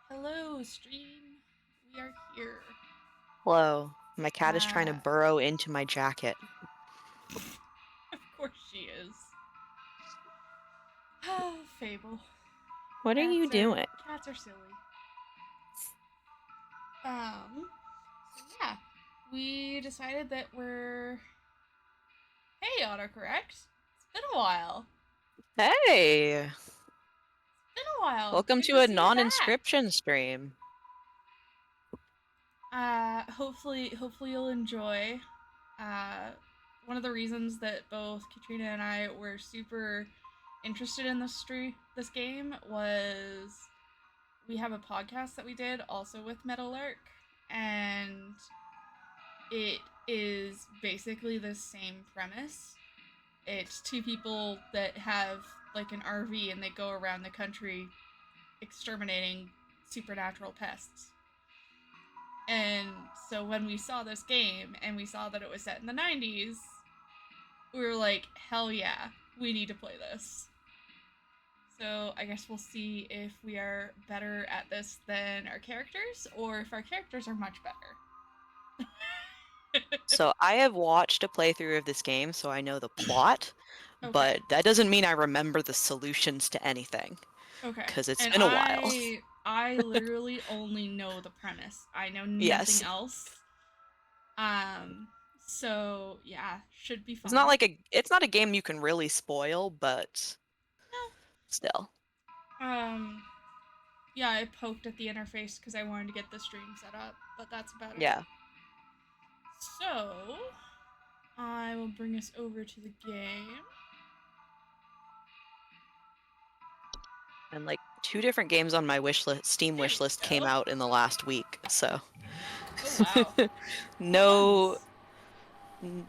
Hello, stream. We are here. Hello. My cat is trying to Uh, burrow into my jacket. of course she is. Fable. What are you Cats are doing? cats are silly. So yeah, we decided that we're. Hey, autocorrect. It's been a while. Hey! It's been a while. Welcome Good to to a see you back. non-inscription stream. Hopefully you'll enjoy. Uh, One of the reasons that both Katrina and I were super interested in this game was we have a podcast that we did also with Metalark, and it is basically the same premise. It's two people that have like an RV and they go around the country exterminating supernatural pests. And so when we saw this game and we saw that it was set in the 90s, we were like, hell yeah, we need to play this. So I guess we'll see if we are better at this than our characters, or if our characters are much better. So I have watched a playthrough of this game, so I know the plot, Okay, but that doesn't mean I remember the solutions to anything, okay. because it's And been a while. I literally only know the premise. I know nothing Yes. else. Um, so yeah, should be It's not fun. like it's not a game you can really spoil, but still. No. Yeah, I poked at the interface because I wanted to get the stream set up, but that's about it. Yeah. So, I will bring us over to the game. And like two different games on my Steam There wish we list came go. out in the last week, so Oh wow. What no ones?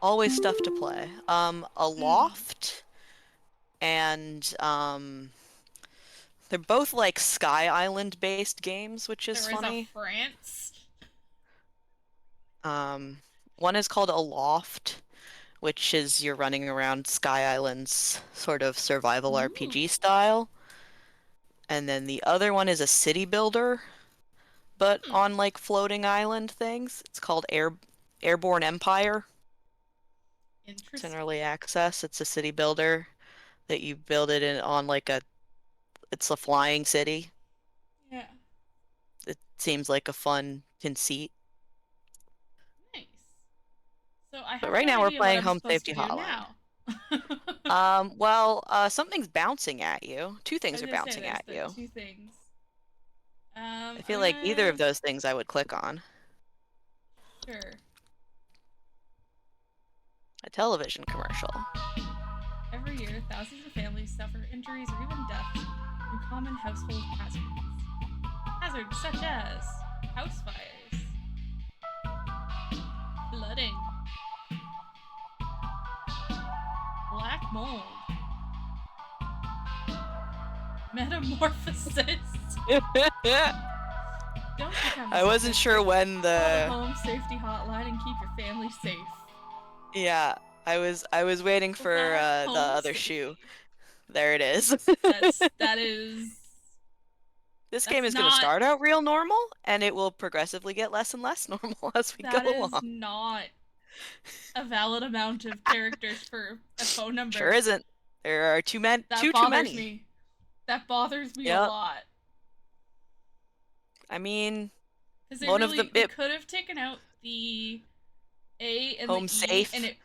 always stuff to play. A Hmm. Loft and they're both like Sky Island based games, which is There is a funny. France. Um, one is called Aloft, which is you're running around Sky Island's sort of survival Ooh. RPG style. And then the other one is a city builder, but Hmm. on like floating island things. It's called Airborne Empire. It's in Interesting. early access. It's a city builder that you build it in on like it's a flying city. Yeah. It seems like a fun conceit. Nice. So I But have right no now we're idea what playing I'm Home supposed to Safety do Hotline. now. Something's bouncing at you. Two I things was are gonna say bouncing there's at the you. two things. I feel I'm like either of gonna those things I would click on. sure. A television commercial. Every year, thousands of families suffer injuries or even deaths from common household hazards. Hazards such as house fires, flooding, black mold, metamorphosis. Don't become a I wasn't sure statistic. when Call the the Home Safety Hotline and keep your family safe. yeah, I was waiting Was for that the home other shoe. safety? There it is. That is This game that's is going to not start out real normal and it will progressively get less and less normal as we go that is along. not a valid amount of characters for a phone Sure number. isn't. There are That too bothers many. me. That bothers me a Yep. lot. I mean, Because one of them they it could have taken out the A and the home E and safe it,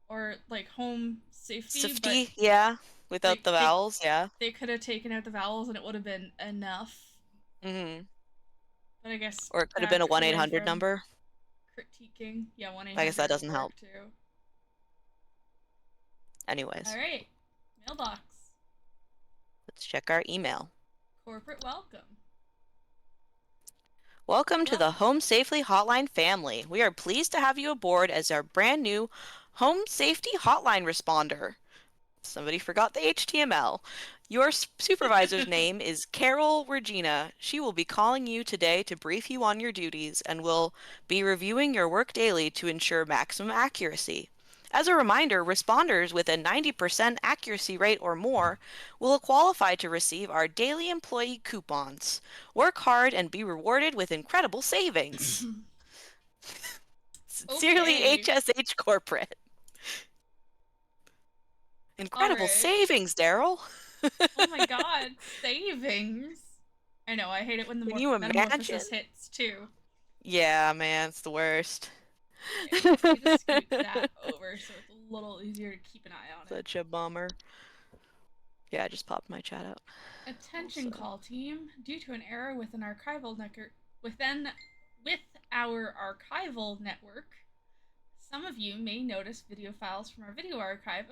or like home safety, but safety, yeah, without like the vowels, yeah. they could have taken out the vowels and it would have been enough. Hmm. But I guess Or it could have been a back away 1-800 from number. critiquing. Yeah, one eight I guess that hundred would doesn't work help. too. All Anyways, right, mailbox, let's check our email. corporate welcome. Welcome to the Welcome. Home Safely Hotline family. We are pleased to have you aboard as our brand new Home Safety Hotline responder. Somebody forgot the HTML. Your supervisor's name is Carol Regina. She will be calling you today to brief you on your duties and will be reviewing your work daily to ensure maximum accuracy. As a reminder, responders with a 90% accuracy rate or more will qualify to receive our daily employee coupons. Work hard and be rewarded with incredible savings. Sincerely, Okay. HSH Corporate. All Incredible right. savings, Darryl. Oh my god, savings. I know, I hate it when the Can you imagine? metamorphosis hits too. Yeah, man, it's the worst. Okay, we just need to scoot that over so it's a little easier to keep an eye on it. Such a bummer. Yeah, I just popped my chat out. Attention Also. call team. Due to an error within with our archival network, some of you may notice video files from our video archive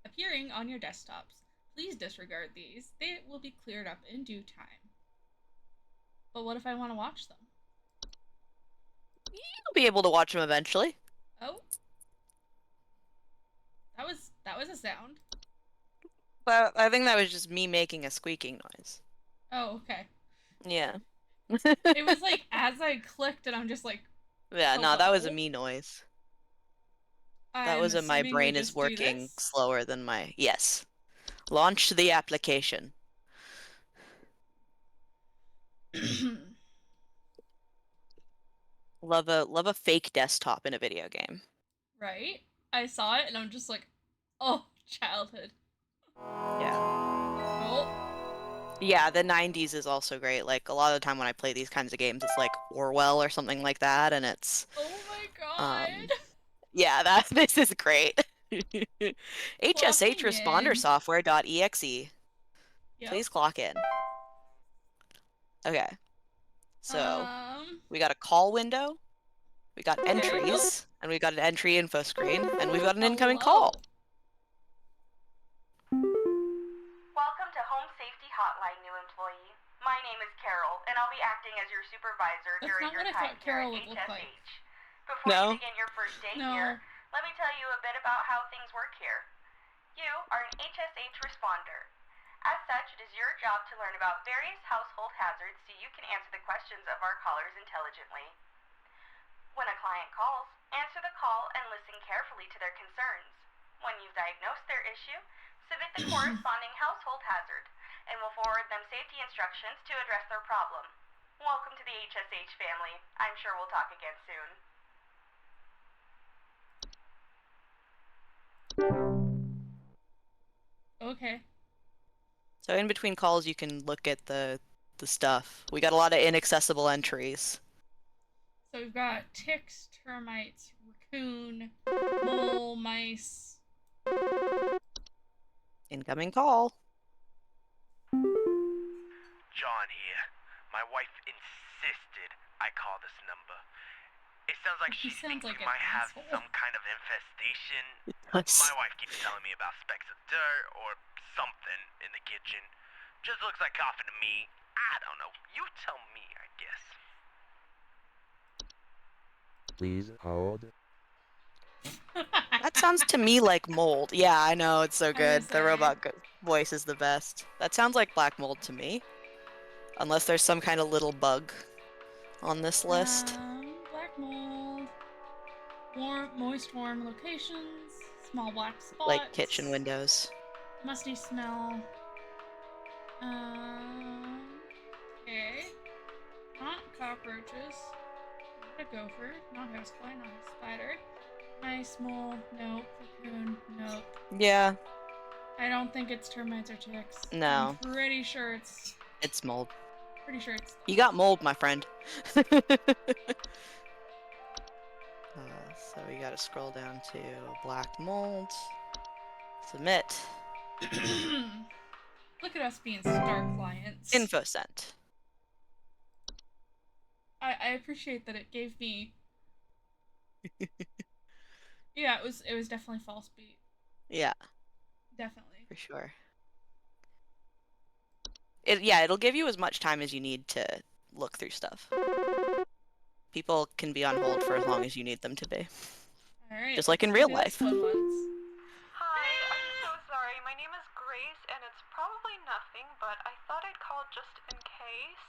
appearing on your desktops. Please disregard these. They will be cleared up in due time. But what if I want to watch them? You'll be able to watch them eventually. Oh, that was a sound. But I think that was just me making a squeaking noise. Oh, okay. Yeah. It was like as I clicked, and I'm just like, Yeah, no, that was a hello. me noise. That I'm was a my assuming we brain is just do working this. slower than my. Yes. Launch the application. Love a fake desktop in a video game. Right? I saw it, and I'm just like, oh, childhood. Yeah. Oh, Yeah, the 90s is also great. Like a lot of the time when I play these kinds of games, it's like Orwell or something like that, and it's oh my um god. yeah, that this is great. Clocking in. HSHrespondersoftware.exe. Yep. Please clock in. Okay. So, Um. we got a call window, we got Okay. Oh, entries, and we got an entry info screen, and we've got an incoming call. hello. Welcome to Home Safety Hotline, new employee. My name is Carol, and I'll be acting as your supervisor That's during not your what I time thought here Carol at would look like. HSH. Before you No? begin your first day No. here, let me tell you a bit about how things work here. You are an HSH responder. As such, it is your job to learn about various household hazards so you can answer the questions of our callers intelligently. When a client calls, answer the call and listen carefully to their concerns. When you've diagnosed their issue, submit the corresponding household hazard, and we'll forward them safety instructions to address their problem. Welcome to the HSH family. I'm sure we'll talk again soon. Okay. So in between calls you can look at the stuff. We got a lot of inaccessible entries. So we've got ticks, termites, raccoon, mole, mice. Incoming call. John here. My wife insisted I call this number. It sounds like He she sounds thinks like we an might have asshole. some kind of infestation. My wife keeps telling me about specks of dirt or something in the kitchen. Just looks like coffee to me. I don't know. You tell me, I guess. Please hold. That sounds to me like mold. Yeah, I know, it's so I was gonna good. The say. robot voice is the best. That sounds like black mold to me. Unless there's some kind of little bug on this list. Black mold. Moist, warm locations. Small black Like kitchen spots. windows. Musty smell. Okay. Not cockroaches. Not a gopher. Not housefly. Not a spider. Nice mole. Nope. Cocoon. Nope. Yeah, I don't think it's termites or ticks. no. I'm pretty sure it's. It's mold. Pretty sure it's. You got mold, my friend. So we gotta scroll down to black mold. Submit. Look at us being star clients. Info sent. I appreciate that it gave me. Yeah, it was definitely false beat. Yeah, Definitely. for sure. It'll give you as much time as you need to look through stuff. People can be on hold for as long as you need them to be. All right. Just like in let's real do this life. one once. Hi, I'm so sorry. My name is Grace, and it's probably nothing, but I thought I'd call just in case.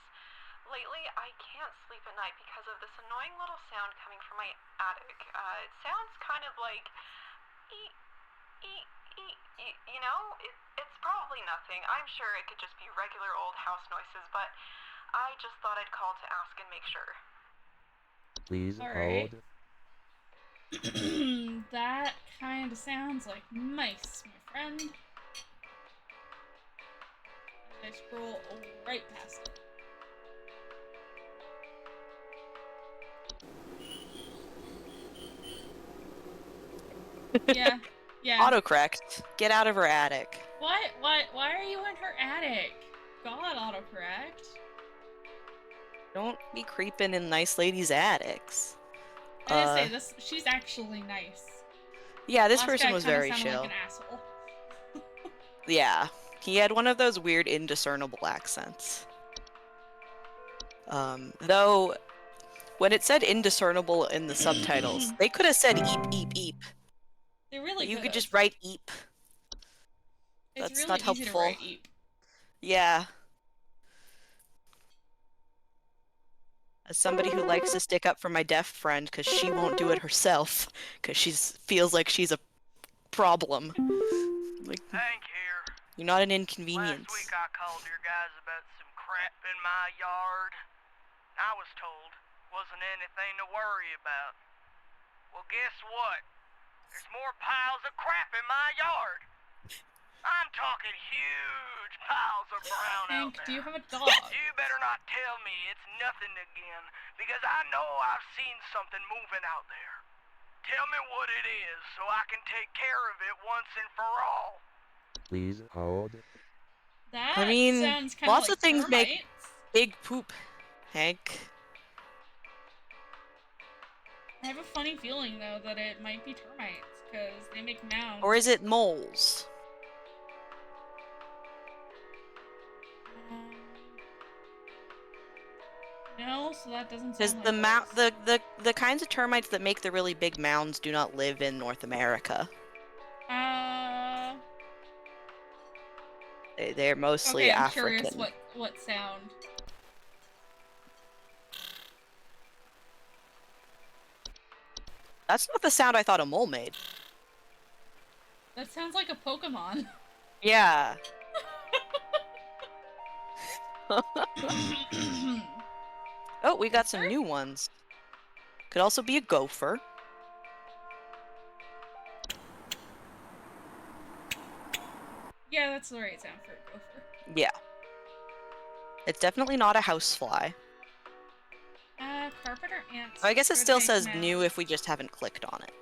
Lately, I can't sleep at night because of this annoying little sound coming from my attic. It sounds kind of like You know, it's probably nothing. I'm sure it could just be regular old house noises, but I just thought I'd call to ask and make sure. Please All right. hold. That kind of sounds like mice, my friend. I scroll right past it. Yeah. Autocorrect. Get out of her attic. Why are you in her attic? God, autocorrect. Don't be creeping in nice ladies' attics. I didn't say this. She's actually nice. Yeah, this Last person guy was kinda very sounded chill. like an asshole. Yeah, he had one of those weird indiscernible accents. Though, when it said indiscernible in the subtitles, they could have said eep, eep, eep. They really You could could have. just write eep. It's That's really not easy helpful. to write eep. Yeah. As somebody who likes to stick up for my deaf friend because she won't do it herself, because she feels like she's a problem. Like, Hank here. you're not an inconvenience. Last week I called your guys about some crap in my yard. I was told wasn't anything to worry about. Well, guess what? There's more piles of crap in my yard. I'm talking huge piles of brown out Hank, there. do you have a dog? You better not tell me it's nothing again, because I know I've seen something moving out there. Tell me what it is so I can take care of it once and for all. Please hold. That I mean, sounds kind of lots like of things make termites. big poop, Hank. I have a funny feeling, though, that it might be termites, because they make mounds. Or is it moles? No, so that doesn't Because sound the like moles. the kinds of termites that make the really big mounds do not live in North America. They're mostly Okay, I'm African. curious what sound. That's not the sound I thought a mole made. That sounds like a Pokemon. Yeah. Oh, we got some new ones. Could also be a gopher. Yeah, that's the right sound for a gopher. Yeah. It's definitely not a housefly. Carpenter ants. I guess it could still make says mounds. new if we just haven't clicked on it.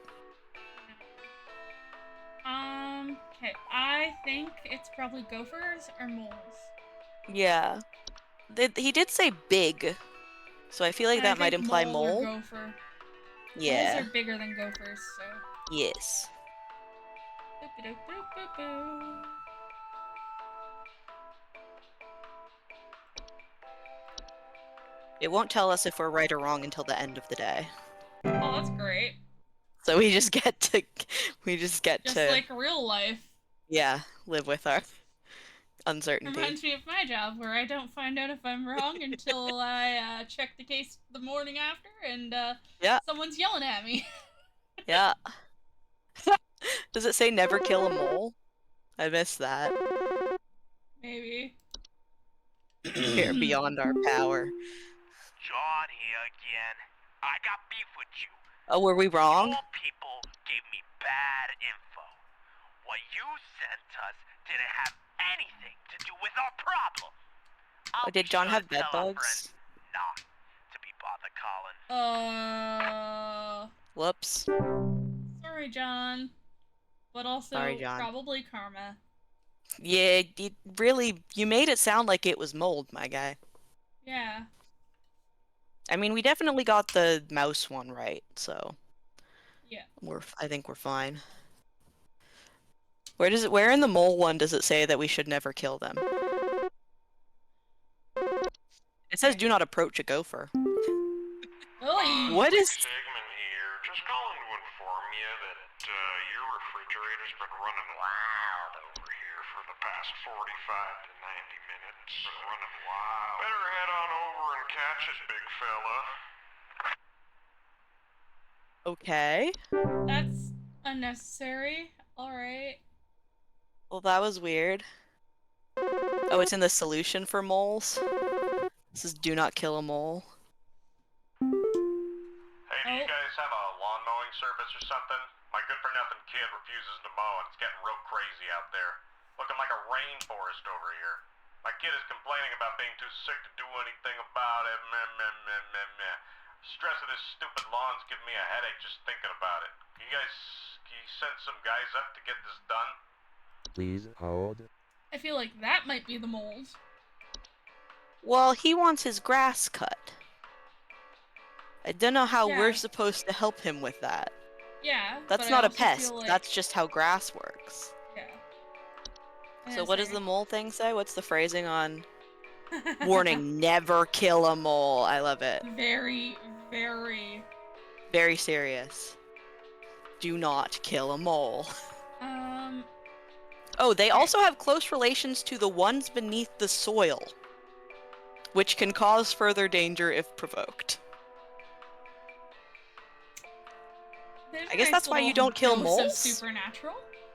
Okay, I think it's probably gophers or moles. Yeah. He did say big, so I feel like that might imply mole. Or mole. gopher. Yeah. Moles are bigger than gophers, so. Yes. Boop-a-doop-boop-boop-boo. It won't tell us if we're right or wrong until the end of the day. Oh, that's great. So we just get to Just like real life. Yeah, live with our uncertainty. Reminds me of my job, where I don't find out if I'm wrong until I check the case the morning after, and Yeah. someone's yelling at me. Yeah. Does it say never kill a mole? I missed that. Maybe. Here, beyond our power. John here again. I got beef with you. Oh, were we wrong? Your people gave me bad info. What you sent us didn't have anything to do with our problem. Oh, did John have bed tell our bugs? friends not to be bothered calling. Whoops. Sorry, John. But also, Sorry, John. probably karma. Yeah, you made it sound like it was mold, my guy. Yeah. I mean, we definitely got the mouse one right, so. Yeah. I think we're fine. Where in the mole one does it say that we should never kill them? It says do not approach a gopher. Oy. What is... Stegman here. Just calling to inform you that your refrigerator's been running wild over here for the past 45 to 90 minutes. Been running wild. Better head on over and catch it, big fella. Okay. That's Unnecessary. Alright. Well, that was weird. Oh, it's in the solution for moles. This is do not kill a mole. Hey, do you guys have a lawn mowing service or something? My good-for-nothing kid refuses to mow, and it's getting real crazy out there. Looking like a rainforest over here. My kid is complaining about being too sick to do anything about it. Meh, meh, meh, meh, meh. Stress of this stupid lawn's giving me a headache just thinking about it. Can you send some guys up to get this done? Please hold. I feel like that might be the mold. Well, he wants his grass cut. I don't know how Yeah. we're supposed to help him with that. Yeah. That's but not I a also pest. Feel like... That's just how grass works. Yeah. So what does the mole thing say? What's the phrasing on... Warning, never kill a mole. I love it. Very, very... Very serious. Do not kill a mole. Oh, they also have close relations to the ones beneath the soil, which can cause further danger if provoked. I guess that's why you don't kill moles? Supernatural?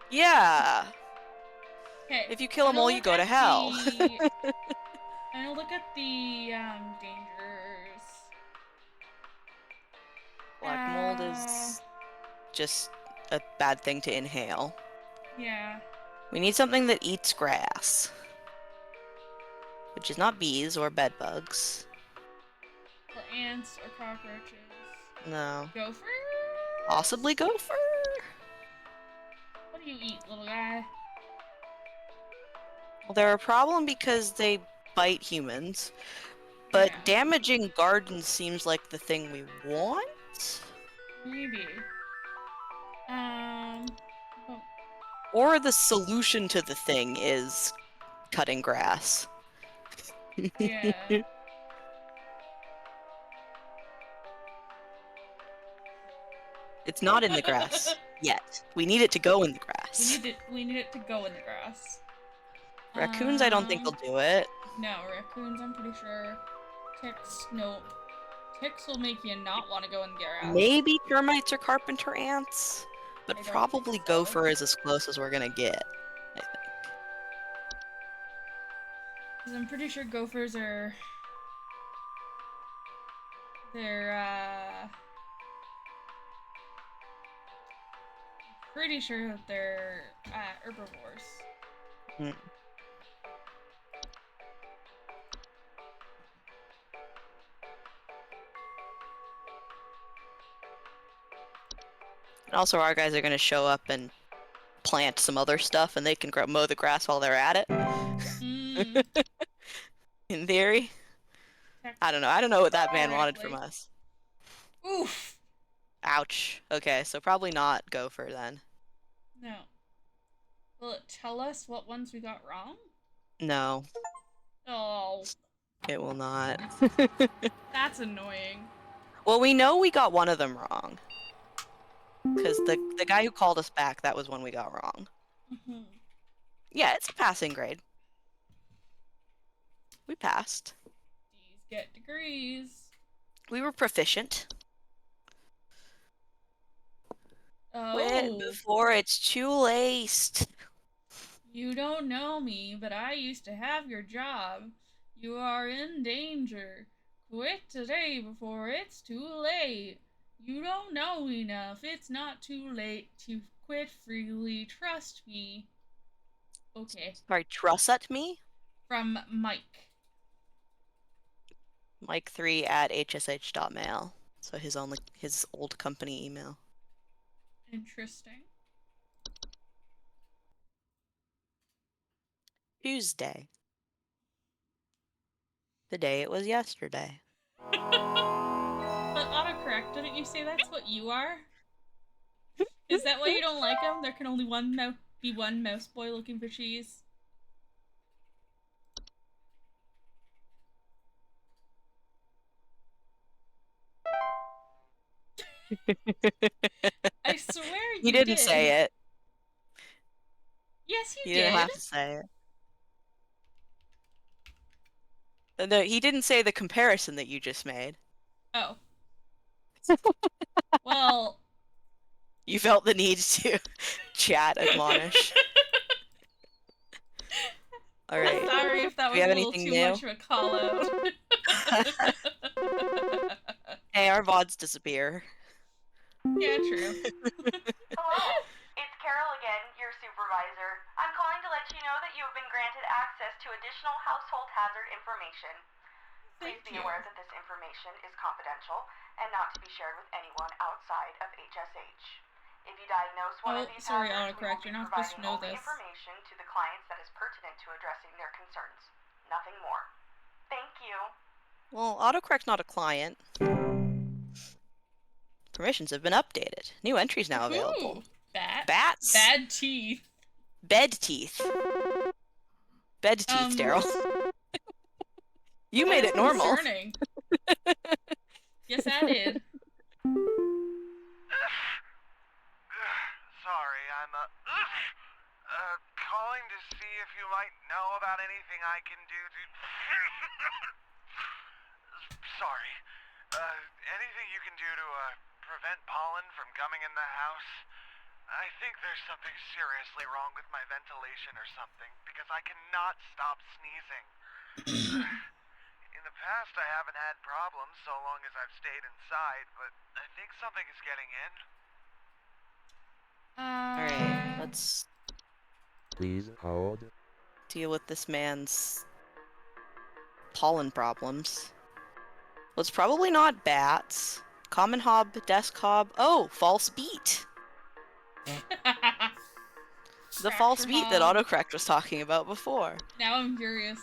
Yeah. Okay. If you kill a mole, you go to hell. I'm gonna look at the dangers. Black mold is just a bad thing to inhale. Yeah. We need something that eats grass. Which is not bees or bed bugs. Or ants or cockroaches. No. Gophers? Possibly gopher? What do you eat, little guy? Well, they're a problem because they bite humans. But Yeah. damaging gardens seems like the thing we want? Maybe. Oh. Or the solution to the thing is cutting grass. Yeah. It's not in the grass yet. We need it to go in the grass. We need it to go in the grass. Raccoons, I don't think they'll do it. No, raccoons, I'm pretty sure. Ticks, nope. Ticks will make you not want to go in the grass. Maybe termites or carpenter ants, but I don't probably think so. gopher is as close as we're gonna get, I think. Because I'm pretty sure gophers are... They're, pretty sure that they're, herbivores. Mm. And also, our guys are gonna show up and plant some other stuff, and they can mow the grass while they're at it. In theory. I don't know. I don't know what that man wanted from us. Oof! Ouch. Okay, so probably not gopher then. No. Will it tell us what ones we got wrong? No. Oh. It will not. That's annoying. Well, we know we got one of them wrong. Because the guy who called us back, that was one we got wrong. Mm-hmm. Yeah, it's a passing grade. We passed. These get degrees. We were proficient. Oh. Quit before it's too late. You don't know me, but I used to have your job. You are in danger. Quit today before it's too late. You don't know enough. It's not too late to quit freely. Trust me. Okay. Sorry, trust at me? From Mike. Mike3@hsh.mail. So his old company email. Interesting. Tuesday. The day it was yesterday. But autocorrect, didn't you say that's what you are? Is that why you don't like him? There can only be one mouse boy looking for cheese. I swear you He didn't say it. Yes, He didn't have to say it. No, he didn't say the comparison that you just made. Oh. Well, You felt the need to chat, admonish. All right. Sorry if that Do was we a have little anything too new? much of a call out. Hey, our VODs disappear. Yeah, true. Hello, it's Carol again, your supervisor. I'm calling to let you know that you have been granted access to additional household hazard information. Please Thank be you. aware that this information is confidential and not to be shared with anyone outside of HSH. If you diagnose one Oh, of these sorry, hazards, we will autocorrect. be You're not supposed providing to know only this. information to the clients that is pertinent to addressing their concerns. Nothing more. Thank you. Well, autocorrect's not a client. Permissions have been updated. New entries now available. Ooh, bats. Bats. Bad teeth. Bed teeth. Bed teeth, Darryl. You made it normal. Concerning. Yes, I did. Sorry, I'm calling to see if you might know about anything I can do to. Sorry. Anything you can do to prevent pollen from coming in the house? I think there's something seriously wrong with my ventilation or something because I cannot stop sneezing. In the past, I haven't had problems so long as I've stayed inside, but I think something is getting in. Alright, let's Please hold. deal with this man's pollen problems. Well, it's probably not bats. Common hob, desk hob. Oh, false beat. The false beat that hob. autocorrect was talking about before. Now I'm curious.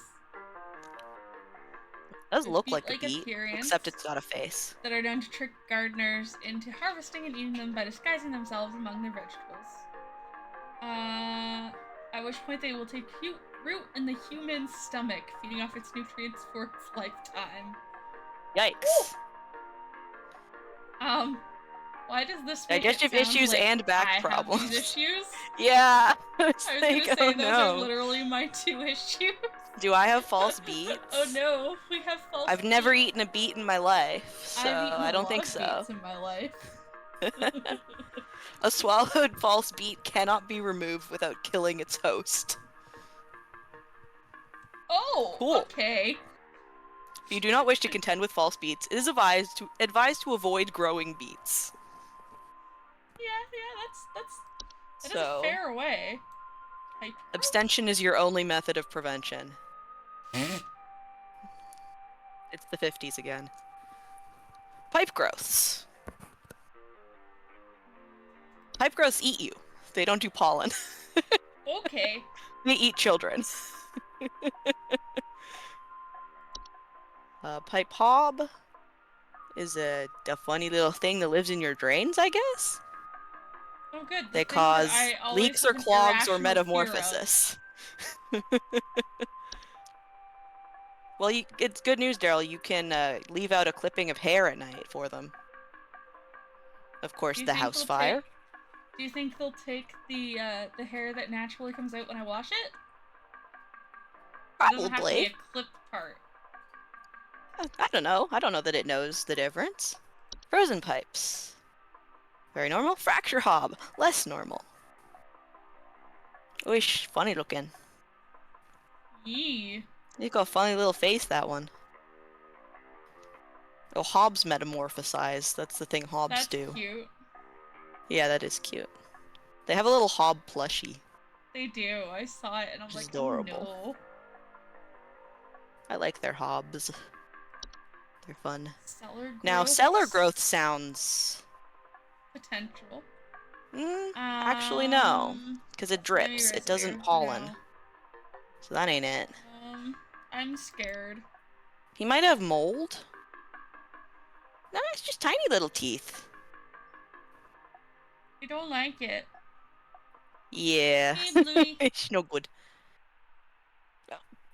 It does The look like a beet-like beet, appearance except it's got a face. that are known to trick gardeners into harvesting and eating them by disguising themselves among their vegetables. At which point they will take root in the human stomach, feeding off its nutrients for its lifetime. Yikes. Why does this make Digestive it sound issues like and back I problems. have these issues? Yeah. I was like, gonna say oh those no. are literally my 2 issues. Do I have false beets? Oh no, we have false I've never beets. eaten a beet in my life, so I've eaten I a don't lot think of so. beets in my life. A swallowed false beet cannot be removed without killing its host. Oh, Cool. okay. If you do not wish to contend with false beets, it is advised to avoid growing beets. Yeah, that is So, a fair way. abstention is your only method of prevention. It's the 50s again. Pipe growths. Pipe growths eat you. They don't do pollen. Okay. They eat children. Pipe hob is a funny little thing that lives in your drains, I guess? Oh, good. They cause leaks or clogs or metamorphosis. Well, it's good news, Darryl. You can leave out a clipping of hair at night for them. Of course, the house fire. Do you think they'll take the hair that naturally comes out when I wash it? It doesn't have to be a clipped part. I don't know. I don't know that it knows the difference. Frozen pipes. Very normal. Fracture hob. Less normal. Oish, funny looking. Yee. You got a funny little face, that one. Oh, hobs metamorphosize. That's the thing hobs do. That's cute. Yeah, that is cute. They have a little hob plushie. They do. I saw it and I'm like, adorable. Oh, no. I like their hobs. They're fun. Cellar growth? Now, cellar growth sounds... Potential. Actually, no. Because it drips. It doesn't here. pollen. No. So that ain't it. I'm scared. He might have mold. No, it's just tiny little teeth. I don't like it. Yeah. Hey, Bluey. It's no good.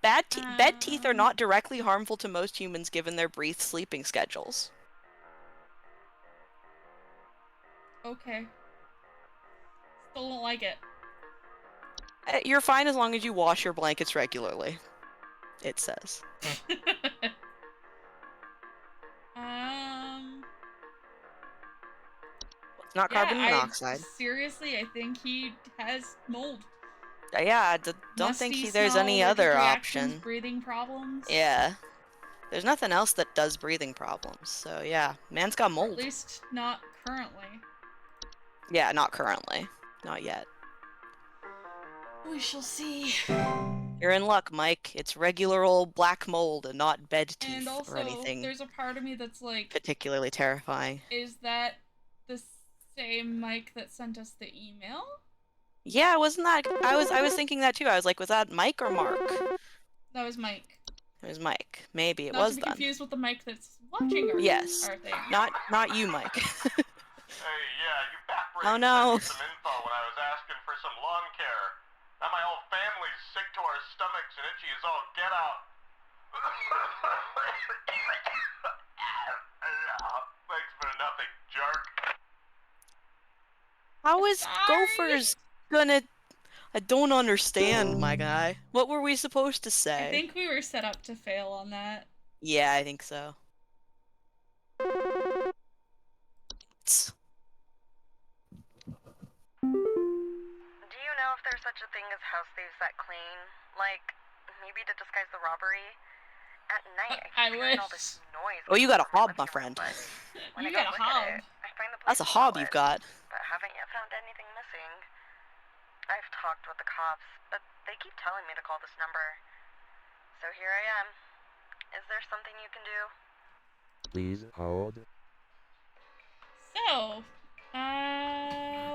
Bed teeth are not directly harmful to most humans given their brief sleeping schedules. Okay. Still don't like it. You're fine as long as you wash your blankets regularly. It says. Not carbon I monoxide. seriously, I think he has mold. Yeah, don't think Musty there's smell, any allergic other reactions, option. breathing problems. Yeah. There's nothing else that does breathing problems. So yeah, man's got Or mold. at least not currently. Yeah, not currently. Not yet. We shall see. You're in luck, Mike. It's regular old black mold and not bed teeth And or also, anything there's a part of me that's like, particularly terrifying. is that the same Mike that sent us the email? Yeah, wasn't that? I was thinking that too. I was like, was that Mike or Mark? That was Mike. It was Mike. Maybe it Not was to be then. confused with the Mike that's watching Yes. our thing. Not you, Mike. Hey, yeah, you backbreakers Oh, no. sent me some info when I was asking for some lawn care. Now my whole family's sick to our stomachs and itchy as all get out. Thanks for nothing, jerk. How is Sorry. Gophers gonna... I don't understand, my guy. What were we supposed to say? I think we were set up to fail on that. Yeah, I think so. Do you know if there's such a thing as house thieves that clean? Like, maybe to disguise the robbery? At night, I keep hearing all this noise. Oh, you got a when I'm hob, my living friend. room, but when You I go got a look at hob. it, I find the That's a place hob solid, you've got. but haven't yet found anything missing. I've talked with the cops, but they keep telling me to call this number. So here I am. Is there something you can do? Please hold. So,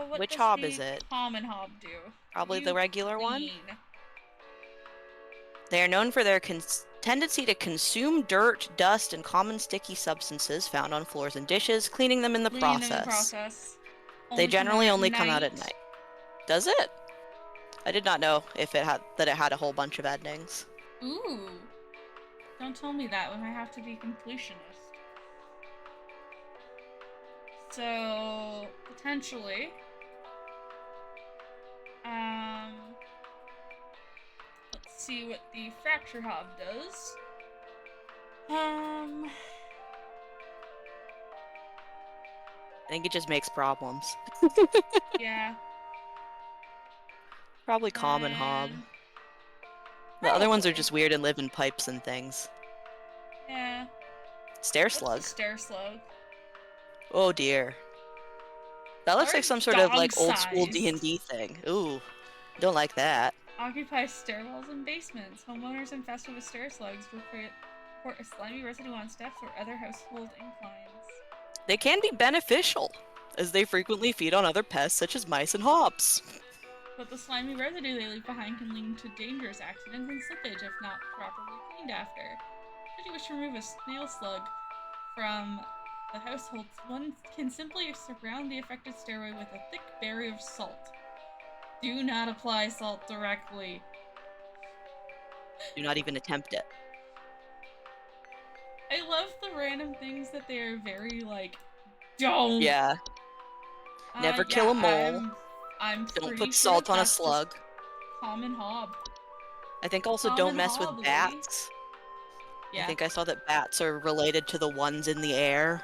what Which does hob the is it? common hob do? Probably You the regular one? clean. They are known for their tendency to consume dirt, dust, and common sticky substances found on floors and dishes, cleaning them in the Cleaning process. them in the process. They generally only come come out at night. Does it? I did not know if it had that it had a whole bunch of endings. Ooh. Don't tell me that when I have to be completionist. So, potentially, let's see what the fracture hob does. I think it just makes problems. Yeah. Probably common hob. Then- The other ones are Probably. just weird and live in pipes and things. Yeah. Stair What's slug. a stair slug? Oh dear. That looks They're like some sort of like old school dog-sized. D&D thing. Ooh. Don't like that. Occupy stairwells and basements. Homeowners infested with stair slugs report a slimy residue on steps or other household inclines. They can be beneficial, as they frequently feed on other pests such as mice and hops. But the slimy residue they leave behind can lead to dangerous accidents and slippage if not properly cleaned after. Should you wish to remove a snail slug from the household, one can simply surround the affected stairway with a thick barrier of salt. Do not apply salt directly. Do not even attempt it. I love the random things that they are very like, don't. Yeah. Never kill a mole. I'm Don't pretty put sure salt on a that's just slug. common hob. I think also Common don't mess with hob, lady. bats. Yeah. I think I saw that bats are related to the ones in the air.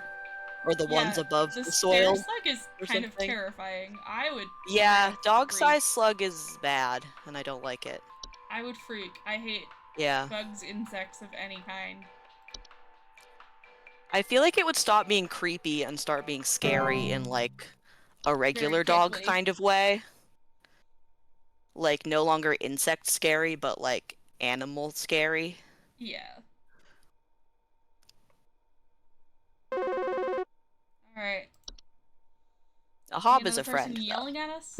Or the ones above the soil. Stair slug is or kind of something. terrifying. I would. Yeah, freak. dog-sized slug is bad, and I don't like it. I would freak. I hate Yeah. bugs, insects of any kind. I feel like it would stop being creepy and start being scary in, like, a regular dog quickly. kind of way. Like, no longer insect scary, but, like, animal scary. Yeah. Alright. A hob is a Another person friend, though. yelling at us?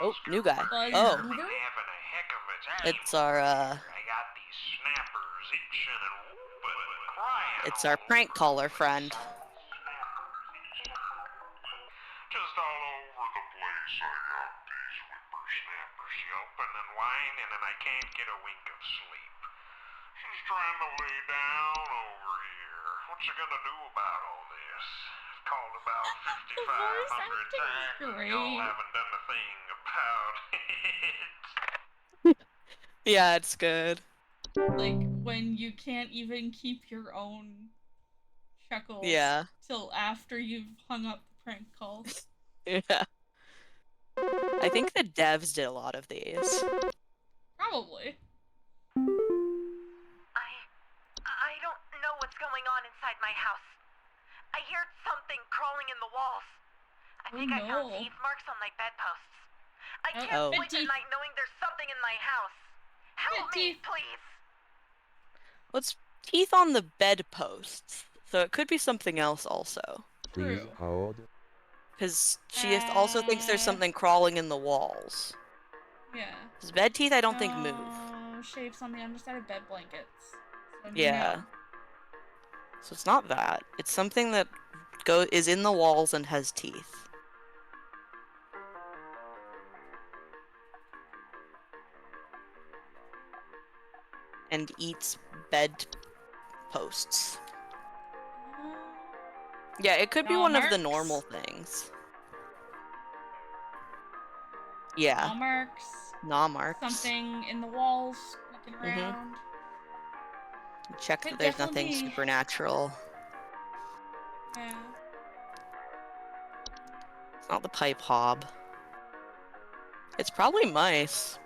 Oh, new guy. Buzz Oh, Hoover? Having a heck of a time it's our, I got these snappers itching and whooping and crying. it's our prank caller friend. Just all over the place. I got these whippersnappers yelping and whining, and I can't get a wink of sleep. She's trying to lay down over here. What's she gonna do about all this? I've called about 5,500 acting is times, and great. y'all haven't done a thing about it. Yeah, it's good. Like, when you can't even keep your own chuckles Yeah. till after you've hung up the prank call. Yeah. I think the devs did a lot of these. Probably. I don't know what's going on inside my house. I hear something crawling in the walls. I think I found no. teeth marks on my bedposts. I Oh, can't bed sleep at teeth. night knowing there's something in my house. Help Bed me, teeth. please. Well, it's teeth on the bedposts, so it could be something else also. Please True. hold. Because she also thinks there's something crawling in the walls. Yeah. Because bed teeth, I don't think move. No shapes on the underside of bed blankets. So Yeah. no. So it's not that. It's something that is in the walls and has teeth. And eats bed posts. Yeah, it could be Claw one of the marks. normal things. Yeah, Claw marks. gnaw marks. Something in the walls squeaking Mhm. around. Check Could that there's definitely nothing be. supernatural. Yeah. It's not the pipe hob. It's probably mice.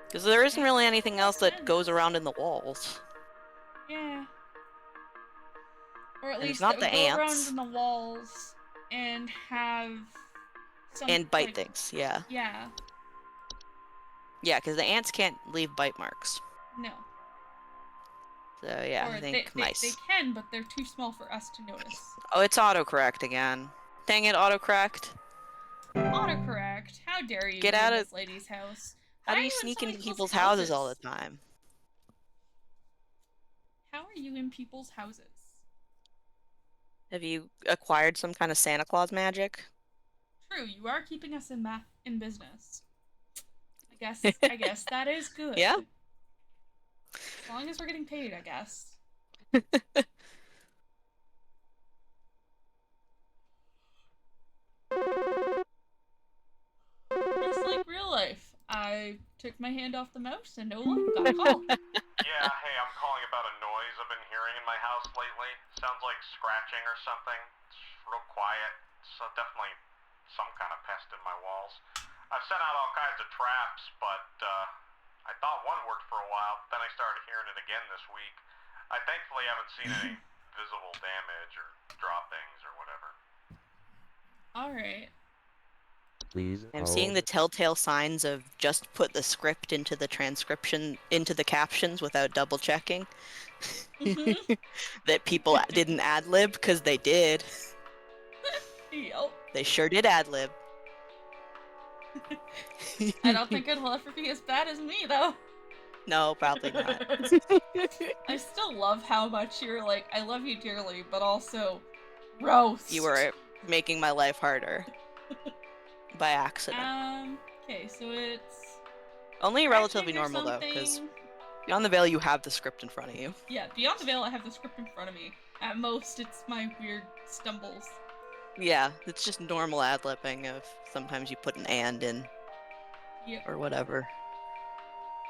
Because there isn't Makes really anything else that sense. goes around in the walls. Yeah. Or at And it's least not that would the go around ants. in the walls and have some And bite like, things, yeah. Yeah. Yeah, because the ants can't leave bite marks. No. So yeah, Or I think they mice. can, but they're too small for us to notice. Oh, it's autocorrect again. Dang it, autocorrect. Autocorrect. How dare you Get be out in of... this lady's house? How Why do are you you in sneak some into people's people's houses all the time? How are you in people's houses? Have you acquired some kind of Santa Claus magic? True, you are keeping us in business. I guess that is good. Yeah? As long as we're getting paid, I guess. Just like real life. I took my hand off the mouse and no luck, got a call. Yeah, hey, I'm calling about a noise I've been hearing in my house lately. Sounds like scratching or something. It's real quiet. So definitely some kind of pest in my walls. I've sent out all kinds of traps, but I thought one worked for a while. Then I started hearing it again this week. I thankfully haven't seen any visible damage or droppings or whatever. Alright. Please I'm hold. seeing the telltale signs of just put the script into the transcription, into the captions without double checking. That people didn't ad-lib, because they did. Yep. They sure did ad-lib. I don't think it'll ever be as bad as me, though. No, probably not. I still love how much you're like, I love you dearly, but also, roast. You were making my life harder. By accident. Okay, so it's... Only relatively scratching or normal, though, because something. Beyond the Veil, you have the script in front of you. Yeah, Beyond the Veil, I have the script in front of me. At most, it's my weird stumbles. Yeah, it's just normal ad-libbing of sometimes you put an and in. Yep. Or whatever.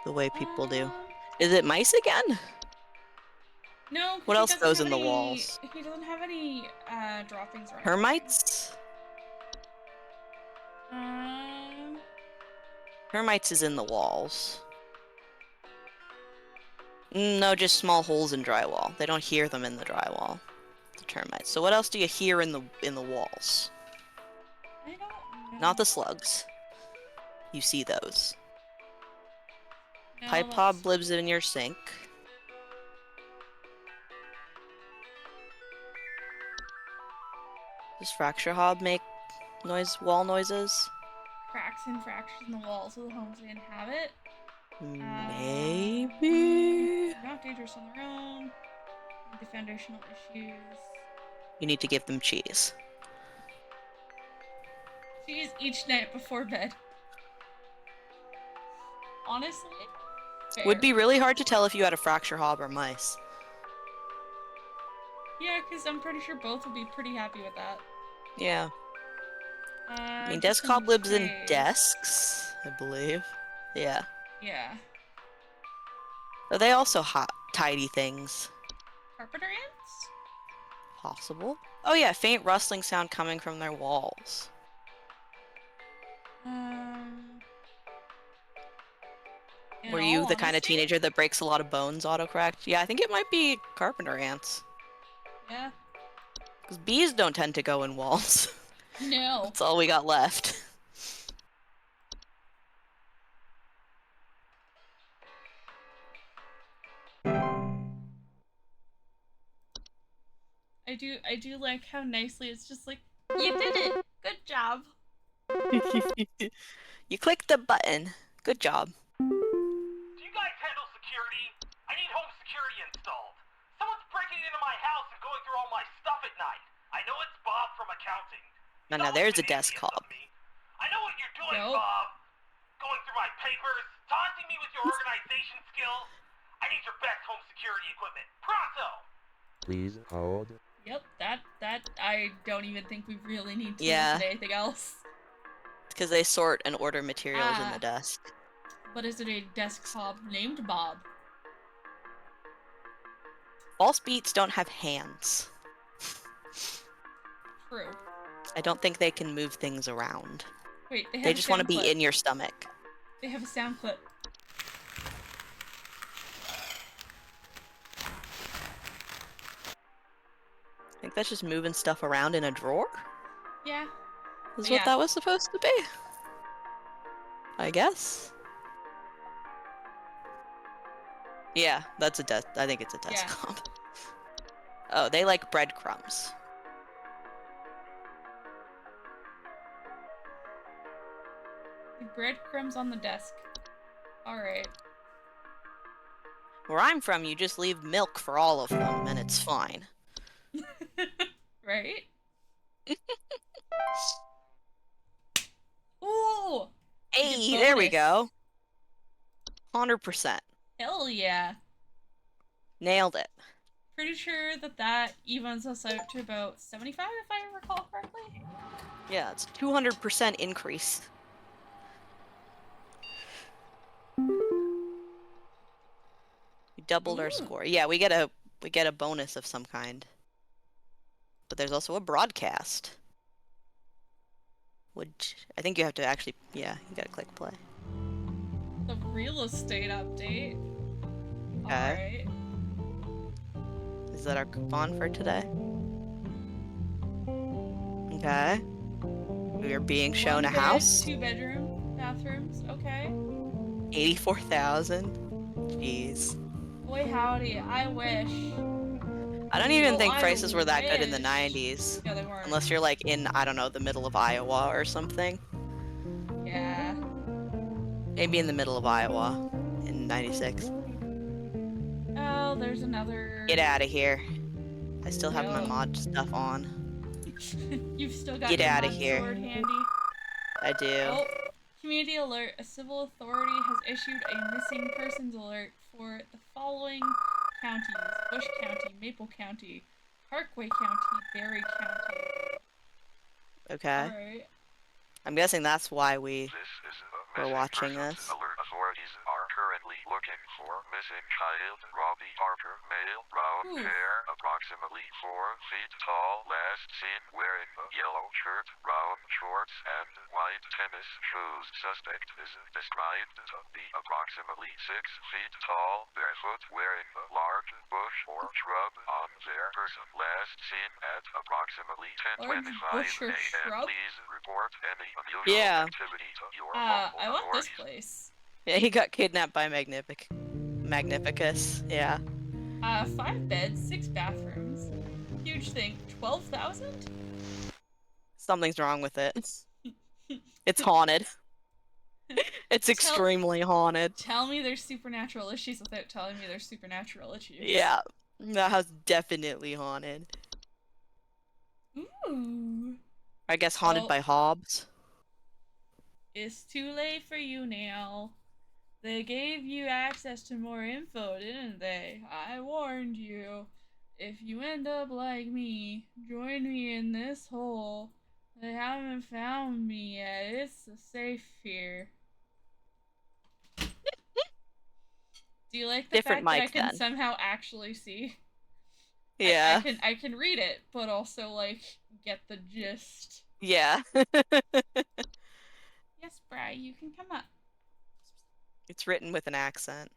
The way people do. Is it mice again? No, What he else doesn't goes have in the any, walls? He doesn't have any droppings or anything. Termites? Termites is in the walls. No, just small holes in drywall. They don't hear them in the drywall. The termites. So what else do you hear in the walls? I don't know. Not the slugs. You see those. No, Pipe Hob lives in your sink. Does Fracture Hob make wall noises? Cracks and fractures in the walls of the homes they inhabit. Maybe. They're not dangerous on their own. The foundational issues. You need to give them cheese. Cheese each night before bed. Honestly, fair. Would be really hard to tell if you had a Fracture Hob or mice. Yeah, because I'm pretty sure both would be pretty happy with that. Yeah. I mean, just Desk some Hob lives in trays. desks, I believe. Yeah. Yeah. Are they also tidy things? Carpenter ants? possible. Oh yeah, faint rustling sound coming from their walls. In Were all you the kind of honesty, teenager that breaks a lot of bones autocorrect? Yeah, I think it might be carpenter ants. Yeah. Because bees don't tend to go in walls. No. That's all we got left. I do like how nicely it's just like, you did it! Good job! You clicked the button. Good job. Do you guys handle security? I need home security installed. Someone's breaking into my house and going through all my stuff at night. I know it's Bob from accounting. Now there's a desk hob. I know what you're doing, Nope. Bob. Going through my papers, taunting me with your organization skills. I need your best home security equipment. Pronto! Please hold. Yep, that I don't even think we really need to Yeah. look at anything else. Because they sort and order materials in the desk. But is it a desk hob named Bob? False beats don't have hands. True. I don't think they can move things around. Wait, they have They a just want to sound be clip. in your stomach. They have a sound clip. I think that's just moving stuff around in a drawer? Yeah. Is Yeah. what that was supposed to be? I guess. Yeah, that's a desk. I think it's a desk Yeah. hob. Oh, they like breadcrumbs. Breadcrumbs on the desk. Alright. Where I'm from, you just leave milk for all of them, and it's fine. Right? Ooh! Hey, Get there we bonus. go. 100%. Hell yeah. Nailed it. Pretty sure that evens us out to about 75 if I recall correctly. Yeah, it's 200% increase. We doubled our Ooh. score. Yeah, we get a bonus of some kind. But there's also a broadcast. Which I think you have to actually, yeah, you gotta click play. The real estate update. Okay. Alright. Is that our coupon for today? Okay. We are being shown a One bed, house. 2 bedroom, bathrooms. Okay. 84,000. Jeez. Boy howdy, I wish. I don't even Oh, think I prices were that good in the wish. 90s. Yeah, they weren't. Unless you're like in, I don't know, the middle of Iowa or something. Yeah. Maybe in the middle of Iowa in 96. Oh, there's another. Get out of here. I still have my Yo. mod stuff on. You've still got Get your outta mod here. sword handy. I do. Oh, community alert. A civil authority has issued a missing persons alert for the following counties: Bush County, Maple County, Parkway County, Berry County. Okay. Alright. I'm guessing that's why we This is were watching this. Alert. Authorities are currently looking for missing child Robbie Parker, male, brown Ooh. hair, approximately 4 feet tall, last seen wearing a yellow shirt, brown shorts, and white tennis shoes. Suspect is described to be approximately 6 feet tall, barefoot, wearing a large bush or shrub on their person. Last seen at approximately Large 10:25 bush or a.m. shrub? Please report any unusual Yeah. activity to your local I want this authorities. place. Yeah, he got kidnapped by Magnificus. Yeah. 5 beds, 6 bathrooms. Huge thing. 12,000? Something's wrong with it. It's haunted. It's extremely haunted. Tell me there's supernatural issues without telling me there's supernatural issues. Yeah. That house definitely haunted. Ooh. I guess haunted Oh. by Hobbs. It's too late for you now. They gave you access to more info, didn't they? I warned you. If you end up like me, join me in this hole. They haven't found me yet. It's safe here. Do you like the Different fact that I mic can then. somehow actually see? Yeah. I can read it, but also like get the gist. Yeah. Yes, Bri, you can come up. It's written with an accent.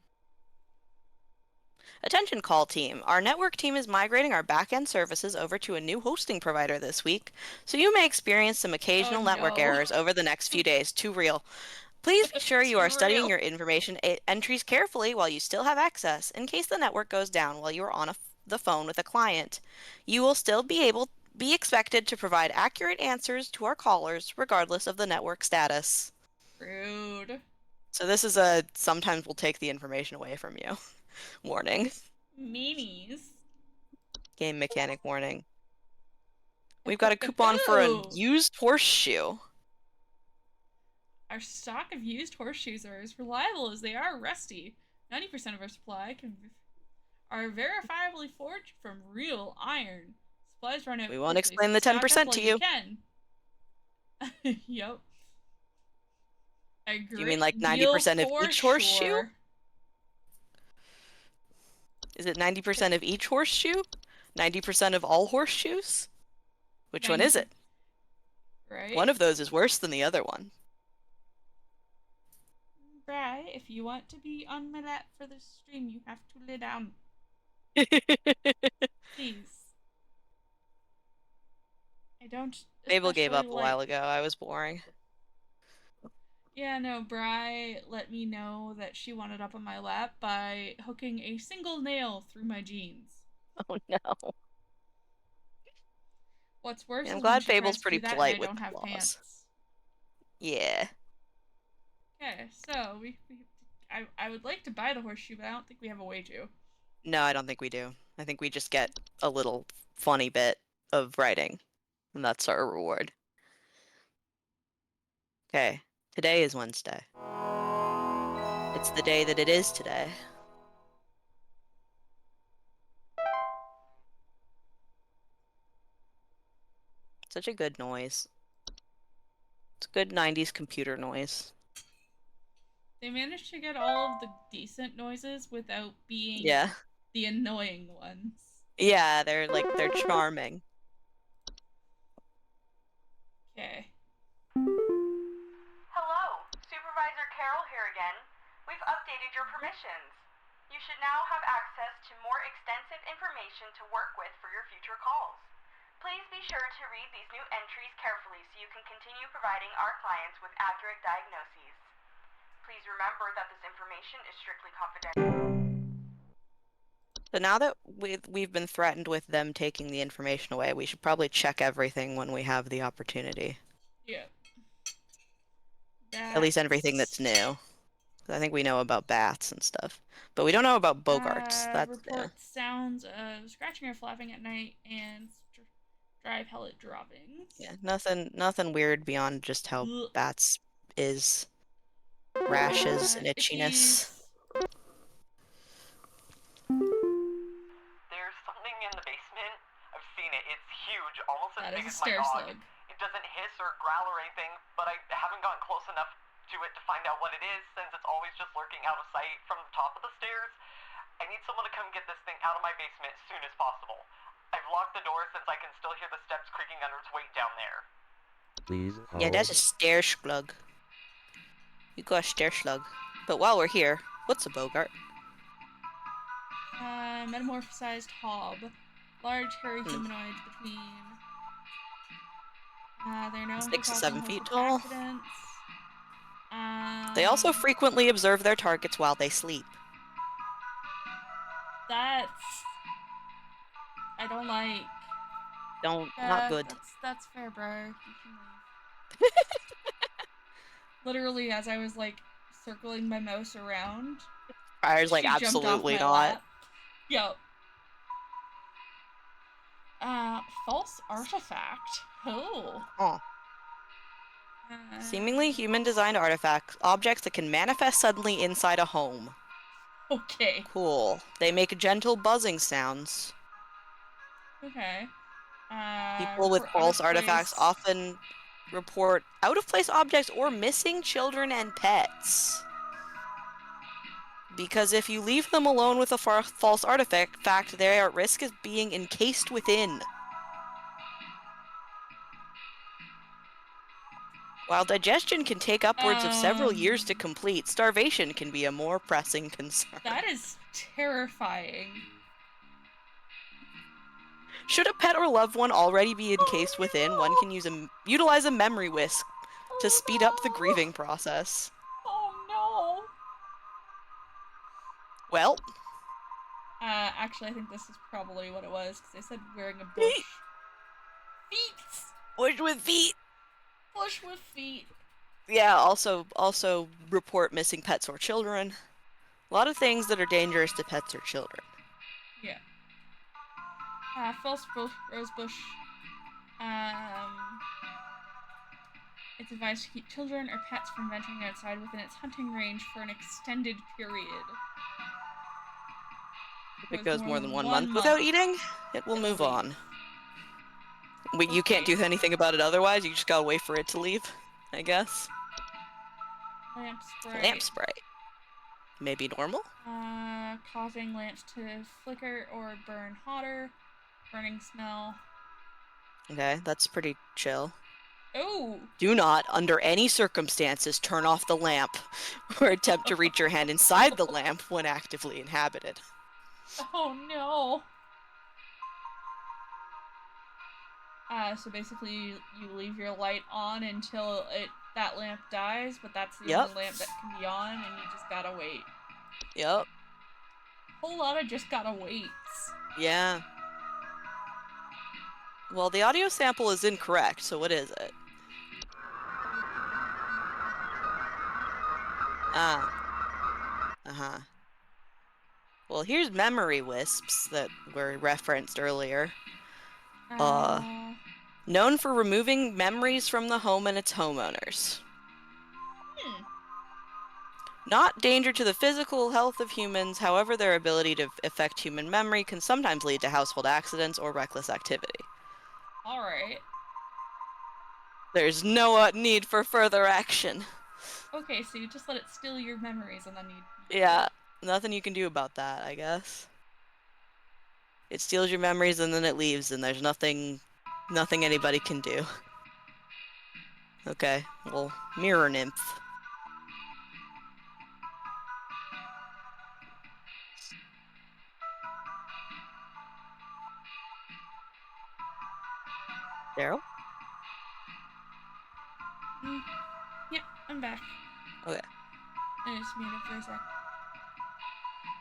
Attention call team. Our network team is migrating our back-end services over to a new hosting provider this week, so you may experience some occasional network no. errors over the next few days. Too real. Please be sure you are Too studying real. your information entries carefully while you still have access, in case the network goes down while you are on the phone with a client. You will still be expected to provide accurate answers to our callers, regardless of the network status. Rude. So this is sometimes we'll take the information away from you. Warning. Meanies. Game mechanic warning. We've got a coupon for a used horseshoe. Our stock of used horseshoes are as reliable as they are rusty. 90% of our supply are verifiably forged from real iron. Supplies run out We won't quickly, explain so the stock up 10% while to you you. can. Yep. A Do you mean great like deal 90% of for each horseshoe? sure. Is it 90% of each horseshoe? 90% of all horseshoes? Which one is it? Right? One of those is worse than the other one. Bri, if you want to be on my lap for the stream, you have to lay down. Please. I don't Babel gave up a like... while ago. I was boring. Yeah, no, Bri let me know that she wanted up on my lap by hooking a single nail through my jeans. Oh no. What's worse I'm is when glad she Fable's tries to pretty do that and I polite with don't the have claws. pants. Yeah. Okay, so I would like to buy the horseshoe, but I don't think we have a way to. No, I don't think we do. I think we just get a little funny bit of writing, and that's our reward. Okay, today is Wednesday. It's the day that it is today. Such a good noise. It's good 90s computer noise. They managed to get all of the decent noises without being Yeah. the annoying ones. Yeah, they're charming. Okay. Hello, Supervisor Carol here again. We've updated your permissions. You should now have access to more extensive information to work with for your future calls. Please be sure to read these new entries carefully so you can continue providing our clients with accurate diagnoses. Please remember that this information is strictly confidential. So now that we've been threatened with them taking the information away, we should probably check everything when we have the opportunity. Yeah. At least everything that's new. I think we know about bats and stuff. But we don't know about bogarts. That's report sounds of scratching or flapping at night and dry pellet droppings. Yeah, nothing weird beyond just how bats is. Rashes and itchiness. There's something in the basement. I've seen it. It's huge, almost as big as my stair dog. slug. It doesn't hiss or growl or anything, but I haven't gotten close enough to it to find out what it is, since it's always just lurking out of sight from the top of the stairs. I need someone to come get this thing out of my basement as soon as possible. I've locked the door since I can still hear the steps creaking under its weight down there. Please hold. Yeah, that's a stair slug. You got a stair slug. But while we're here, what's a bogart? Metamorphosized hob. Large, hairy humanoids between... they're known 6 for to causing 7 feet horrific tall. accidents. They also frequently observe their targets while they sleep. That's... I don't like... Not good. That's fair, bro. You can leave. Literally, as I was, like, circling my mouse around... Fire's like, she jumped absolutely off my not. lap. Yep. False artifact. Oh. Oh. Seemingly human-designed artifacts, objects that can manifest suddenly inside a home. Okay. Cool. They make gentle buzzing sounds. Okay. People with false artifacts often report out-of-place objects or missing children and pets. Because if you leave them alone with a false artifact, they are at risk of being encased within. While digestion can take upwards of several years to complete, starvation can be a more pressing concern. That is terrifying. Should a pet or loved one already be encased within, one can utilize a memory whisk to speed up the grieving process. Oh no. Well, Actually, I think this is probably what it was, because they said wearing a bush. Feet! bush with feet. Bush with feet. Yeah, also report missing pets or children. A lot of things that are dangerous to pets or children. Yeah. False rose bush. It's advised to keep children or pets from venturing outside within its hunting range for an extended period. If it goes more than 1 month without eating, it will move on. You can't do anything about it otherwise, you just gotta wait for it to leave, I guess. Lamp spray. Lamp spray. Maybe normal? Causing lamps to flicker or burn hotter. Burning smell. Okay, that's pretty chill. Oh! Do not, under any circumstances, turn off the lamp or attempt to reach your hand inside the lamp when actively inhabited. Oh no! So basically you leave your light on until that lamp dies, but that's the only lamp that can be on, and you just gotta wait. Yep. Whole lot of just gotta wait. Yeah. Well, the audio sample is incorrect, so what is it? Well, here's memory wisps that were referenced earlier. Known for removing memories from the home and its homeowners. Not danger to the physical health of humans, however, their ability to affect human memory can sometimes lead to household accidents or reckless activity. Alright. There's no need for further action. Okay, so you just let it steal your memories and then you... Yeah, nothing you can do about that, I guess. It steals your memories and then it leaves, and there's nothing anybody can do. Okay, well, mirror nymph. Darryl? Yep, I'm back. Okay. I just muted for a sec.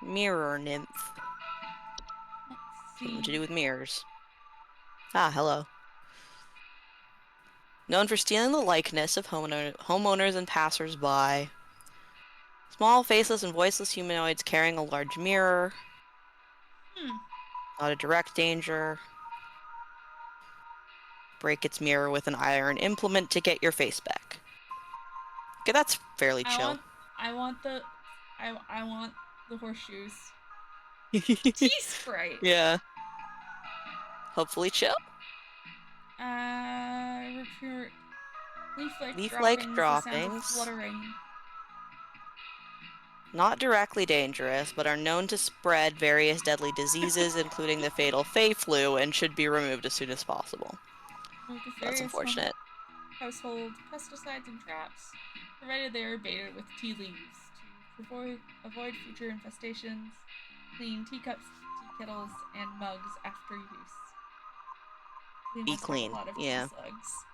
Mirror nymph. Let's see. Something to do with mirrors. Ah, hello. Known for stealing the likeness of homeowners and passers-by. Small, faceless, and voiceless humanoids carrying a large mirror. Not a direct danger. Break its mirror with an iron implement to get your face back. Okay, that's fairly chill. I want the horseshoes. T-Sprite. Yeah. Hopefully chill. Report Leaf-like droppings. Fluttering. Not directly dangerous, but are known to spread various deadly diseases, including the fatal Fey flu, and should be removed as soon as possible. That's unfortunate. Household pesticides and traps, provided they are baited with tea leaves to avoid future infestations. Clean teacups, tea kettles, and mugs after use. Be clean. A lot of yeah. tea slugs.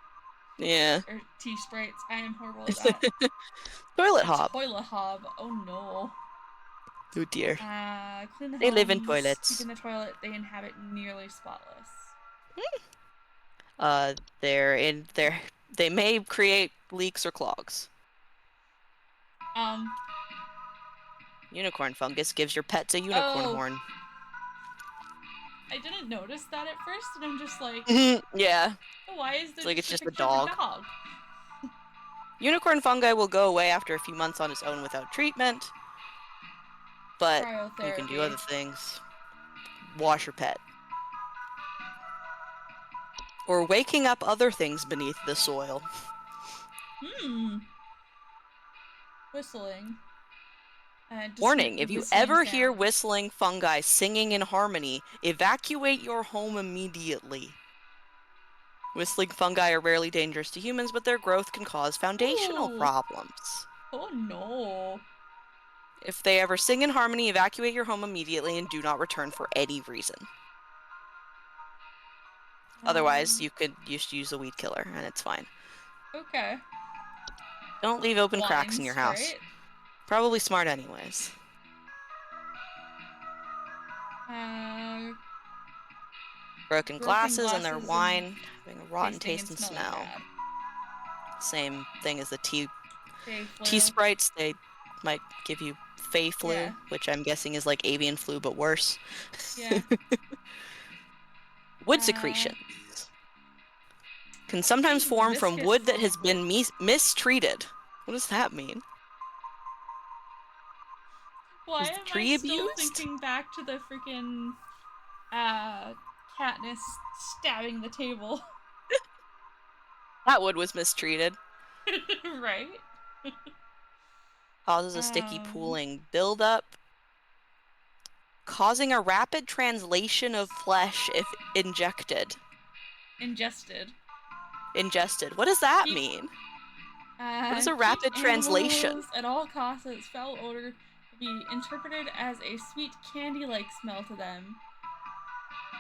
Yeah. Or tea sprites. I am horrible at that. Toilet hob. Toilet hob. Oh no. Oh dear. Clean the They live in homes, toilets. Keep in the toilet. They inhabit nearly spotless. They may create leaks or clogs. Unicorn fungus gives your pets a unicorn horn. I didn't notice that at first, and I'm just like, yeah. Why is there it's just a picture dog? Of a dog? Unicorn fungi will go away after a few months on its own without treatment, but you can do other things. Wash your pet. Or waking up other things beneath the soil. Whistling. Warning, if Discreet you whistling ever hear sounds. whistling fungi singing in harmony, evacuate your home immediately. Whistling fungi are rarely dangerous to humans, but their growth can cause foundational Ooh. problems. Oh no. If they ever sing in harmony, evacuate your home immediately and do not return for any reason. Otherwise, you could just use a weed killer, and it's fine. Okay. Don't leave open cracks in Lines, your house. right? Probably smart anyways. Broken glasses and their wine having a rotten taste and smelling smell. bad. Same thing as the tea Flu. sprites. They might give you fey flu, Yeah. which I'm guessing is like avian flu but worse. Yeah. Wood secretions can sometimes form from viscous. wood that has been mistreated. What does that mean? Why Is the am tree I still abused? thinking back to the freaking Katniss stabbing the table? That wood was mistreated. Right? Causes a sticky pooling buildup, causing a rapid translation of flesh if injected. Ingested. Ingested. What does that mean? What is a rapid keep translation? animals at all costs. Its foul odor to be interpreted as a sweet candy-like smell to them.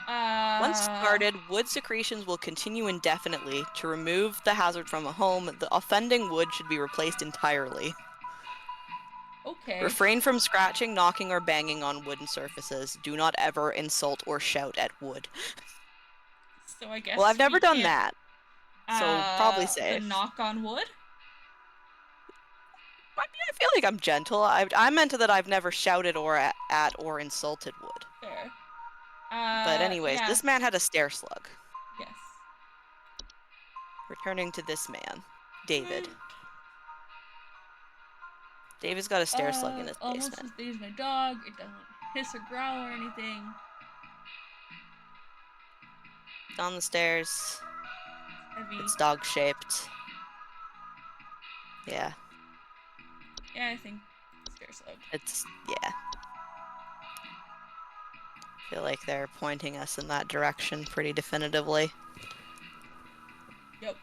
Once started, wood secretions will continue indefinitely. To remove the hazard from a home, the offending wood should be replaced entirely. Okay. Refrain from scratching, knocking, or banging on wooden surfaces. Do not ever insult or shout at wood. So I guess. Well, I've never done can't, that, so probably safe. The knock on wood? I mean, I feel like I'm gentle. I meant that I've never shouted or at or insulted wood. Fair. But anyways, yeah. this man had a stair slug. Yes. Returning to this man, David. David's got a stair slug in his almost basement. as big as my dog. It doesn't hiss or growl or anything. It's on the stairs. Heavy. It's dog-shaped. Yeah. Yeah, I think stair slug. It's, yeah. I feel like they're pointing us in that direction pretty definitively. Yep.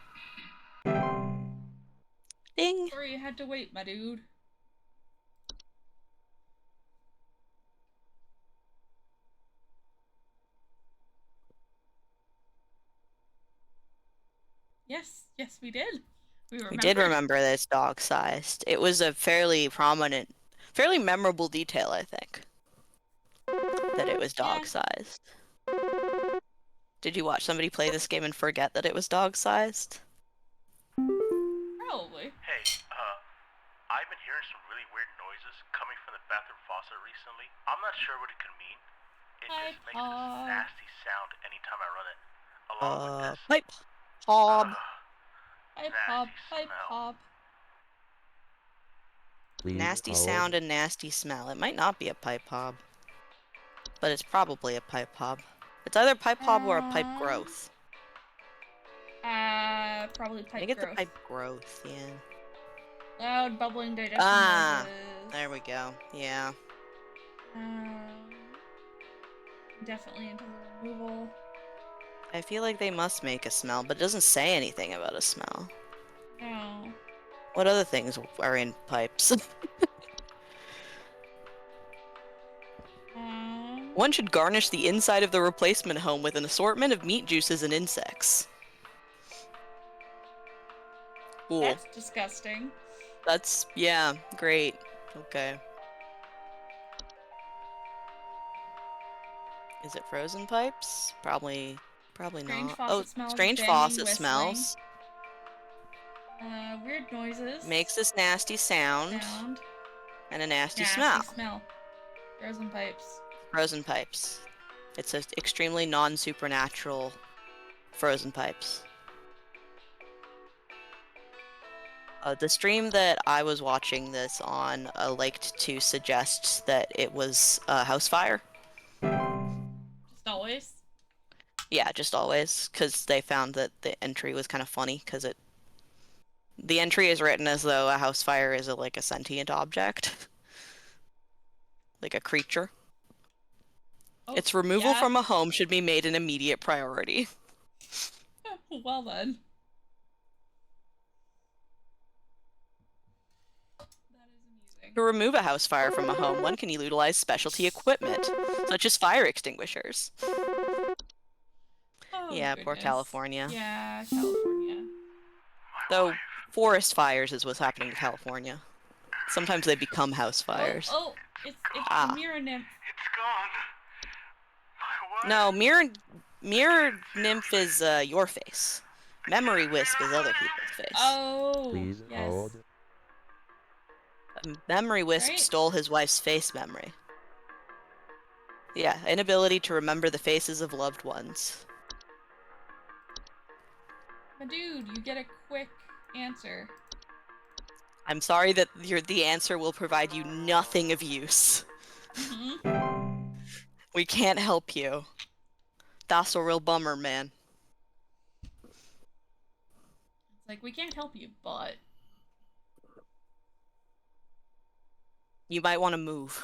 Ding! Sorry you had to wait, my dude. Yes, we did. We did remember that it's dog-sized. It was a fairly prominent, fairly memorable detail, I think. That it was dog-sized. Did you watch somebody play this game and forget that it was dog-sized? Probably. Hey, I've been hearing some really weird noises coming from the bathroom faucet recently. I'm not sure what it could mean. It just makes this nasty sound anytime I run it. Along with this. Pipe hob. Pipe hob. Please Nasty hold. sound and nasty smell. It might not be a pipe hob. But it's probably a pipe hob. It's either pipe hob or a pipe growth. Probably pipe growth. I think it's a pipe growth, yeah. Loud bubbling digestion noises. There we go. Yeah. Definitely into the removal. I feel like they must make a smell, but it doesn't say anything about a smell. No. What other things are in pipes? One should garnish the inside of the replacement home with an assortment of meat juices and insects. Cool. That's disgusting. That's, yeah, great. Okay. Is it frozen pipes? Probably Strange not. faucet smells, strange banging, faucet whistling. smells. Weird noises. Makes this nasty sound. And a nasty smell. Frozen pipes. Frozen pipes. It's an extremely non-supernatural frozen pipes. The stream that I was watching this on liked to suggest that it was a house fire. Just always? Yeah, just always, because they found that the entry was kind of funny, because the entry is written as though a house fire is like a sentient object. like a creature. Oh, Its removal yeah. from a home should be made an immediate priority. Well then. That is amusing. To remove a house fire from a home, one can utilize specialty equipment, such as fire extinguishers. Oh, Yeah, poor goodness. California. Yeah, California. Though forest fires is what's happening to California. Sometimes they become house fires. Oh, it's Ah. the mirror nymph. It's gone. My wife. No, mirror nymph is your face. Memory wisp is other people's face. Oh, Please yes. hold. Memory wisp Right? stole his wife's face memory. Yeah, inability to remember the faces of loved ones. But dude, you get a quick answer. I'm sorry that the answer will provide you nothing of use. We can't help you. That's a real bummer, man. It's like, we can't help you, but... You might want to move.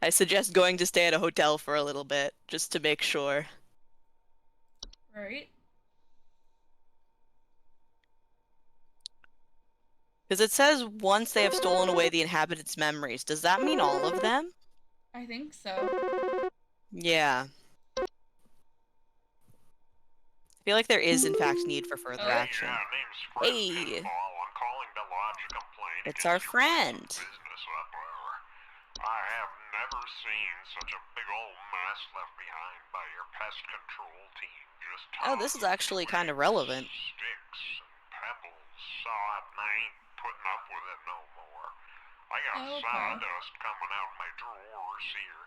I suggest going to stay at a hotel for a little bit, just to make sure. Right? Because it says once they have stolen away the inhabitants' memories. Does that mean all of them? I think so. Yeah. I feel like there is, in fact, need for further action. Yeah, name's Fred Hey! Pinball. I'm calling to lodge a complaint It's against our your friend. business up there. I have never seen such a big old mess left behind by your pest control team. Just Oh, this is tossing actually kind of twigs, relevant. Sticks and pebbles. Sod, and I ain't putting up with it no more. I got Okay. sawdust coming out of my drawers here.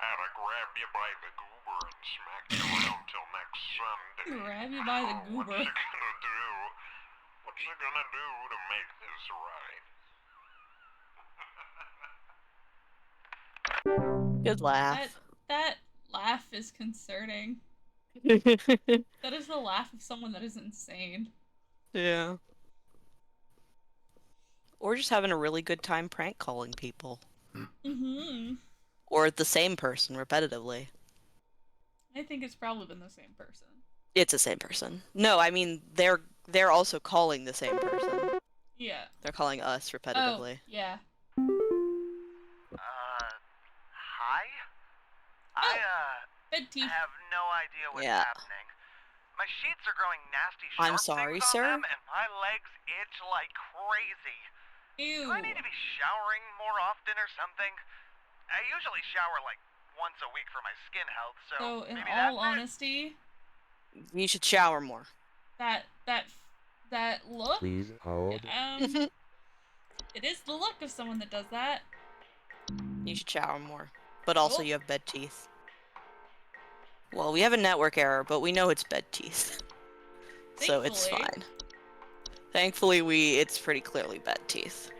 I had to grab you by the goober and smack you around till next Sunday. Grab you by the goober. What's you gonna do? What's you gonna do to make this right? Good laugh. That laugh is concerning. That is the laugh of someone that is insane. Yeah. Or just having a really good time prank calling people. Mm-hmm. Or the same person repetitively. I think it's probably been the same person. It's the same person. No, I mean they're also calling the same person. Yeah. They're calling us repetitively. Oh, yeah. Hi? Bed teeth. have no idea what's Yeah. happening. My sheets are growing nasty I'm sharp sorry, things on sir? them, and my legs itch like crazy. Ew. Do I need to be showering more often or something? I usually shower like once a week for my skin health, so So, in maybe all that's it? honesty, You should shower more. that look, Please hold. it is the look of someone that does that. You should shower more. But also Oh. you have bed teeth. Well, we have a network error, but we know it's bed teeth. So it's Thankfully. fine. Thankfully, it's pretty clearly bed teeth.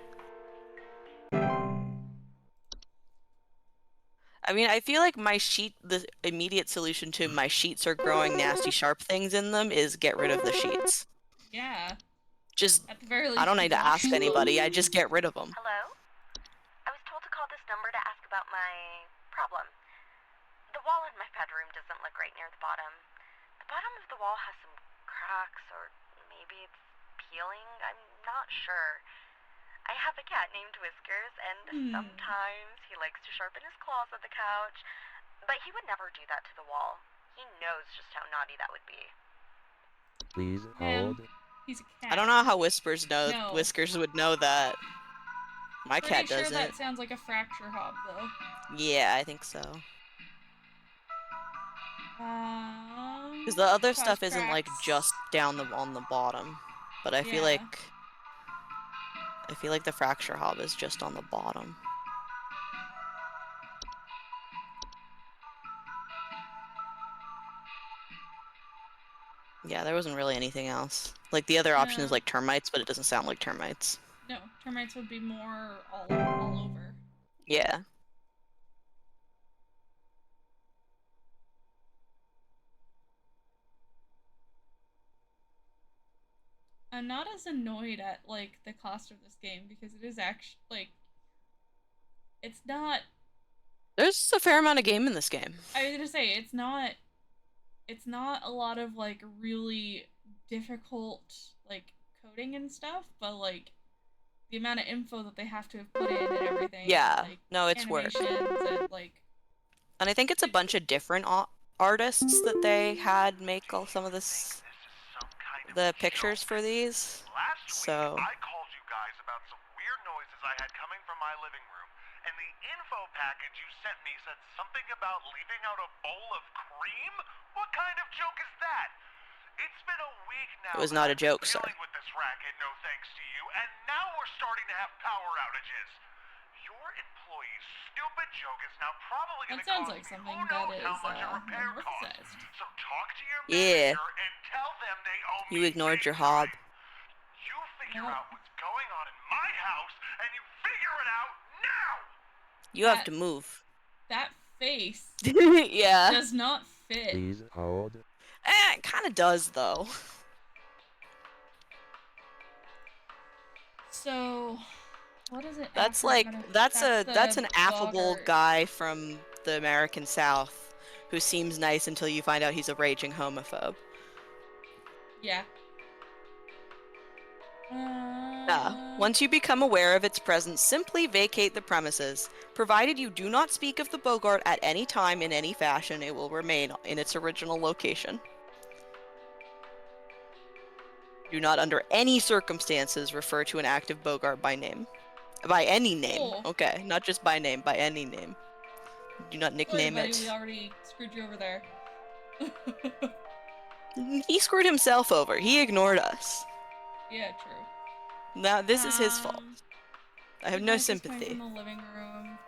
I mean, I feel like the immediate solution to my sheets are growing nasty sharp things in them is get rid of the sheets. Yeah. Just, At the very least, I don't need to wash ask them. anybody, I just get rid of them. Hello? I was told to call this number to ask about my problem. The wall in my bedroom doesn't look right near the bottom. The bottom of the wall has some cracks, or maybe it's peeling. I'm not sure. I have a cat named Whiskers, and sometimes he likes to sharpen his claws at the couch. But he would never do that to the wall. He knows just how naughty that would be. Please Man, hold. he's a cat. I don't know how Whiskers No. Whiskers would know that. My cat Pretty sure doesn't. that sounds like a fracture hob, though. Yeah, I think so. Because the other cause stuff isn't like cracks. just down on the bottom, but I feel Yeah. like the fracture hob is just on the bottom. Yeah, there wasn't really anything else. Like the other option is No. like termites, but it doesn't sound like termites. No, termites would be more all over. Yeah. I'm not as annoyed at like the cost of this game because it is actually like it's not. There's a fair amount of game in this game. I was gonna say it's not. It's not a lot of like really difficult like coding and stuff, but like the amount of info that they have to have put in and everything, Yeah, and, like no, it's work. animations and like. And I think it's a bunch of different artists that they had make all some of this, the pictures for these. Last So week, I called you guys about some weird noises I had coming from my living room, and the info package you sent me said something about leaving out a bowl of cream? What kind of joke is that? It's been a week now. it was not a joke, sir. Dealing with this racket, no thanks to you, and now we're starting to have power outages. Your employee's stupid joke is now probably going That to sounds cost like me something who that knows is how much a repair costs. amorphized. So talk to your Yeah. manager and tell them they owe me You ignored big your hob. time. You figure Yep. out what's going on in my house, and you figure it out now! You have to move. That face Yeah. does not fit. Please hold. It kind of does, though. So, what is it? That's after like gonna- that's the an affable boggart. guy from the American South who seems nice until you find out he's a raging homophobe. Yeah. Once you become aware of its presence, simply vacate the premises. Provided you do not speak of the Bogart at any time in any fashion, it will remain in its original location. Do not under any circumstances refer to an active Bogart by name. By any name, Oh. okay. Not just by name, by any name. Do not Sorry, nickname buddy, it. we already screwed you over there. He screwed himself over. He ignored us. Yeah, true. Now, this is his fault. I have the no noise is coming sympathy. From the living room.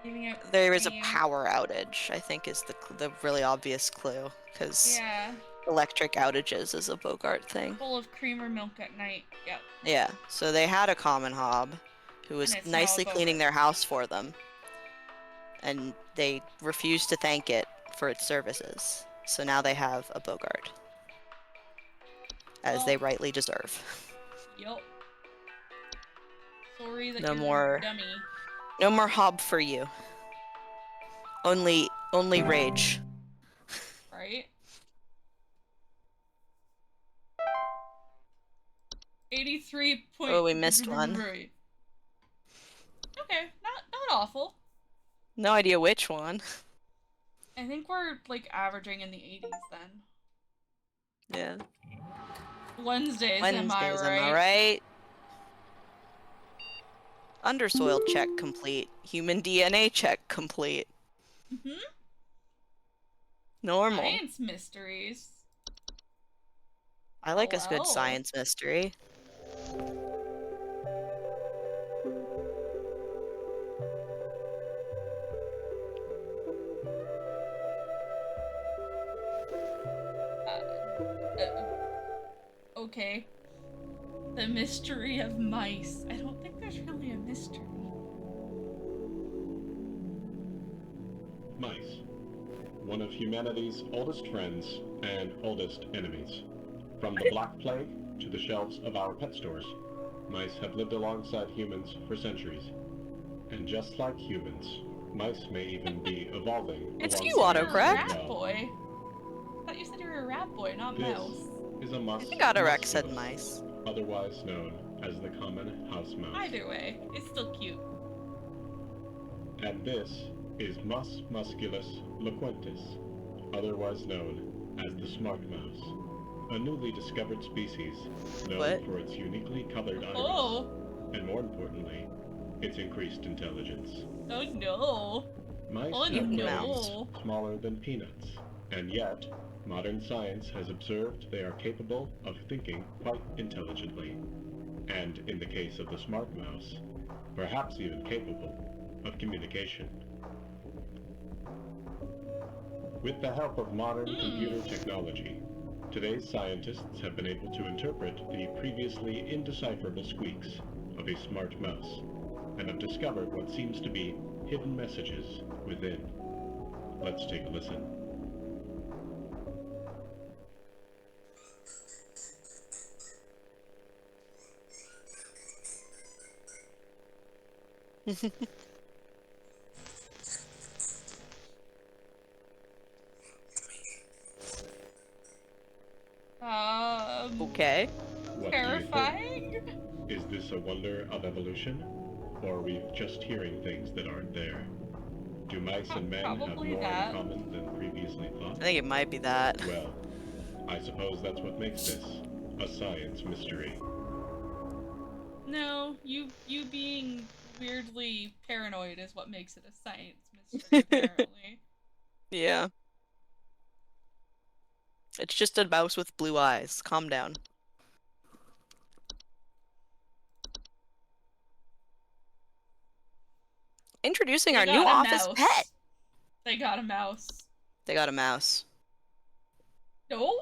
Leaving out There is a cream. power outage, I think is the really obvious clue, because Yeah. electric outages is a Bogart thing. Full of cream or milk at night. Yep. Yeah, so they had a common hob who was And it's now a nicely cleaning Bogart. their house for them, and they refused to thank it for its services. So now they have a Bogart, as they Well, rightly deserve. Yup. Sorry that No you're more- a dummy. No more hob for you. Only rage. Right? 83 point. Oh, we missed one. Okay, not awful. No idea which one. I think we're like averaging in the 80s then. Yeah. Wednesdays, am I Wednesdays, right? am I right? Undersoil check complete. Human DNA check complete. Mm-hmm. Normal. Science mysteries. I like a good LL. science mystery. Okay. The mystery of mice. I don't think there's really a mystery. Mice. One of humanity's oldest friends and oldest enemies. From the Black Plague to the shelves of our pet stores, mice have lived alongside humans for centuries. And just like humans, mice may even be evolving. It's you, alongside You're a autocorrect. as rat well. boy. I thought you said you were a rat boy, not This mouse. is a I think Autorex said musculus, mice. otherwise known as the common house mouse. Either way, it's still cute. And this is Mus musculus loquentis, otherwise known as the smart mouse, a newly discovered species known What? for its uniquely colored iris, Oh! and more importantly, its increased intelligence. Oh no! Mice Oh have brains no! smaller than peanuts, and yet, modern science has observed they are capable of thinking quite intelligently, and in the case of the smart mouse, perhaps even capable of communication. With the help of modern computer technology, today's scientists have been able to interpret the previously indecipherable squeaks of a smart mouse, and have discovered what seems to be hidden messages within. Let's take a listen. Okay. What Terrifying. do you think? Is this a wonder of evolution? Or are we just hearing things that aren't there? Do mice and men have Probably more that. in common than previously thought? I think it might be that. Well, I suppose that's what makes this a science mystery. No, you being weirdly paranoid is what makes it a science mystery, apparently. Yeah. It's just a mouse with blue eyes. Calm down. Introducing our new office pet. They got a mouse. They got a mouse. No?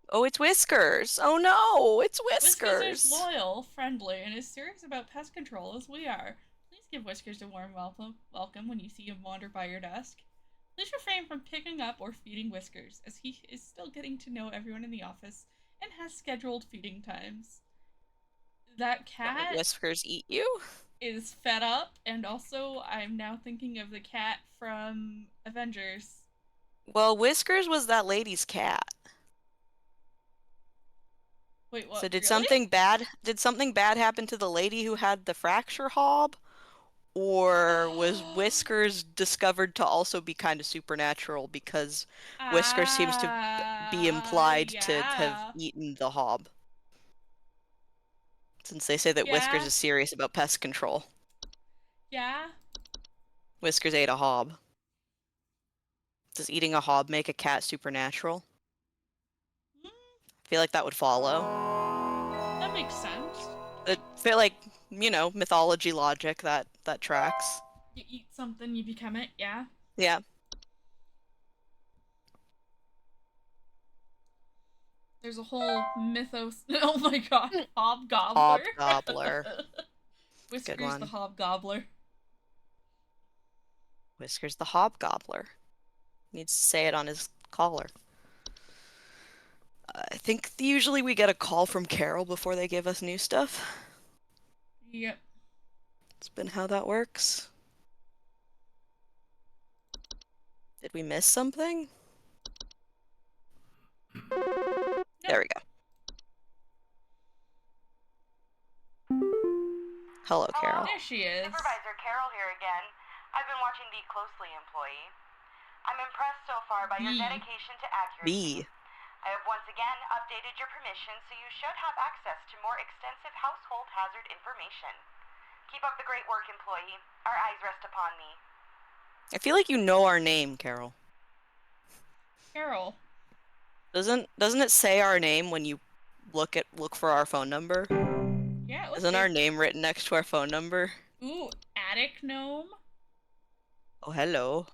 Oh, it's Whiskers. Oh no, it's Whiskers Whiskers. is loyal, friendly, and as serious about pest control as we are. Please give Whiskers a warm welcome when you see him wander by your desk. Please refrain from picking up or feeding Whiskers, as he is still getting to know everyone in the office and has scheduled feeding times. That Don't let cat Whiskers eat you. is fed up, and also I'm now thinking of the cat from Avengers. Well, Whiskers was that lady's cat. Wait, what? So did really? something bad happen to the lady who had the fracture hob? Or was Whiskers discovered to also be kind of supernatural because Whiskers seems to be implied to have Yeah. eaten the hob? Since they say that Whiskers Yeah. is serious about pest control. Yeah. Whiskers ate a hob. Does eating a hob make a cat supernatural? I feel like that would follow. That makes sense. I feel like, mythology logic that tracks. You eat something, you become it, yeah? Yeah. There's a whole mythos. Oh my god. Hobgobbler. Hobgobbler. Whiskers Good one. the Hobgobbler. Whiskers the Hobgobbler. Needs to say it on his collar. I think usually we get a call from Carol before they give us new stuff. Yep. It's been how that works. Did we miss something? Nope. There we go. Hello, Carol. There she is. Supervisor Carol here again. I've been watching the closely, employee. I'm impressed so far by your dedication to accuracy. I have once again updated your permission, so you should have access to more extensive household hazard information. Keep up the great work, employee. Our eyes rest upon me. I feel like you know our name, Carol. Carol. Doesn't it say our name when you look for our phone number? Yeah, Isn't our name written next to our phone number? Ooh, attic gnome? Oh, hello.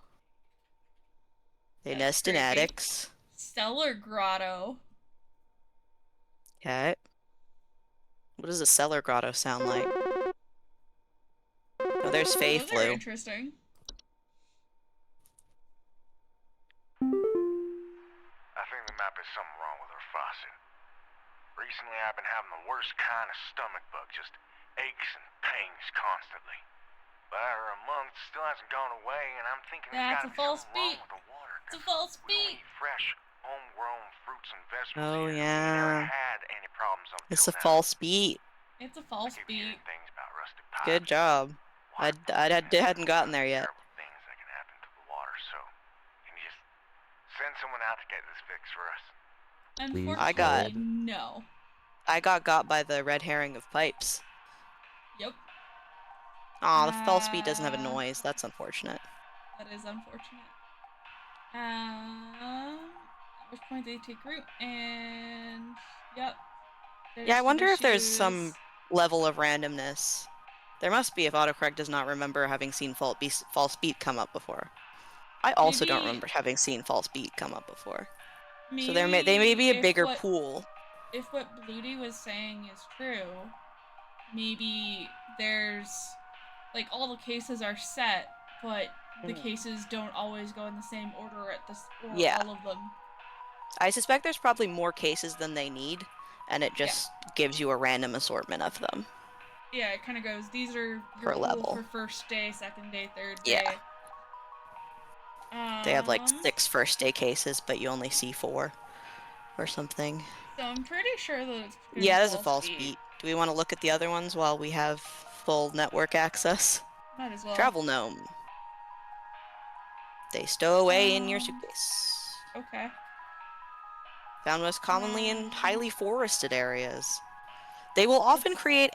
They nest in attics. Cellar grotto. Okay. What does a cellar grotto sound like? Oh, there's Faye Those are Flu. interesting. I think there might be something wrong with her faucet. Recently I've been having the worst kind of stomach bug, just aches and pains constantly. But after a month, it still hasn't gone away, and I'm thinking there's That's gotta a be false something wrong beat. with the water. It's a false We don't beat. eat fresh, homegrown fruits and vegetables Oh, here. We yeah. never had any problems until It's a now. false beat. It's a false I keep beat. hearing things about rusted pipes. Good job. I hadn't gotten there yet. Terrible things that can happen to the water, so can you just send someone out to get this fixed for us? Unfortunately, no. I got by the red herring of pipes. Yep. Aw, the false beat doesn't have a noise. That's unfortunate. That is unfortunate. At which point they take root, and yep. Yeah, I wonder if there's some level of randomness. There must be if autocorrect does not remember having seen false beat come up before. I also don't remember having seen false beat come up before. So they may be a bigger pool. If what Bluty was saying is true, maybe there's like all the cases are set, but the cases don't always go in the same order all of them. I suspect there's probably more cases than they need, and it just gives you a random assortment of them. Yeah, it kind of goes, these are your Per pool level. for first day, second day, third Yeah. day. They have like 6 first day cases, but you only see 4 or something. So I'm pretty sure that it's Yeah, there's a false beat. Do we want to look at the other ones while we have full network access? Might as well. Travel gnome. They stow away in your suitcase. Okay. Found most commonly in highly forested areas. They will often create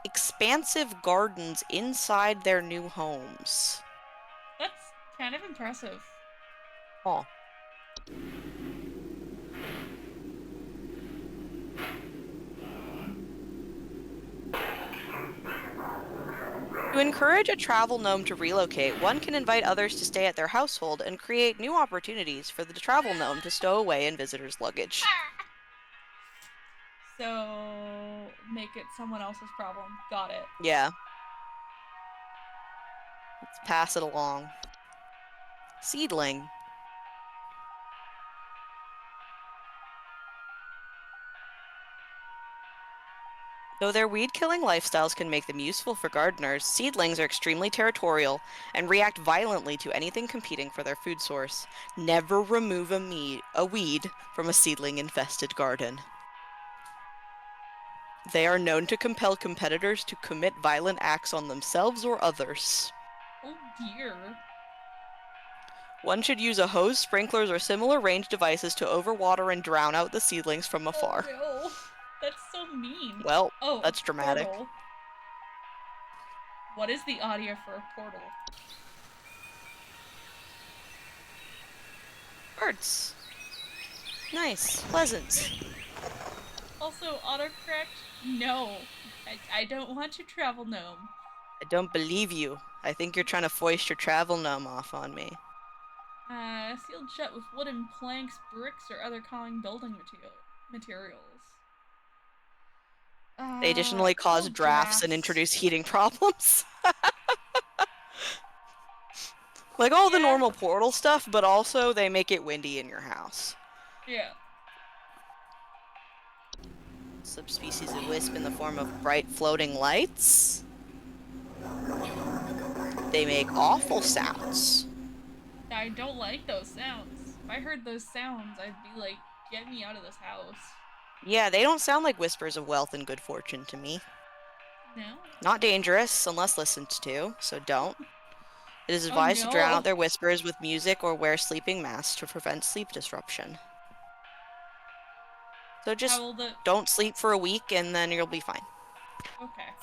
expansive gardens inside their new homes. That's kind of impressive. Oh. To encourage a travel gnome to relocate, one can invite others to stay at their household and create new opportunities for the travel gnome to stow away in visitors' luggage. So, make it someone else's problem. Got it. Yeah. Let's pass it along. Seedling. Though their weed-killing lifestyles can make them useful for gardeners, seedlings are extremely territorial and react violently to anything competing for their food source. Never remove a weed from a seedling-infested garden. They are known to compel competitors to commit violent acts on themselves or others. Oh dear. One should use a hose, sprinklers, or similar range devices to overwater and drown out the seedlings from afar. Oh no. That's so mean. Well, oh, that's dramatic. Portal. What is the audio for a portal? Birds. Nice. Pleasant. Also, autocorrect? No. I don't want to travel gnome. I don't believe you. I think you're trying to foist your travel gnome off on me. Sealed shut with wooden planks, bricks, or other calming building materials. They additionally cause drafts and drafts. introduce heating problems. Like all the normal portal stuff, but also they make it windy in your house. Yeah. Subspecies of wisp in the form of bright floating lights. They make awful sounds. I don't like those sounds. If I heard those sounds, I'd be like, get me out of this house. Yeah, they don't sound like whispers of wealth and good fortune to me. No? Not dangerous, unless listened to, so don't. It is advised to drown out their whispers with music or wear sleeping masks to prevent sleep disruption. So just don't sleep for a week and then you'll be fine. Okay.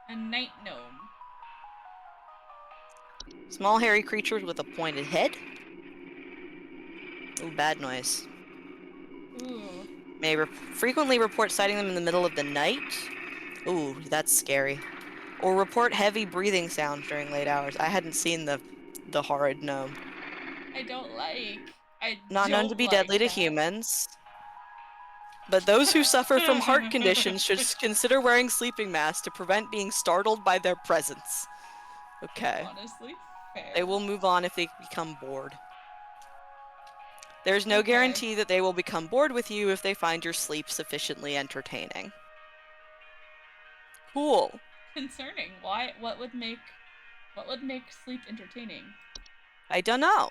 A night gnome. Small hairy creatures with a pointed head. Ooh, bad noise. Ooh. May frequently report sighting them in the middle of the night. Ooh, that's scary. Or report heavy breathing sounds during late hours. I hadn't seen the horrid gnome. I don't like. Not known to be deadly to humans. But those who suffer from heart conditions should consider wearing sleeping masks to prevent being startled by their presence. Okay. Honestly, fair. They will move on if they become bored. There's no guarantee that they will become bored with you if they find your sleep sufficiently entertaining. Cool. Concerning. Why? What would make sleep entertaining? I don't know.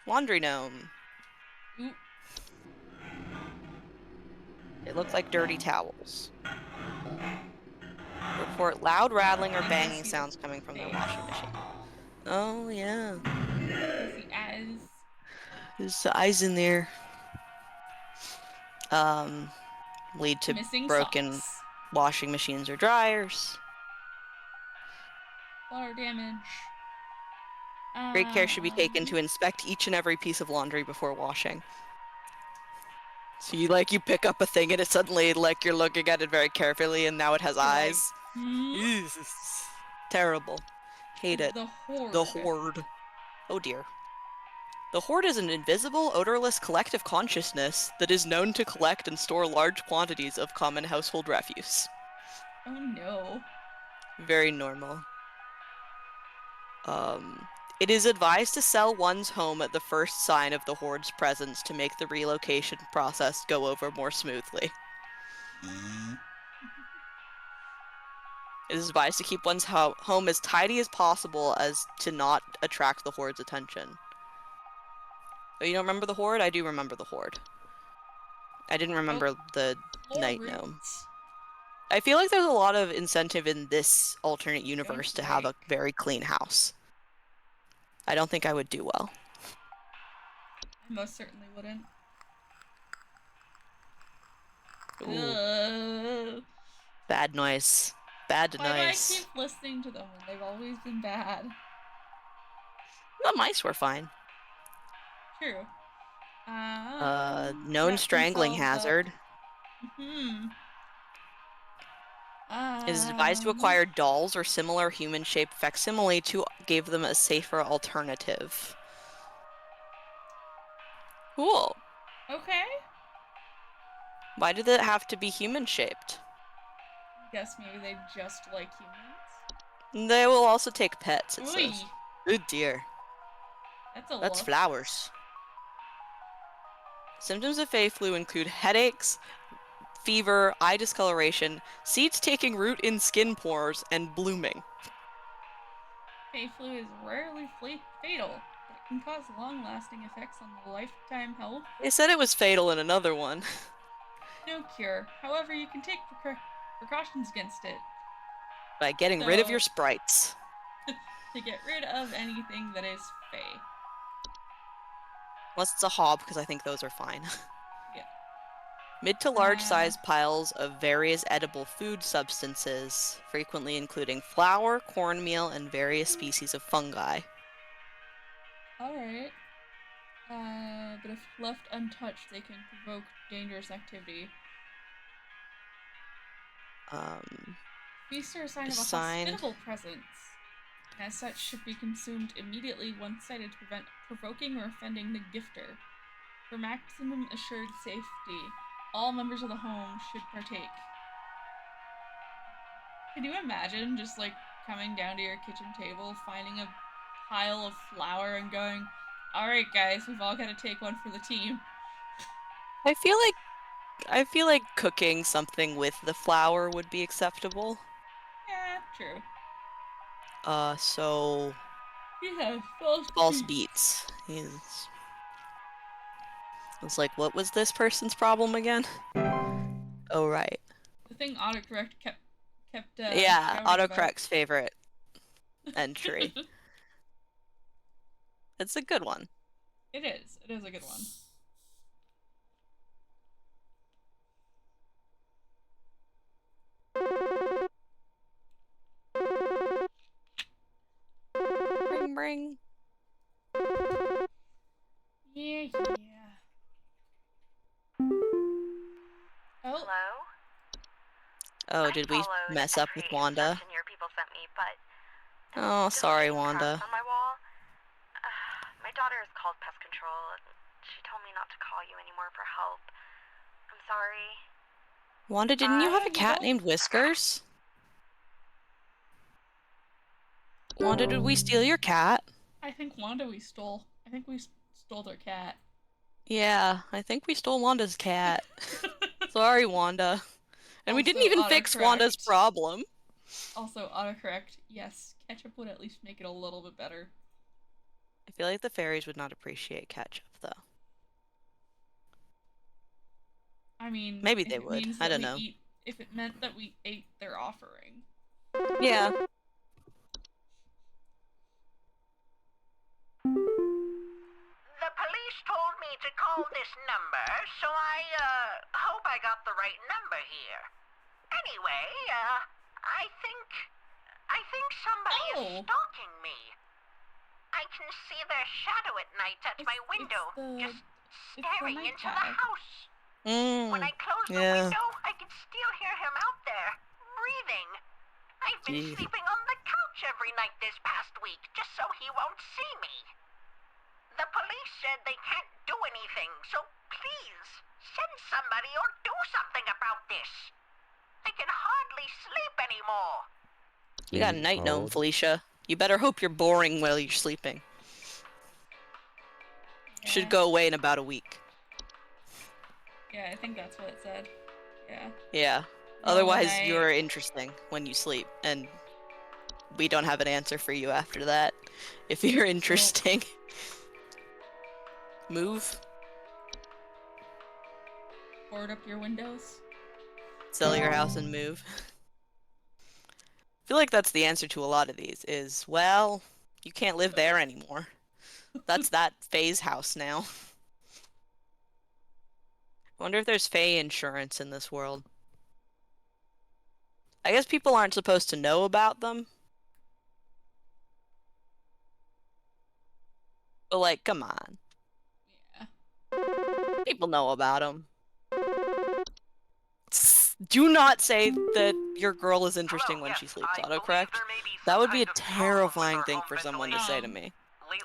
Laundry gnome. Ooh. They look like dirty towels. Report loud rattling or banging sounds coming from their washing machine. Oh, yeah. Fuzzy eyes. There's eyes in there. Lead to Missing broken socks. washing machines or dryers. Water damage. Great care should be taken to inspect each and every piece of laundry before washing. So you pick up a thing and it suddenly you're looking at it very carefully and now it has eyes. Terrible. Hate it. The horde. The horde. Oh dear. The horde is an invisible, odorless collective consciousness that is known to collect and store large quantities of common household refuse. Oh no. Very normal. It is advised to sell one's home at the first sign of the horde's presence to make the relocation process go over more smoothly. It is advised to keep one's home as tidy as possible as to not attract the Horde's attention. Oh, you don't remember the Horde? I do remember the Horde. I didn't remember the Night Gnome. I feel like there's a lot of incentive in this alternate universe to have a very clean house. I don't think I would do well. I most certainly wouldn't. Bad noise. Bad noise. Why do I keep listening to them when they've always been bad? The mice were fine. True. Known strangling hazard. It is advised to acquire dolls or similar human-shaped facsimile to give them a safer alternative. Cool. Okay. Why did it have to be human-shaped? I guess maybe they just like humans. They will also take pets, it Oy. says. Oh dear. That's flowers. Symptoms of Fey flu include headaches, fever, eye discoloration, seeds taking root in skin pores, and blooming. Fey flu is rarely fatal, but it can cause long-lasting effects on the lifetime health. They said it was fatal in another one. No cure. However, you can take precautions against it. By getting rid of your sprites. To get rid of anything that is Fey. Unless it's a hob, because I think those are fine. Yeah. Mid to large sized piles of various edible food substances, frequently including flour, cornmeal, and various species of fungi. Alright. But if left untouched, they can provoke dangerous activity. Feasts are a sign of a hospitable presence, and as such should be consumed immediately once sighted to prevent provoking or offending the gifter. For maximum assured safety, all members of the home should partake. Can you imagine just like coming down to your kitchen table, finding a pile of flour and going, alright guys, we've all got to take one for the team. I feel like cooking something with the flour would be acceptable. Yeah, true. So... Yeah, false beats. It's like, what was this person's problem again? Oh, right. The thing autocorrect kept yeah, autocorrect's favorite entry. It's a good one. It is. It is a good one. Ring, ring. Yeah. Oh. Hello? Oh, did we mess up with Wanda? Your people sent me, but oh, sorry, Wanda. on my wall. My daughter has called pest control, and she told me not to call you anymore for help. I'm sorry. Wanda, didn't you have a cat named Whiskers? Wanda, did we steal your cat? I think we stole their cat. Yeah, I think we stole Wanda's cat. Sorry, Wanda. And we didn't even fix Wanda's problem. Also, autocorrect. Yes, ketchup would at least make it a little bit better. I feel like the fairies would not appreciate ketchup, though. I mean, maybe they would. I don't know. If it meant that we ate their offering. Yeah. The police told me to call this number, so I hope I got the right number here. Anyway, I think somebody is stalking me. I can see their shadow at night at my window, just staring into the house. When I close the window, I can still hear him out there, breathing. I've been sleeping on the couch every night this past week, just so he won't see me. The police said they can't do anything, so please, send somebody or do something about this. I can hardly sleep anymore. You got a night gnome, Felicia. You better hope you're boring while you're sleeping. Yeah. Should go away in about a week. Yeah, I think that's what it said. Yeah. Yeah. Otherwise, you're interesting when you sleep, and we don't have an answer for you after that. If you're interesting. Move. Board up your windows. Sell your house and move. I feel like that's the answer to a lot of these is, well, you can't live there anymore. That's that Faye's house now. I wonder if there's Faye insurance in this world. I guess people aren't supposed to know about them. But, like, come on. Yeah. People know about them. Do not say that your girl is interesting when she sleeps, autocorrect. That would be a terrifying thing for someone to say to me.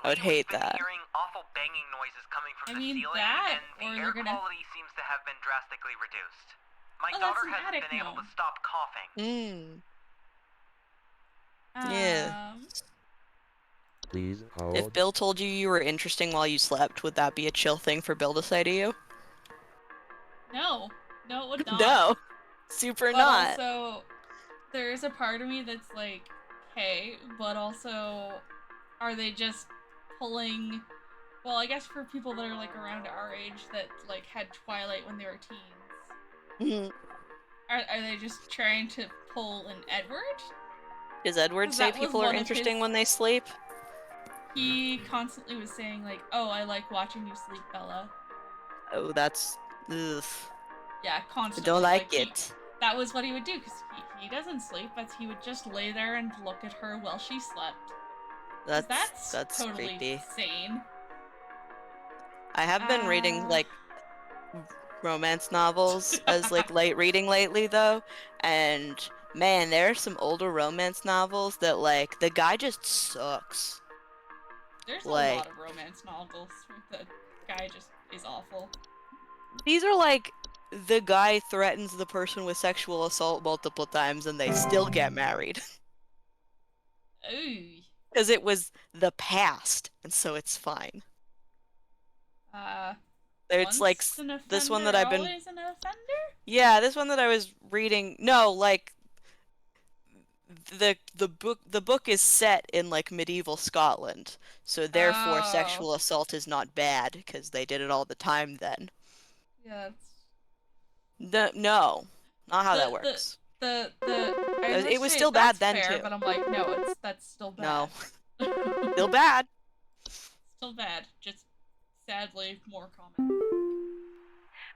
I would hate that. Hearing awful banging noises coming from the ceiling, that, and or the they're air gonna... quality seems to have been drastically reduced. My Oh, daughter that's an hasn't attic been able gnome. to stop coughing. Yeah. Please hold. If Bill told you you were interesting while you slept, would that be a chill thing for Bill to say to you? No. No, it would not. No. Super but not. Also, there's a part of me that's like, hey, but also, are they just pulling... Well, I guess for people that are, like, around our age that, like, had Twilight when they were teens, are they just trying to pull an Edward? Does Edward say people are interesting when they sleep? He constantly was saying, like, oh, I like watching you sleep, Bella. Oh, that's... ugh. Yeah, constantly. I don't like it. That was what he would do, because he doesn't sleep, but he would just lay there and look at her while she slept. That's totally creepy. sane. I have been reading, like, romance novels as, like, light reading lately, though, and, man, there are some older romance novels that, like, the guy just sucks. There's like, a lot of romance novels where the guy just is awful. These are, like, the guy threatens the person with sexual assault multiple times and they still get married. Ooh. Because it was the past, and so it's fine. It's like this one that I've been. Always an offender? Yeah, this one that I was reading. No, like the book is set in like medieval Scotland, so therefore sexual assault is not bad because they did it all the time then. Yeah. No, not how that works. It was still bad then fair, too. But I'm like, no, that's still bad. No, still bad. Still bad, just sadly more common.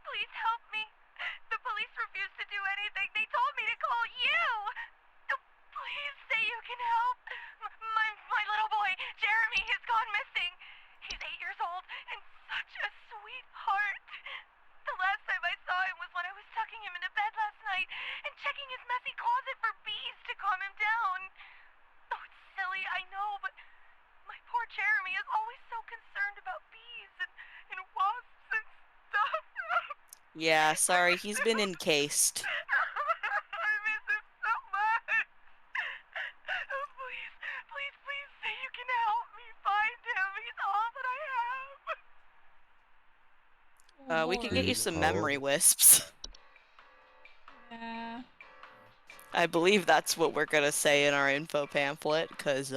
Please help me. The police refuse to do anything. They told me to call you. Please say you can help. My little boy, Jeremy, has gone missing. He's 8 years old and such a sweetheart. The last time I saw him was when I was tucking him into bed last night and checking his messy closet for bees to calm him down. Oh, it's silly, I know, but my poor Jeremy is always so concerned about bees and wasps and stuff. Yeah, sorry, he's been encased. I miss him so much. Oh, please say you can help me find him. He's all that I have. We can get you some memory wisps. Yeah. I believe that's what we're gonna say in our info pamphlet, because,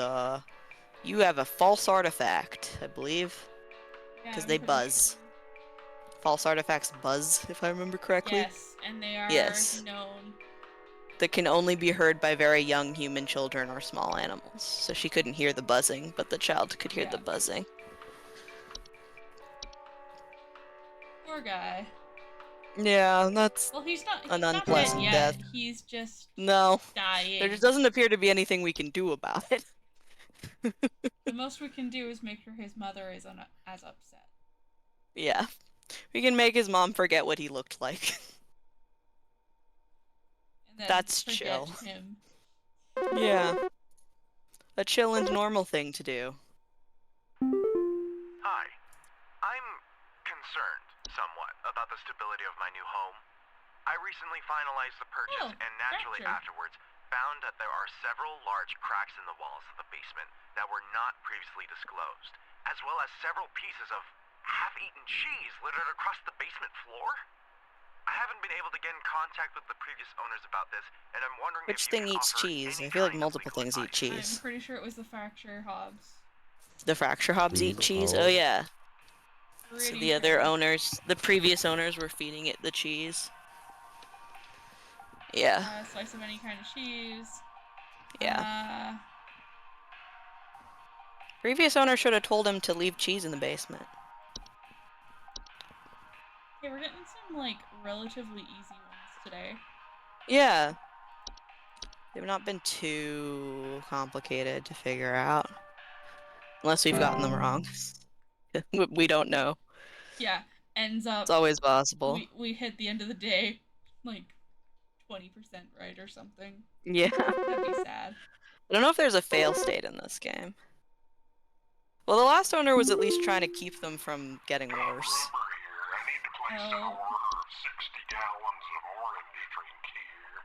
you have a false artifact, I believe. Because they buzz. Sure. False artifacts buzz, if I remember correctly. Yes, and they are known. That can only be heard by very young human children or small animals. So she couldn't hear the buzzing, but the child could hear the buzzing. Poor guy. Yeah, that's he's not unpleasant dead death. Yet. He's just dying. There just doesn't appear to be anything we can do about it. The most we can do is make sure his mother isn't as upset. Yeah. We can make his mom forget what he looked like. And then that's chill. Him. Yeah. A chill and normal thing to do. Hi. I'm concerned somewhat about the stability of my new home. I recently finalized the purchase and naturally afterwards found that there are several large cracks in the walls of the basement that were not previously disclosed, as well as several pieces of half-eaten cheese littered across the basement floor. I haven't been able to get in contact with the previous owners about this, and I'm wondering Which if you thing can eats offer cheese? any I feel like kind of multiple legal things eat advice. I'm cheese. pretty sure it was the fracture hobs. The fracture hobs eat Please cheese? hold. Oh yeah. So Pretty the other sure. owners, the previous owners were feeding it the cheese. Yeah. Slice of any kind of cheese. Yeah. Previous owner should have told him to leave cheese in the basement. Okay, we're getting some, like, relatively easy ones today. Yeah. They've not been too complicated to figure out. Unless we've gotten them wrong. We don't know. Yeah, ends up It's always possible. we hit the end of the day like 20% right or something. Yeah. That'd be sad. I don't know if there's a fail state in this game. Well, the last owner was at least trying to keep them from getting worse. I need to place an order of 60 gallons of orange drink here.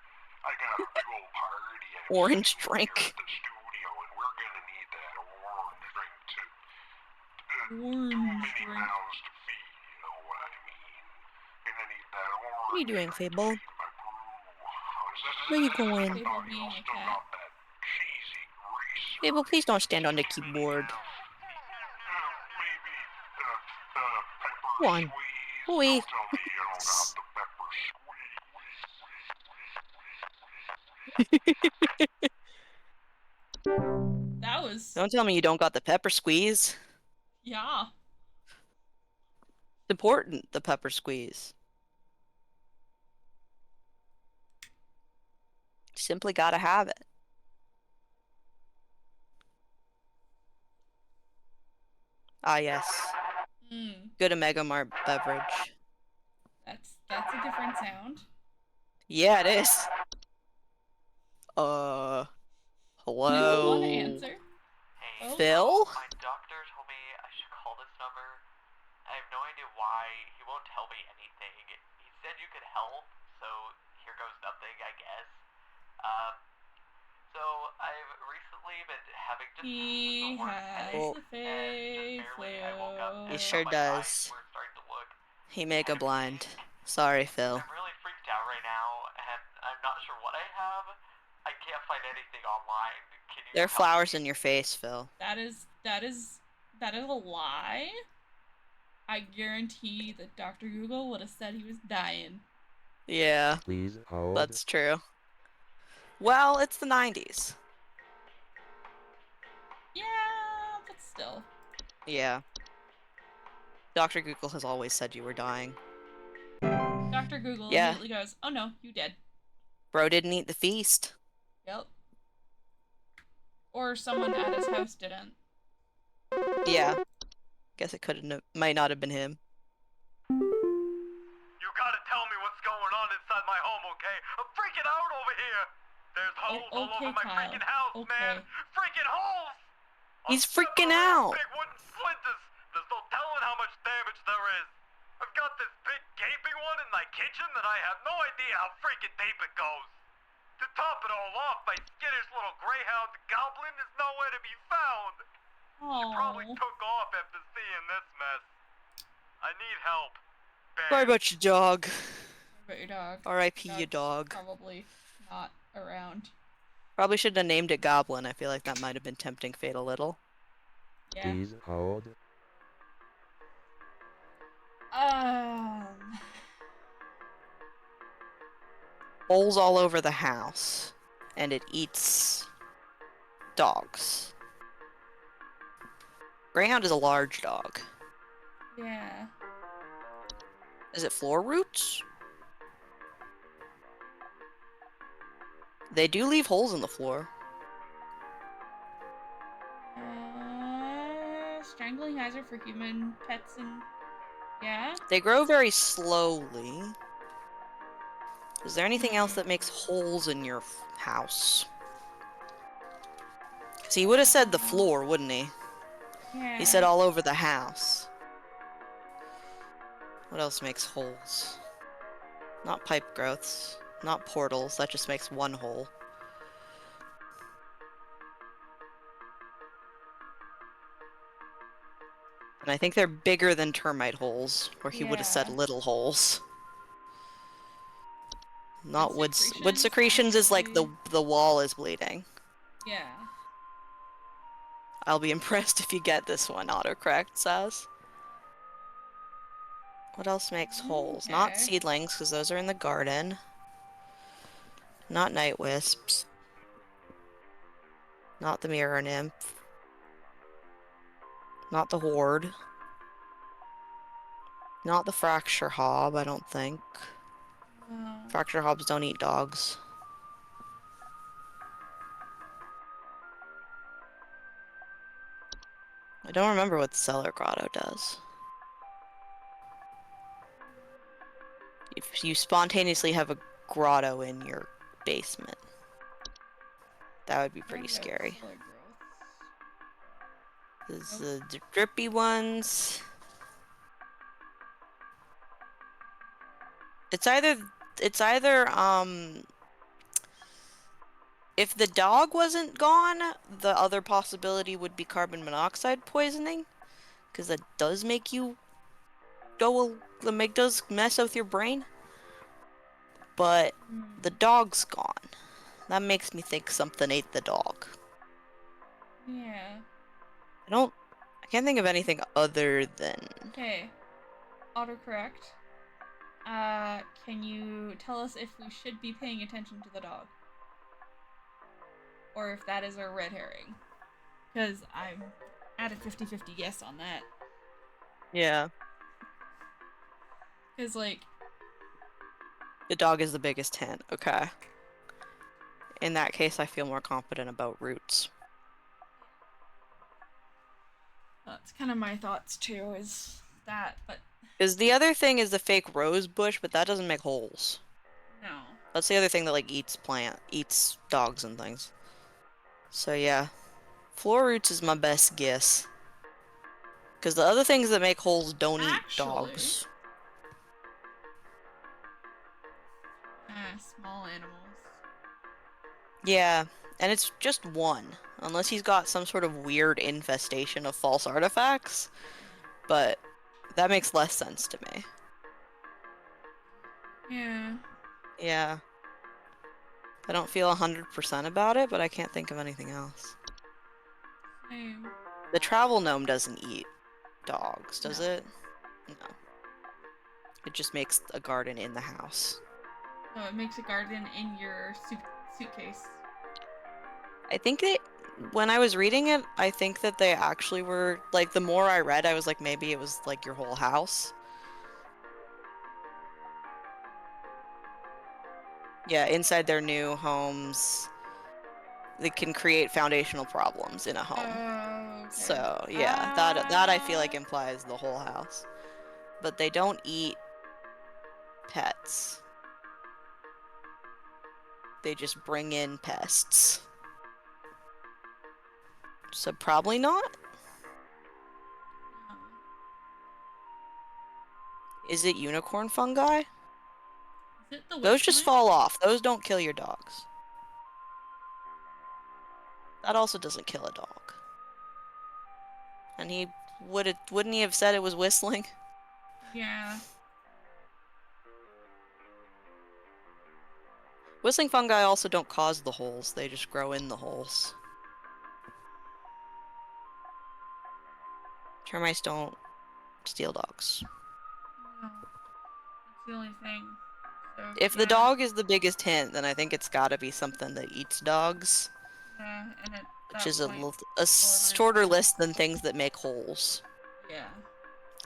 I got a big old party at Orange here drink. at the studio, and we're gonna need that orange drink to too Orange many drink. mouths to feed, you know what I mean? Gonna need that orange. What are you doing, drink to Fable? feed my brew. Where are you going? Fable being a cat. Fable, please don't stand on the keyboard. Go on. Boy. That was... Don't tell me you don't got the pepper squeeze. Yeah. It's important, the pepper squeeze. Simply gotta have it. Ah, yes. Good Omega Mart beverage. That's a different sound. Yeah, it is. You Hello? don't want to answer. Hey, Phil? my doctor told me I should call this number. I have no idea why. He won't tell me anything. He said you could help, so here goes nothing, I guess. So I've recently been having just He the worst has headache, the and just barely I woke up He and sure my eyes does. were starting to look He mega blind. Sorry, Phil. I'm really freaked out right now, and I'm not sure what I have. I can't find anything online. Can you There are help flowers me? in your face, Phil. That is a lie. I guarantee that Dr. Google would have said he was dying. Yeah. Please hold. That's true. Well, it's the 90s. Yeah, but still. Yeah. Dr. Google has always said you were dying. Dr. Google Yeah. immediately goes, "Oh no, you dead." Bro didn't eat the feast. Yep. Or someone at his house didn't. Yeah. Guess it might not have been him. You gotta tell me what's going on inside my home, okay? I'm freaking out over here! There's holes all over my Kyle. freaking house, man! Freaking holes! He's I'm stepping freaking on out! Big wooden splinters! There's no telling how much damage there is! I've got this big gaping one in my kitchen that I have no idea how freaking deep it goes! To top it all off, my skittish little greyhound goblin is nowhere to be found! She probably took off after seeing this mess. I need help. Bad. Sorry about your dog. What about your dog? R.I.P. your dog. Probably not around. Probably should have named it Goblin. I feel like that might have been tempting fate a little. Yeah. Please hold. Holes all over the house. And it eats dogs. Greyhound is a large dog. Yeah. Is it floor roots? They do leave holes in the floor. Strangling hazard for human pets and... Yeah? They grow very slowly. Is there anything else that makes holes in your house? Because he would have said the floor, wouldn't he? Yeah. He said all over the house. What else makes holes? Not pipe growths. Not portals. That just makes one hole. And I think they're bigger than termite holes, or he would have said Yeah. little holes. Not wood. Wood secretions is like the wall is bleeding. Yeah. I'll be impressed if you get this one, autocorrect says. What else makes holes? Not Okay. seedlings, because those are in the garden. Not night wisps. Not the mirror nymph. Not the horde. Not the fracture hob, I don't think. Fracture hobs don't eat dogs. I don't remember what the cellar grotto does. If you spontaneously have a grotto in your basement, that would be pretty scary. There's the drippy ones. It's either if the dog wasn't gone, the other possibility would be carbon monoxide poisoning, because that does make you does mess with your brain. But the dog's gone. That makes me think something ate the dog. Yeah. I can't think of anything other than... Okay. Autocorrect. Can you tell us if we should be paying attention to the dog? Or if that is a red herring? Because I'm at a 50-50 guess on that. Yeah. Because, like... The dog is the biggest hint. Okay. In that case, I feel more confident about roots. That's kind of my thoughts, too, is that, but... Because the other thing is the fake rose bush, but that doesn't make holes. No. That's the other thing that, like, eats dogs and things. So, yeah. Floor roots is my best guess. Because the other things that make holes don't eat dogs. Small animals. Yeah, and it's just one. Unless he's got some sort of weird infestation of false artifacts. But that makes less sense to me. Yeah. Yeah. I don't feel 100% about it, but I can't think of anything else. Same. The travel gnome doesn't eat dogs, does it? No. It just makes a garden in the house. No, it makes a garden in your suitcase. I think when I was reading it, I think that they actually were, like, the more I read, I was like, maybe it was, like, your whole house. Yeah, inside their new homes, they can create foundational problems in a home. Okay. So, yeah, that I feel like implies the whole house. But they don't eat pets. They just bring in pests. So probably not? Is it unicorn fungi? Is it the Those just fall off. Those don't kill your dogs. That also doesn't kill a dog. And wouldn't he have said it was whistling? Yeah. Whistling fungi also don't cause the holes, they just grow in the holes. Termites don't steal dogs. No. That's the only thing. So, If the dog is the biggest hint, then I think it's gotta be something that eats dogs. Yeah, and which is a shorter list than things that make holes. Yeah.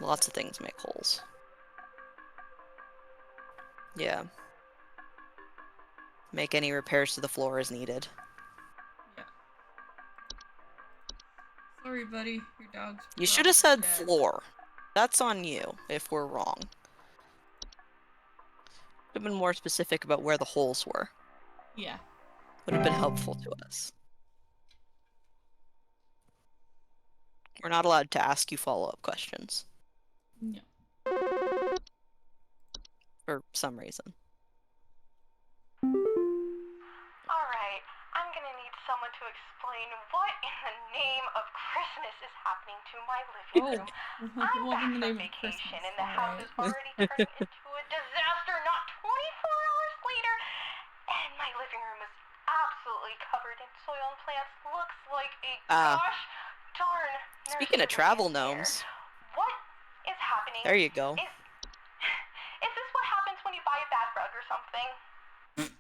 Lots of things make holes. Yeah. Make any repairs to the floor as needed. Yeah. Sorry, buddy. Your dog's You should have said dead. floor. That's on you, if we're wrong. Would have been more specific about where the holes were. Yeah. Would have been helpful to us. We're not allowed to ask you follow-up questions. No. For some reason. Alright, I'm gonna need someone to explain what in the name of Christmas is happening to my living room. I'm What in the back name from of vacation Christmas? and the house is already turning into a disaster. Not 24 hours later, plants looks like a Ah. gosh darn Speaking of nursery travel here. gnomes. What is happening? There you go. Is this what happens when you buy a bad rug or something?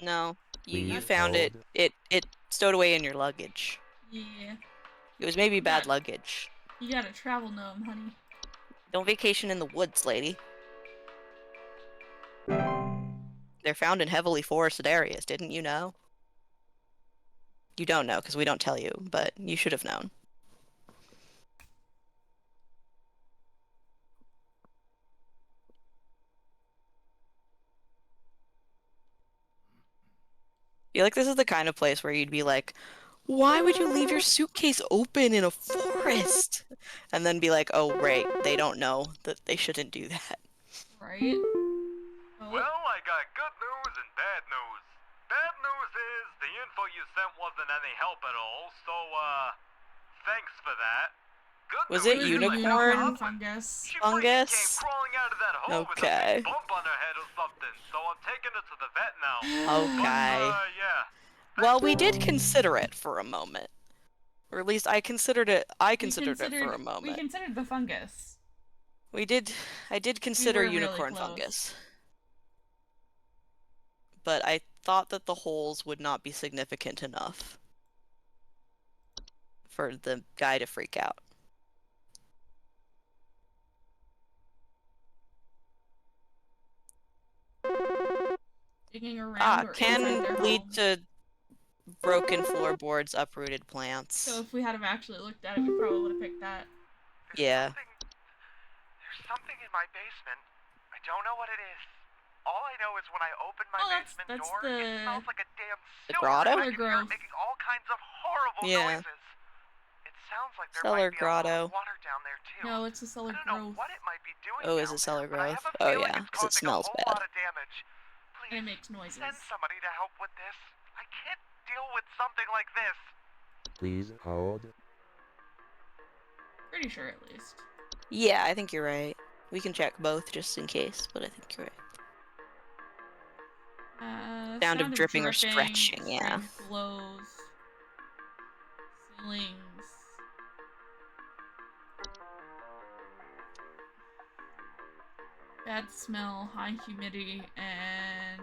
No. You Please found it. hold. It stowed away in your luggage. Yeah. It was maybe bad Yeah. luggage. You got a travel gnome, honey. Don't vacation in the woods, lady. They're found in heavily forested areas, didn't you know? You don't know, because we don't tell you, but you should have known. I feel like this is the kind of place where you'd be like, why would you leave your suitcase open in a forest? And then be like, oh, right, they don't know that they shouldn't do that. Right? Oh. Well, I got good news and bad news. Bad news is the info you sent wasn't any help at all, so, thanks for that. Good Was news it is unicorn fungus? She freaking came fungus? crawling out of that hole with a Okay. big bump on her head or something, so I'm taking her to the vet now. Okay. But, yeah. Well, we did consider it for a moment. Or at least I considered it for a We moment. considered the fungus. I did consider were really unicorn close. fungus. But I thought that the holes would not be significant enough for the guy to freak out. Digging around or inside their Can lead home. to broken floorboards, uprooted plants. So if we had have actually looked at it, we probably would have picked that. Yeah. There's something in my basement. I don't know what it is. All I know is when I open my basement that's door, it smells like a damn The sewer. grotto? I can hear it making all kinds of horrible Yeah. noises. It sounds like there Cellar might be a lot grotto. of water down there too. No, it's a cellar I don't know growth. what it might be doing Oh, is down it cellar there, but I growth? have a Oh feeling yeah, it's because it causing smells a whole bad. lot of damage. And it makes noises. Send somebody to help with this. I can't deal with something like this. Please hold. Pretty sure, at least. Yeah, I think you're right. We can check both just in case, but I think you're right. Sound of dripping or stretching, yeah. Strange blows. Ceilings. Bad smell, high humidity, and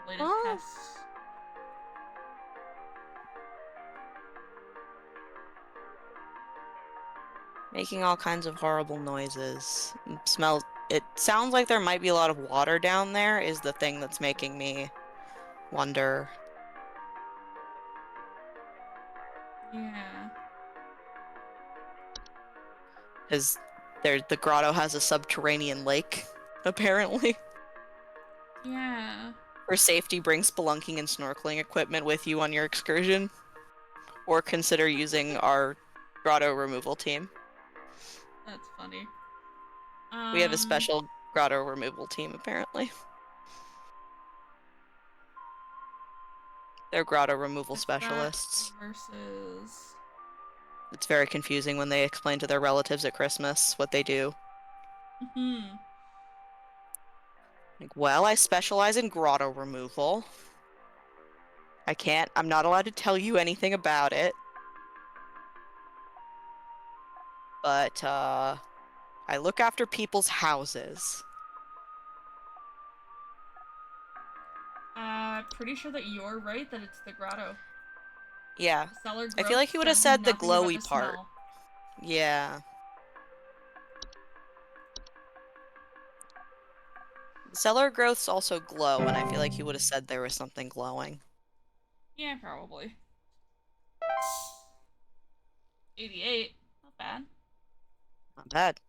related pests. Making all kinds of horrible noises. It sounds like there might be a lot of water down there is the thing that's making me wonder. Yeah. Because the grotto has a subterranean lake, apparently. Yeah. For safety, bring spelunking and snorkeling equipment with you on your excursion. Or consider using our grotto removal team. That's funny. We have a special grotto removal team, apparently. They're grotto removal specialists. Versus... It's very confusing when they explain to their relatives at Christmas what they do. Like, well, I specialize in grotto removal. I'm not allowed to tell you anything about it. But, I look after people's houses. Pretty sure that you're right, that it's the grotto. Yeah. The cellar I feel like he would have said the glowy part. Yeah. Cellar growths also glow, and I feel like he would have said there was something glowing. Yeah, probably. 88. Not bad. Not bad.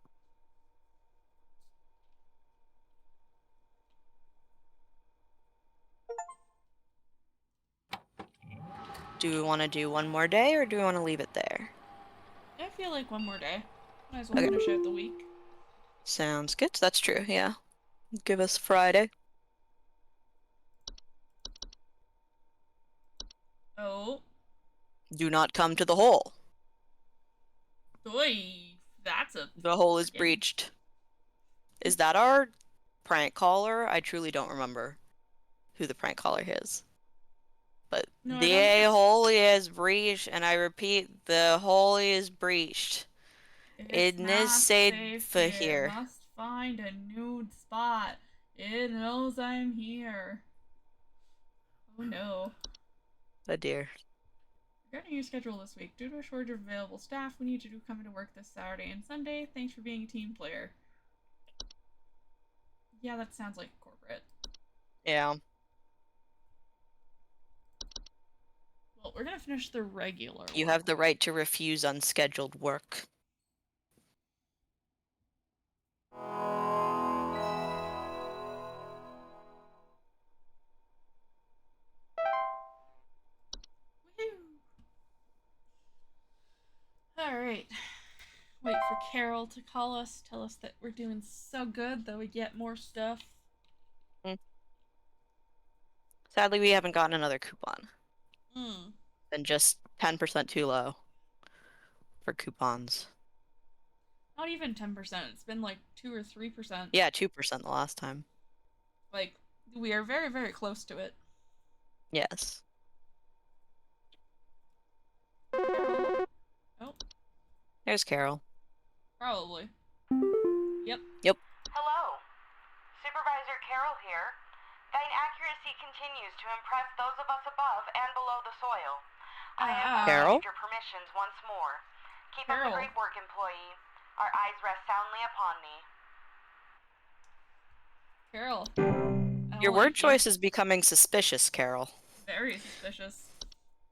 Do we want to do one more day, or do we want to leave it there? I feel like one more day. Might as well finish out the week. Sounds good. That's true, yeah. Give us Friday. Oh. Do not come to the hole. Oy, that's a... The hole is breached. Is that our prank caller? I truly don't remember who the prank caller is. But No, I don't think the it's... holy is breached, and I repeat, the holy is breached. It's It is not safe safe for here. here. Must find a nude spot. It knows I'm here. Oh no. Oh dear. Regarding your schedule this week, due to a shortage of available staff, we need you to come into work this Saturday and Sunday. Thanks for being a team player. Yeah, that sounds like corporate. Yeah. Well, we're gonna finish the regular You work have the week. right to refuse unscheduled work. Alright. Wait for Carol to call us, tell us that we're doing so good that we get more stuff. Sadly, we haven't gotten another coupon. Hmm. And just 10% too low for coupons. Not even 10%. It's been like 2 or 3%. Yeah, 2% the last time. Like, we are very, very close to it. Yes. Carol? Oh. There's Carol. Probably. Yep. Yep. Hello. Supervisor Carol here. Thine accuracy continues to impress those of us above and below the soil. I have Carol? your permissions once more. Keep up Carol. the great work, employee. Our eyes rest soundly upon thee. Carol. Your word choice is becoming suspicious, Carol. Very suspicious.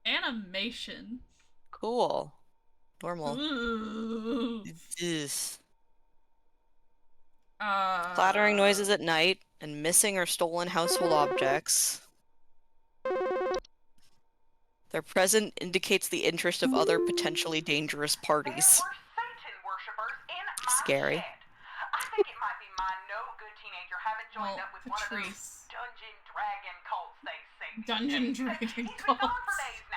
Animation. Cool. Normal. Ooh. Ugh. Clattering noises at night and missing or stolen household objects. Their presence indicates the interest of other potentially dangerous parties. There were Satan worshippers in my Scary. shed. I think it might be my no-good teenager having joined Well, up with one of those Patrice. dungeon dragon cults they say. Dungeon Dragon cults.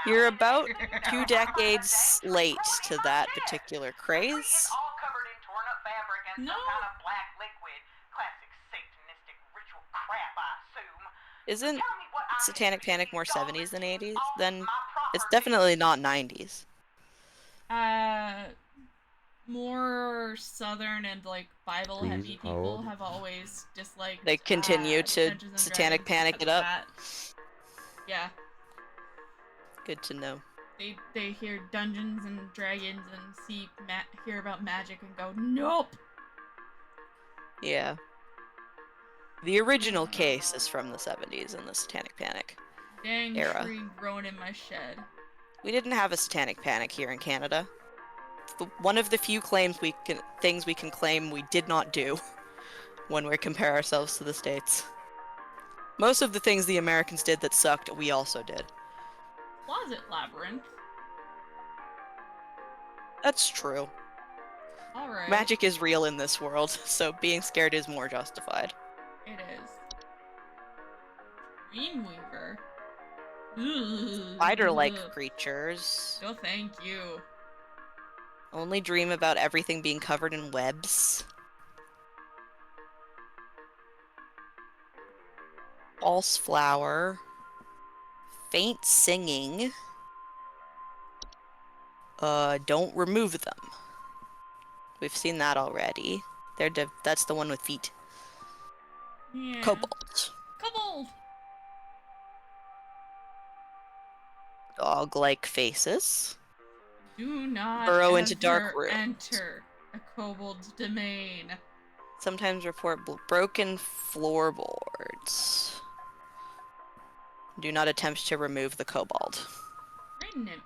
You're about 2 decades late to that particular craze. It's all covered in torn up fabric and No. some kind of black liquid. Classic satanistic ritual crap, I assume. Isn't Tell me what I'm Satanic missing. Panic more 70s than 80s? Then My it's property. definitely not 90s. More southern and like Bible heavy Please people hold. have always disliked. They continue to Dungeons and Satanic Dragons Panic it because of up. that. Yeah, Good to know. they hear Dungeons and Dragons and hear about magic and go nope. Yeah. The original case is from the 70s in the Satanic Panic Dang era. tree growing in my shed. We didn't have a Satanic Panic here in Canada. It's one of the few things we can claim we did not do when we compare ourselves to the States. Most of the things the Americans did that sucked, we also did. Closet labyrinth. That's true. Alright. Magic is real in this world, so being scared is more justified. It is. Dreamweaver. Ugh. Spider-like creatures No thank you. only dream about everything being covered in webs. False flower. Faint singing. Don't remove them. We've seen that already. That's the one with feet. Yeah. Kobold. Kobold! Dog-like faces. Do not Burrow into ever dark rooms. enter a kobold's domain. Sometimes report broken floorboards. Do not attempt to remove the kobold. Rain nymph.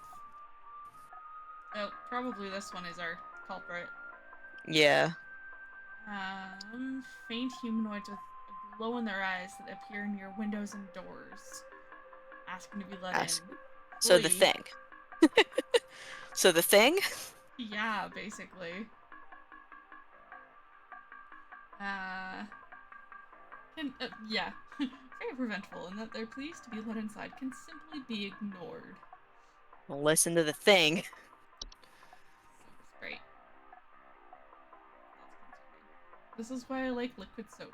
Oh, probably this one is our culprit. Yeah. Faint humanoids with a glow in their eyes that appear near windows and doors. Asking to be let in. So the Oi. thing. So the thing? Yeah, basically. Yeah. Very preventable in that they're pleased to be let inside can simply be ignored. Well, listen to the thing. Soap's great. That's concerning. This is why I like liquid soap.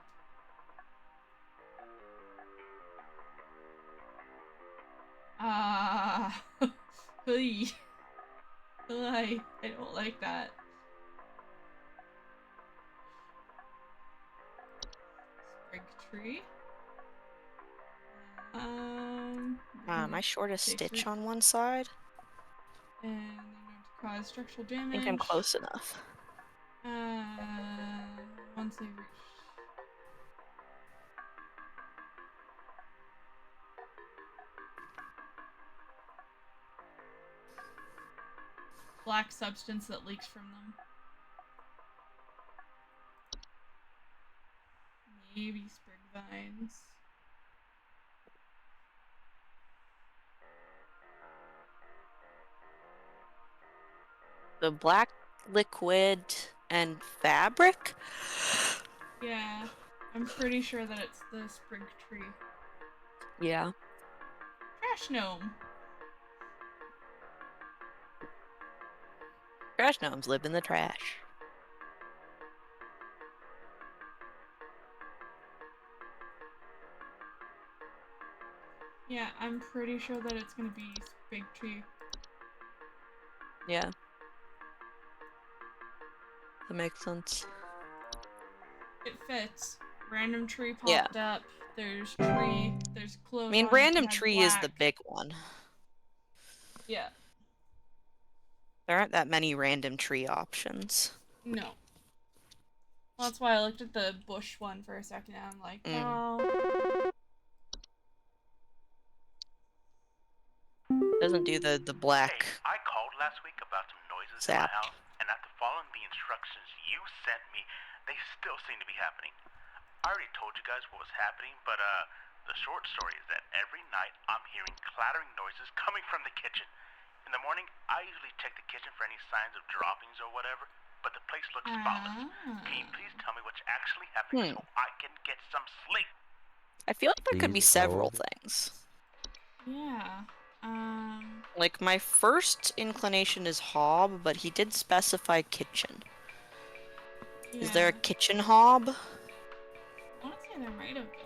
Ah. Hey. I don't like that. Sprig tree. My shortest take stitch root- on one side. And they're known to cause structural I damage. think I'm close enough. Once they reach. Black substance that leaks from them. Maybe sprig vines. The black liquid and fabric? Yeah, I'm pretty sure that it's the sprig tree. Yeah. Trash gnome. Trash gnomes live in the trash. Yeah, I'm pretty sure that it's gonna be sprig tree. Yeah. That makes sense. It fits. Random tree popped up. There's tree. There's clothes. I mean, on random that has tree black. is the big one. Yeah. There aren't that many random tree options. No. Well, that's why I looked at the bush one for a second and I'm like, no. Doesn't do the black. Hey, I called last week about some noises in Zap. my house, and after following the instructions you sent me, they still seem to be happening. I already told you guys what was happening, but the short story is that every night I'm hearing clattering noises coming from the kitchen. In the morning, I usually check the kitchen for any signs of droppings or whatever, but the place looks spotless. Can you please tell me what's actually happening so I can get some sleep? I feel like there could be Please several hold. things. Yeah. Like, my first inclination is hob, but he did specify kitchen. Yeah. Is there a kitchen hob? I want to say there might have been.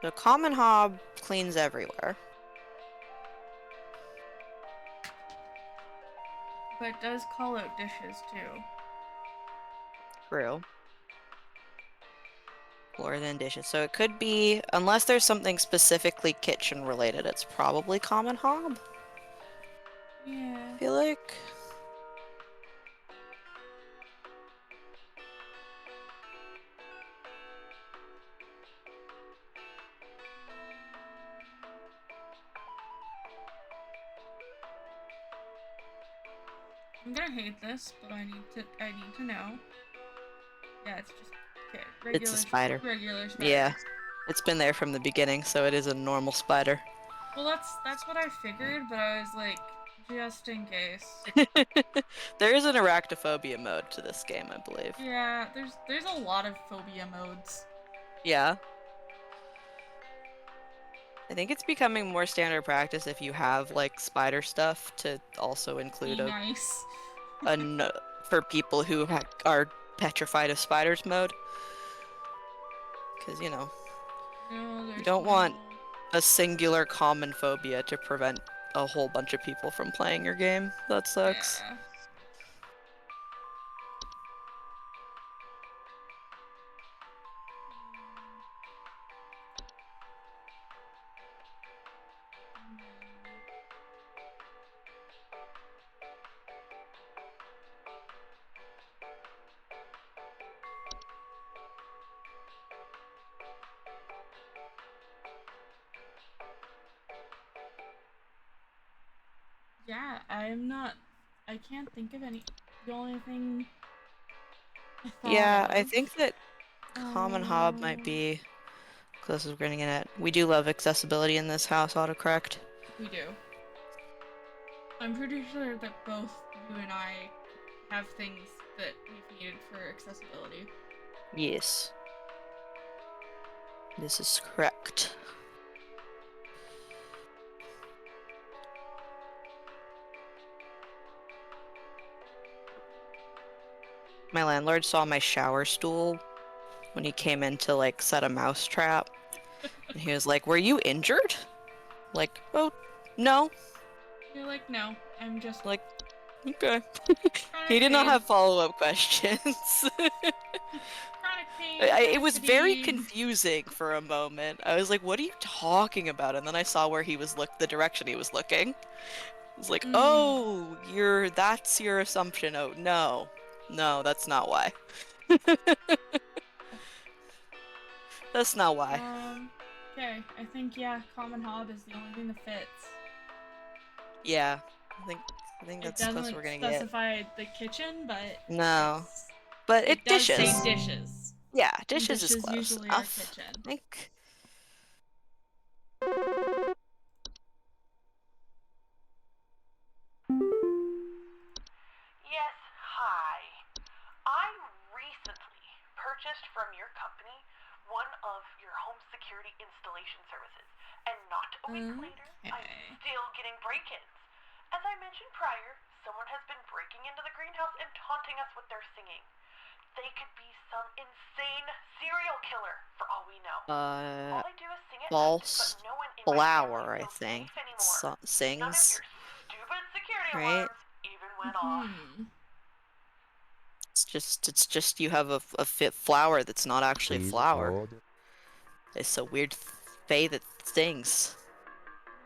The common hob cleans everywhere. But it does call out dishes too. True. More than dishes. So it could be, unless there's something specifically kitchen related, it's probably common hob. Yeah. I feel like. I'm gonna hate this, but I need to know. Yeah, it's just okay. Regular, It's a spider. Regular spider. Yeah. It's been there from the beginning, so it is a normal spider. Well, that's what I figured, but I was like, just in case. There is an arachnophobia mode to this game, I believe. Yeah, there's a lot of phobia modes. Yeah. I think it's becoming more standard practice if you have like spider stuff to also include Be nice. for people who are petrified of spiders mode. Because, you know, you don't want a singular common phobia to prevent a whole bunch of people from playing your game. That sucks. Yeah. Yeah, I can't think of any. The only thing I think that common hob might be closest we're getting at. We do love accessibility in this house, autocorrect. We do. I'm pretty sure that both you and I have things that we've needed for accessibility. Yes. This is correct. My landlord saw my shower stool when he came in to, like, set a mouse trap. And he was like, "Were you injured?" Like, "Oh, no." You're like, no, I'm just Like, okay. chronic He did not pain. have follow-up questions. Chronic pain, It was very fatigue. confusing for a moment. I was like, "What are you talking about?" And then I saw where he was the direction he was looking. I was like, "Oh, that's your assumption." Oh, no. No, that's not why. That's not why. Okay, I think, yeah, common hob is the only thing that fits. Yeah, I think It that's what doesn't we're gonna get. specify the kitchen, but No. But it does say dishes. dishes. Yeah, And dishes is dishes close usually enough. are kitchen. I think. Yes, hi. I recently purchased from your company one of your home security installation services, and not a week later, I'm still getting break-ins. As I mentioned prior, someone has been breaking into the greenhouse and taunting us with their singing. They could be some insane serial killer, for all we know. All I do is sing at night, False but no one in my flower, family I feels think. safe anymore. None of Sings, your stupid security right? alarms even went off. It's just you have a fit flower that's not actually a Please flower. hold. It's a weird fae that stings.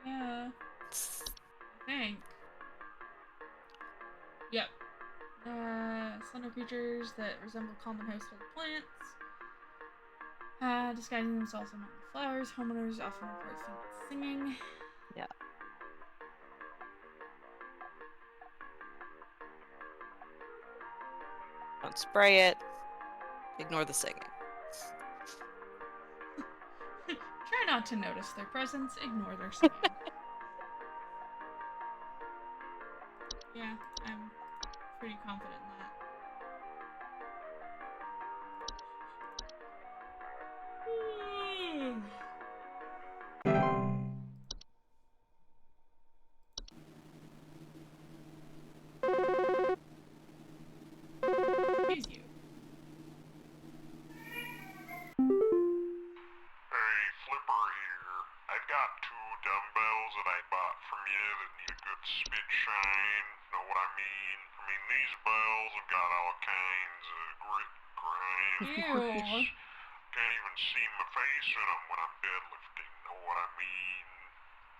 Yeah. I think. Yep. Slender creatures that resemble common household plants. Disguising themselves among the flowers. Homeowners often report singing. Yeah. Don't spray it. Ignore the singing. Try not to notice their presence. Ignore their singing. Yeah, I'm pretty confident in that. Excuse you. Hey, Flipper here. I've got 2 dumbbells that I bought from you that need a good spit shine. Know what I mean? I mean, these bells have got all kinds of grit, grind, Ew. Can't even see my face in them when I'm deadlifting. Know what I mean?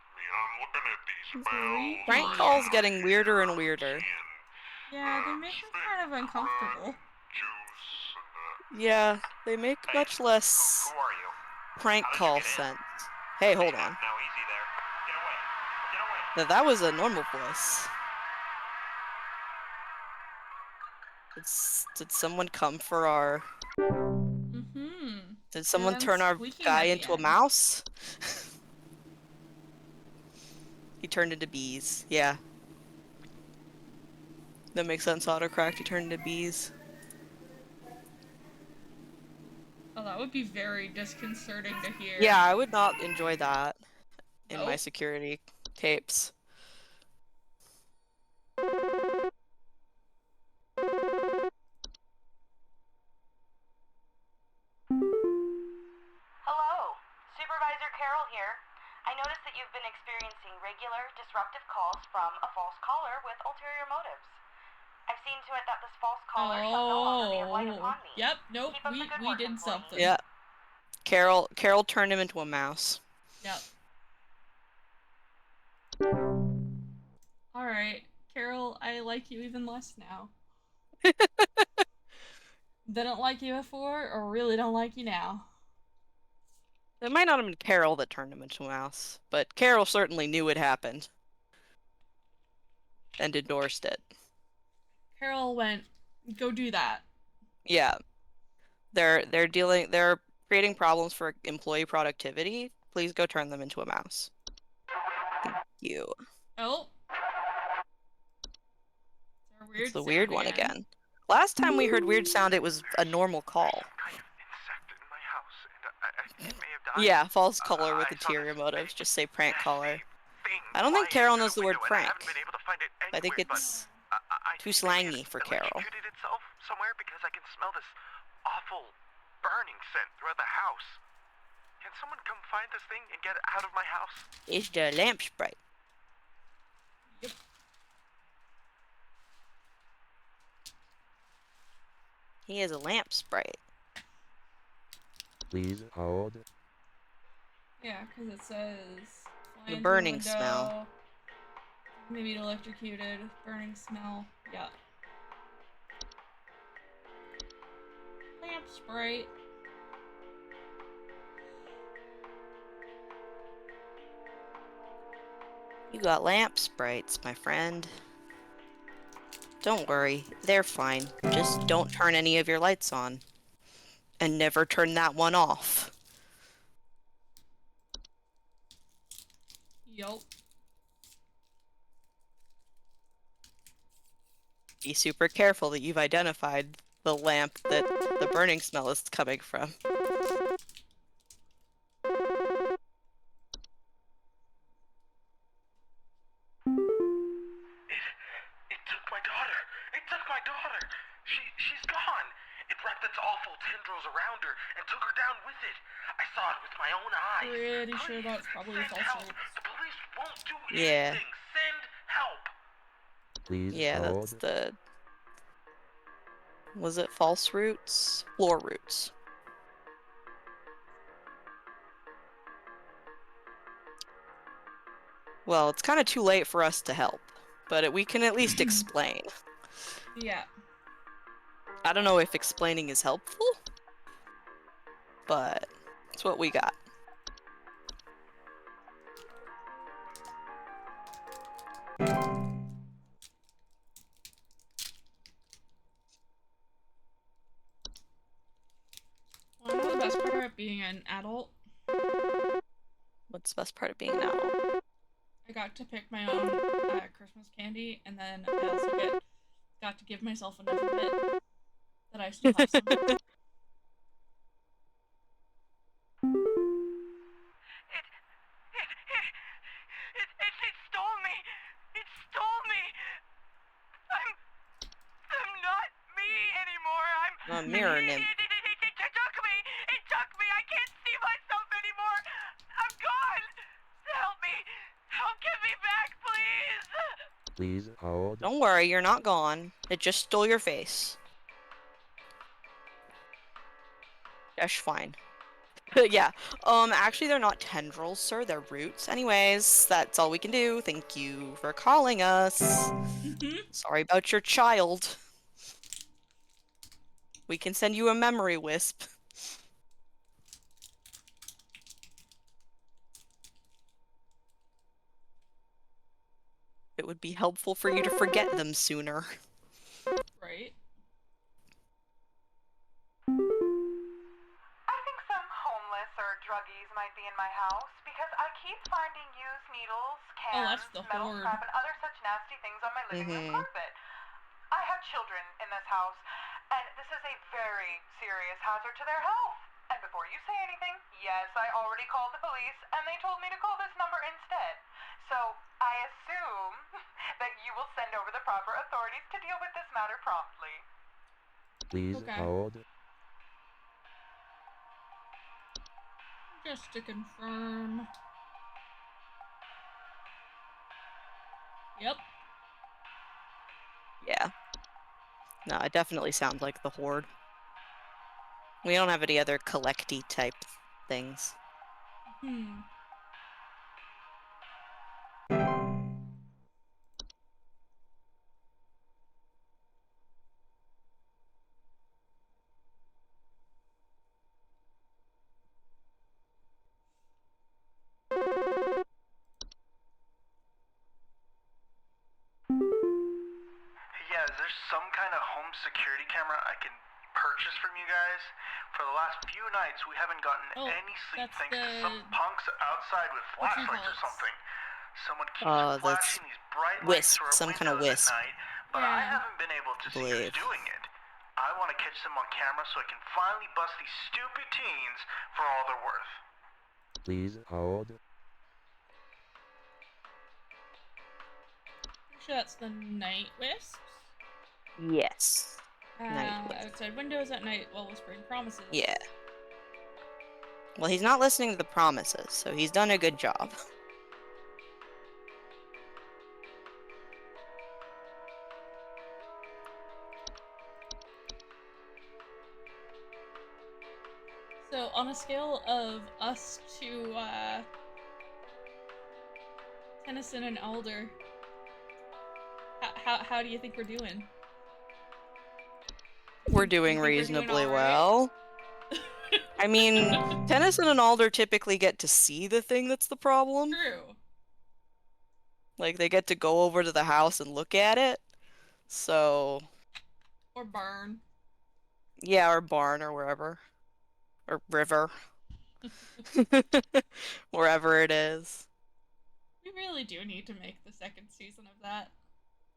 I mean, I'm looking at these bells. Prank calls getting weirder and weirder. Yeah, they make me kind of uncomfortable. Yeah, they make much less Who are you? prank How did you call get in? sense. Hey, hold on. Now easy there. Get away. Get away. Now, that was a normal voice. Did someone come for our... Did someone turn our guy into a mouse? He turned into bees. Yeah. That makes sense, autocorrect. He turned into bees. Oh, that would be very disconcerting to hear. Yeah, I would not enjoy that in my Nope. security tapes. Hello, Supervisor Carol here. I noticed that you've been experiencing regular, disruptive calls from a false caller with ulterior motives. I've seen to it that this false caller shall no longer be a blight upon me. Yep, nope, Keep up the good we work, did employee. something. Yeah. Carol turned him into a mouse. Yep. Alright, Carol, I like you even less now. Didn't like you before, or really don't like you now. It might not have been Carol that turned him into a mouse, but Carol certainly knew it happened. And endorsed it. Carol went, go do that. Yeah. They're creating problems for employee productivity. Please go turn them into a mouse. Thank you. Oh. Weird It's the sound weird one again. Last time we heard weird sound, it was a normal call. Some kind of insect in my house, and it may have died. Yeah, false caller with I saw ulterior this motives. big, Just say prank caller. thing I don't think flying Carol through knows the word window, and I prank. haven't been able to find it I think anywhere, it's but I too think maybe slangy it for Carol. electrocuted itself somewhere because I can smell this awful burning scent throughout the house. Can someone come find this thing and get it out of my house? It's the lamp sprite. Yep. He is a lamp sprite. Please hold. Yeah, because it says fly The into burning window, smell. maybe electrocuted, burning smell. Yeah. Lamp sprite. You got lamp sprites, my friend. Don't worry, they're fine. Just don't turn any of your lights on. And never turn that one off. Yup. Be super careful that you've identified the lamp that the burning smell is coming from. It took my daughter. It took my daughter. She's gone. It wrapped its awful tendrils around her and took her down with it. I saw it with my own eyes. Pretty sure that's probably Send false help. roots. The police won't do Yeah. anything. Send help. Please Yeah, hold. that's the... Was it false roots? Floor roots. Well, it's kind of too late for us to help, but we can at least explain. Yeah. I don't know if explaining is helpful, but it's what we got. Well, I know the best part about being an adult. What's the best part of being an adult? I got to pick my own Christmas candy, and then I also got to give myself enough of it that I still have some. It stole me. It stole me. I'm not me anymore. A mirror nymph. It took me. It took me. I can't see myself anymore. I'm gone. Help me. Help get me back, please. Please hold. Don't worry, you're not gone. It just stole your face. That's fine. Yeah, actually they're not tendrils, sir, they're roots. Anyways, that's all we can do. Thank you for calling us. Sorry about your child. We can send you a memory wisp. It would be helpful for you to forget them sooner. Right? I think some homeless or druggies might be in my house because I keep finding used needles, cans, that's the metal horde. scrap, and other such nasty things on my living room carpet. I have children in this house, and this is a very serious hazard to their health. And before you say anything, yes, I already called the police, and they told me to call this number instead. So I assume that you will send over the proper authorities to deal with this matter promptly. Please Okay. hold. Just to confirm. Yep. Yeah. No, it definitely sounds like the Horde. We don't have any other collecty type things. Yeah, is there some kind of home security camera I can purchase from you guys? For the last few nights, we haven't gotten any sleep that's thanks to the- some punks outside with flashlights or whatchamacallits. something. Someone keeps Oh, that's flashing these bright lights wisp, through our some kind of windows wisp. at night, but I Yeah. haven't been able to see who's Believe. doing it. I want to catch them on camera so I can finally bust these stupid teens for all they're worth. Please hold. Pretty sure that's the night wisps. Yes. Night wisps. Outside windows at night while whispering promises. Yeah. Well, he's not listening to the promises, so he's done a good job. So on a scale of us to Tennyson and Alder, how do you think we're doing? We're doing think we're doing reasonably all right? well. I mean, Tennyson and Alder typically get to see the thing that's the problem. True. Like, they get to go over to the house and look at it. So, Or barn. yeah, or barn or wherever. Or river. Wherever it is. We really do need to make the second season of that.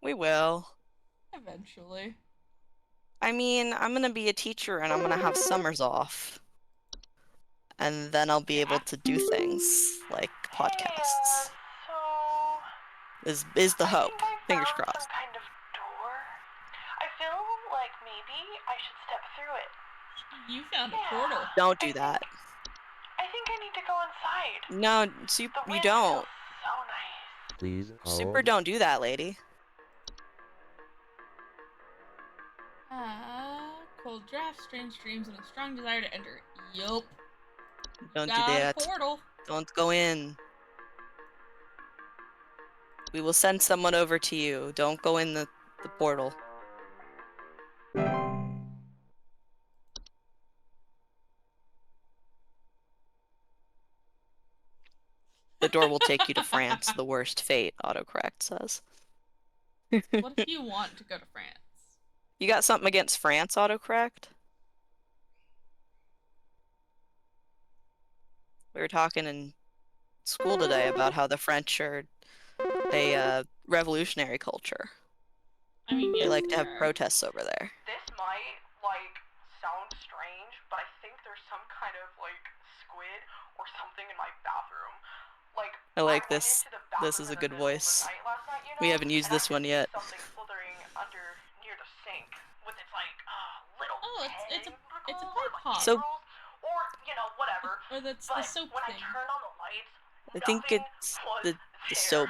We will. Eventually. I mean, I'm gonna be a teacher and I'm gonna have summers off. And then I'll be able to do things like podcasts. So Is the hope. I think I Fingers found crossed. some kind of door. I feel like maybe I should step through it. You found a Yeah. portal. Don't do that. I think I need to go inside. No, The you wind don't. feels so nice. Please hold. Super don't do that, lady. Cold drafts, strange dreams, and a strong desire to enter. Yup. Don't do Got a that. portal. Don't go in. We will send someone over to you. Don't go in the portal. The door will take you to France. The worst fate, autocorrect says. What if you want to go to France? You got something against France, autocorrect? We were talking in school today about how the French are a revolutionary culture. I mean, They yes, like to they have are. protests over there. This might, sound strange, but I think there's some kind of, squid or something in my bathroom. I like went this. into the This bathroom is a in the good middle of the voice. night last night, you We know, haven't used and I this could one see yet. something slithering under near the sink with its, little Oh, it's a tentacles pipe or, pop. So- tendrils, or, whatever. Or that's But the soap when I thing. turned on the lights, I think nothing it's was the there. soap.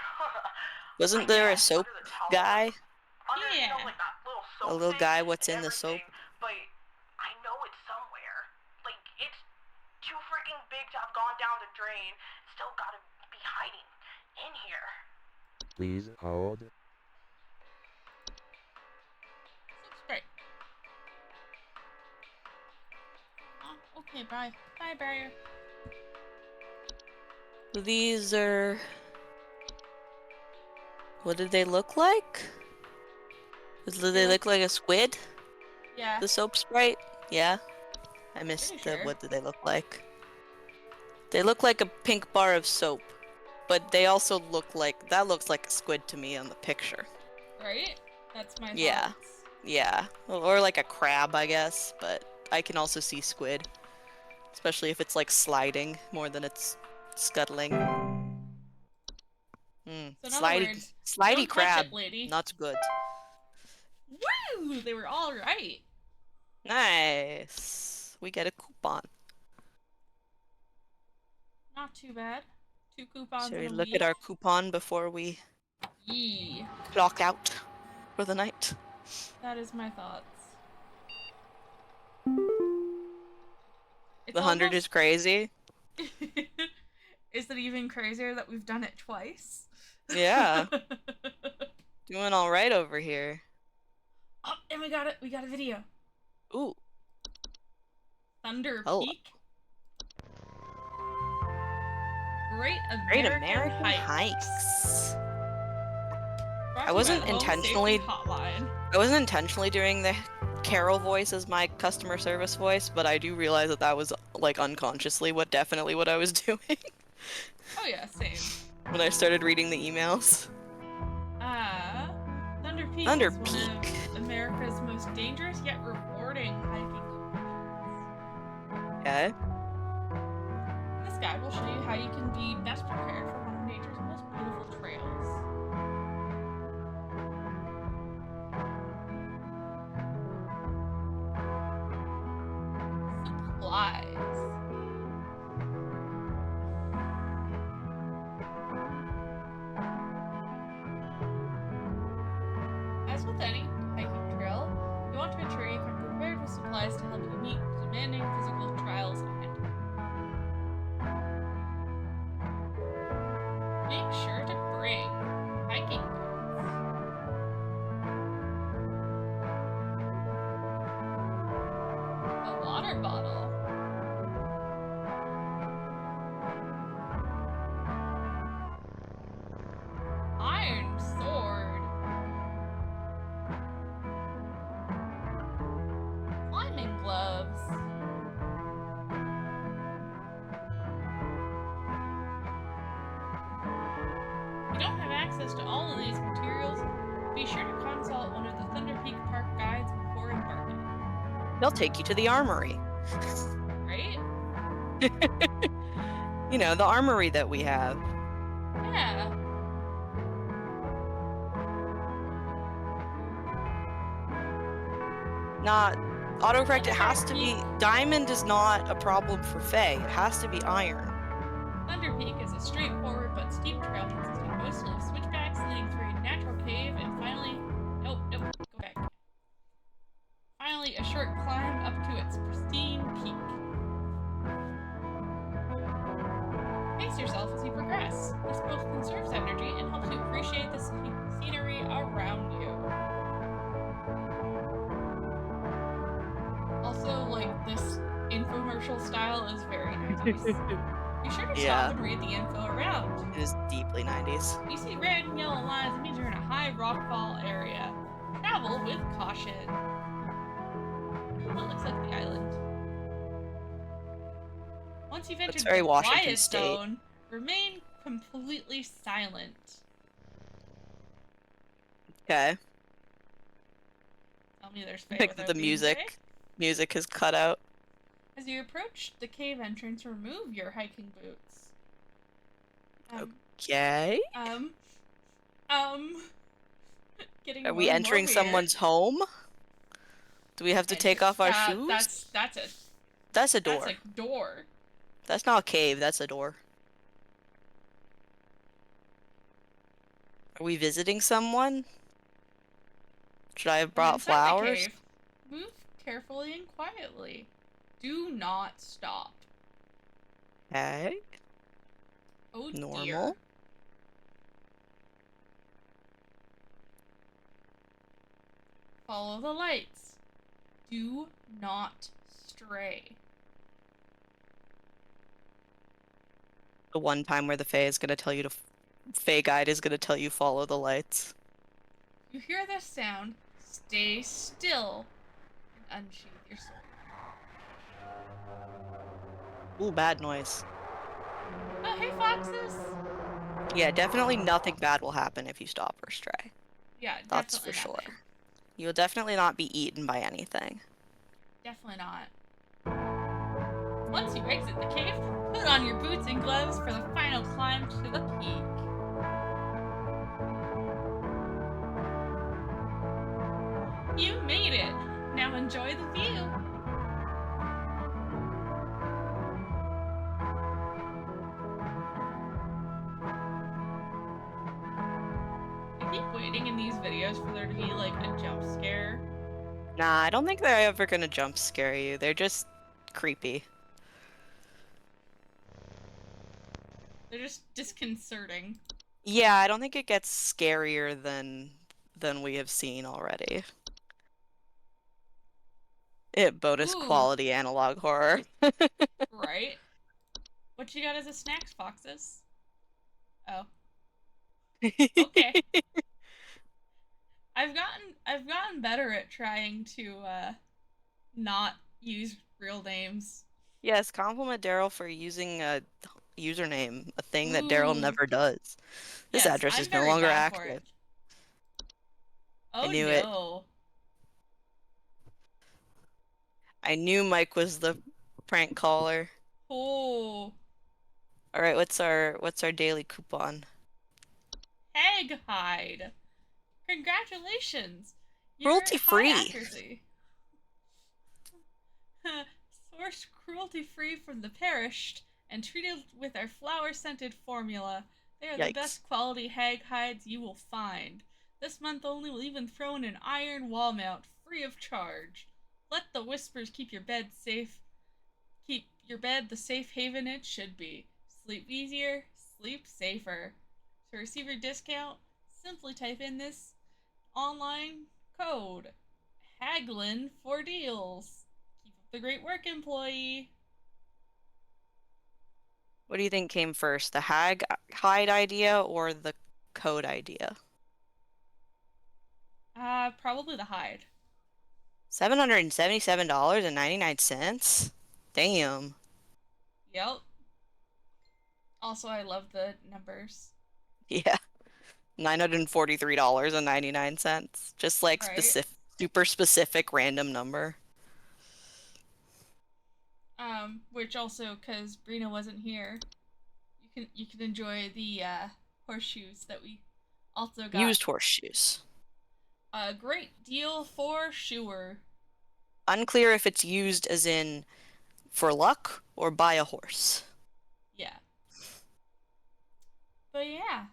Wasn't Like, there yeah, a soap under the towel, guy? under, Yeah. that little soap A little thing guy, what's and in the soap? everything, but I know it's somewhere. It's too freaking big to have gone down the drain. Still gotta be hiding in here. Please hold. Soap's great. Oh, okay, bye. Bye, barrier. These are... What did they look like? Did they look like a squid? Yeah. The soap sprite? Yeah. I missed Pretty the sure. what did they look like? They look like a pink bar of soap. But they also look like... That looks like a squid to me on the picture. Right? That's my Yeah. thoughts. Yeah. Or like a crab, I guess. But I can also see squid. Especially if it's like sliding more than it's scuttling. So in other Slidey, words, slidey don't touch crab. it, lady. Not good. Woo! They were all right. Nice. We get a coupon. Not too bad. 2 coupons Should in we a look week. at our coupon before we Yee. clock out for the night? That is my thoughts. It's The 100 is almost- crazy. Is it even crazier that we've done it twice? Yeah. Doing all right over here. Oh, and we got it. We got a video. Ooh. Thunder Oh. Peak. Great Great American, American Hikes. Hikes. Brought to I you wasn't by the Home intentionally- Safety Hotline. I wasn't intentionally doing the Carol voice as my customer service voice, but I do realize that that was like unconsciously definitely what I was doing Oh yeah, same. when I started reading the emails. Thunder Peak Thunder is one Peak. of America's most dangerous yet rewarding hiking locations. Okay. This guide will show you how you can be best prepared for one of nature's most beautiful trails. Supplies. As with any hiking trail, you want to ensure you come prepared with supplies to help you meet demanding physical trials ahead. Make sure to bring hiking boots, a water bottle, iron sword, climbing gloves, if you don't have access to all of these materials, be sure to consult one of the Thunder Peak Park guides before embarking. They'll take you to the armory. Right? You know, the armory that we have. Yeah. Not autocorrect, it has to Thunder be. Peak. Diamond is not a problem for Faye. It has to be iron. Thunder Peak is a straightforward but steep trail consisting mostly of switchbacks leading through a natural cave and finally... Nope, go back. Finally, a short climb up to its pristine peak. Pace yourself as you progress. This both conserves energy and helps you appreciate the scenery around you. Also, like, this infomercial style is very 90s. Be sure to Yeah. stop and read the info around. It is deeply 90s. You see red and yellow lines, it means you're in a high rockfall area. Travel with caution. Well, it looks like the island. Once you've entered That's very the Washington quiet State. zone, remain completely silent. Okay. Tell me there's Faye Like without the being music. Music is cut out. Faye. As you approach the cave entrance, remove your hiking boots. Okay. Getting Are more we and entering more weird. someone's home? Do we have to take off our shoes? That's That's a door. That's a door. That's not a cave, that's a door. Are we visiting someone? Should I have brought Inside the flowers? cave, move carefully and quietly. Do not stop. Okay. Oh Normal. dear. Follow the lights. Do not stray. The one time where the Fae is gonna tell you to Fae guide is gonna tell you follow the lights. You hear this sound, stay still and unsheath your sword. Ooh, bad noise. Oh, hey foxes! Yeah, definitely nothing bad will happen if you stop or stray. Yeah, That's definitely for sure. nothing. You'll definitely not be eaten by anything. Definitely not. Once you exit the cave, put on your boots and gloves for the final climb to the peak. You made it! Now enjoy the view! I keep waiting in these videos for there to be like a jump scare. Nah, I don't think they're ever gonna jump scare you. They're just creepy. They're just disconcerting. Yeah, I don't think it gets scarier than we have seen already. Bonus Ooh. quality analog horror. Right? What you got as a snacks, foxes? Oh. Okay. I've gotten better at trying to not use real names. Yes, compliment Darryl for using a username, a thing that Darryl Ooh. never does. This Yes, address I'm is no very longer down for active. it. Oh knew it. no. I knew Mike was the prank caller. Oh. All right, what's our daily coupon? Hag hide. Congratulations. Your Cruelty high free. accuracy. Sourced cruelty free from the perished and treated with our flower scented formula. They are the Yikes. best quality hag hides you will find. This month only, we'll even throw in an iron wall mount free of charge. Let the whispers keep your bed safe. Keep your bed the safe haven it should be. Sleep easier, sleep safer. To receive your discount, simply type in this online code Haglin for deals. Keep up the great work, employee. What do you think came first, the hide idea or the code idea? Probably the hide. $777.99? Damn. Yep. Also, I love the numbers. Yeah. $943.99. Just like Right? super specific random number. Which also, because Brina wasn't here, you can enjoy the horseshoes that we also got. Used horseshoes. A great deal for sure. Unclear if it's used as in for luck or buy a horse. Yeah. But yeah,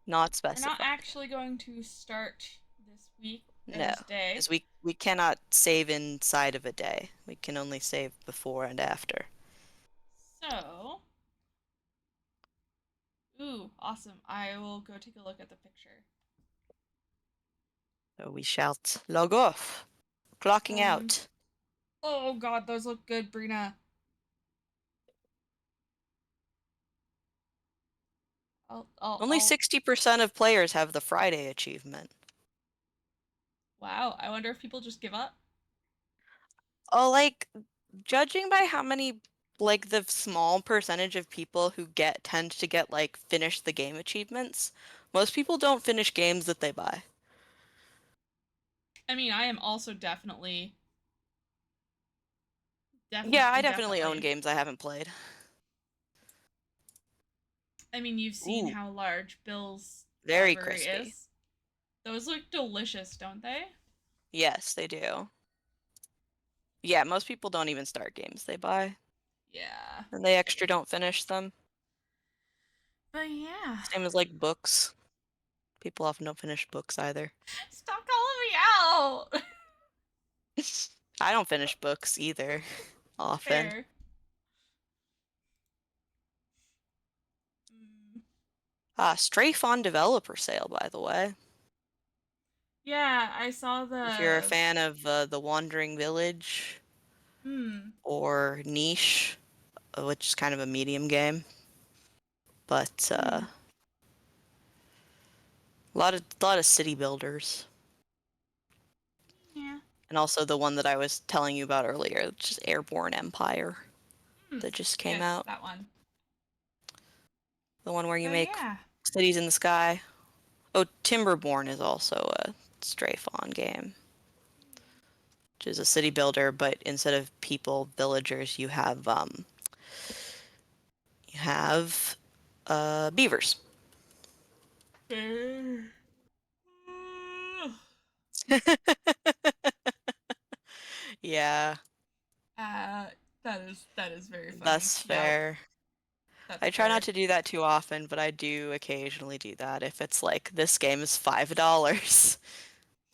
Not we're specified. not actually going to start this week or No, this day. because we cannot save inside of a day. We can only save before and after. So, ooh, awesome. I will go take a look at the picture. So we shall log off. Clocking out. Oh god, those look good, Brina. Only 60% of players have the Friday achievement. Wow, I wonder if people just give up. Oh, like, judging by how many, like, the small percentage of people who tend to get, like, finish the game achievements, most people don't finish games that they buy. I mean, I am also definitely. Yeah, I definitely own games I haven't played. I mean, you've seen Ooh. how large Bill's Very library crispy. is. Those look delicious, don't they? Yes, they do. Yeah, most people don't even start games they buy. Yeah. And they extra don't finish them. But yeah. Same as, like, books. People often don't finish books either. Stop calling me out! I don't finish books either, often. Fair. Strafe on developer sale, by the way. Yeah, I saw the. If you're a fan of The Wandering Village or Niche, which is kind of a medium game, but a lot of city builders. Yeah. And also the one that I was telling you about earlier, which is Airborne Empire, that just came out. That one. The one where you make cities in the sky. Oh, Timberborn is also a strafe-on game, which is a city builder, but instead of people, villagers, you have beavers. Yeah. That is very funny. That's fair. That's I try fair. not to do that too often, but I do occasionally do that if it's like, this game is $5.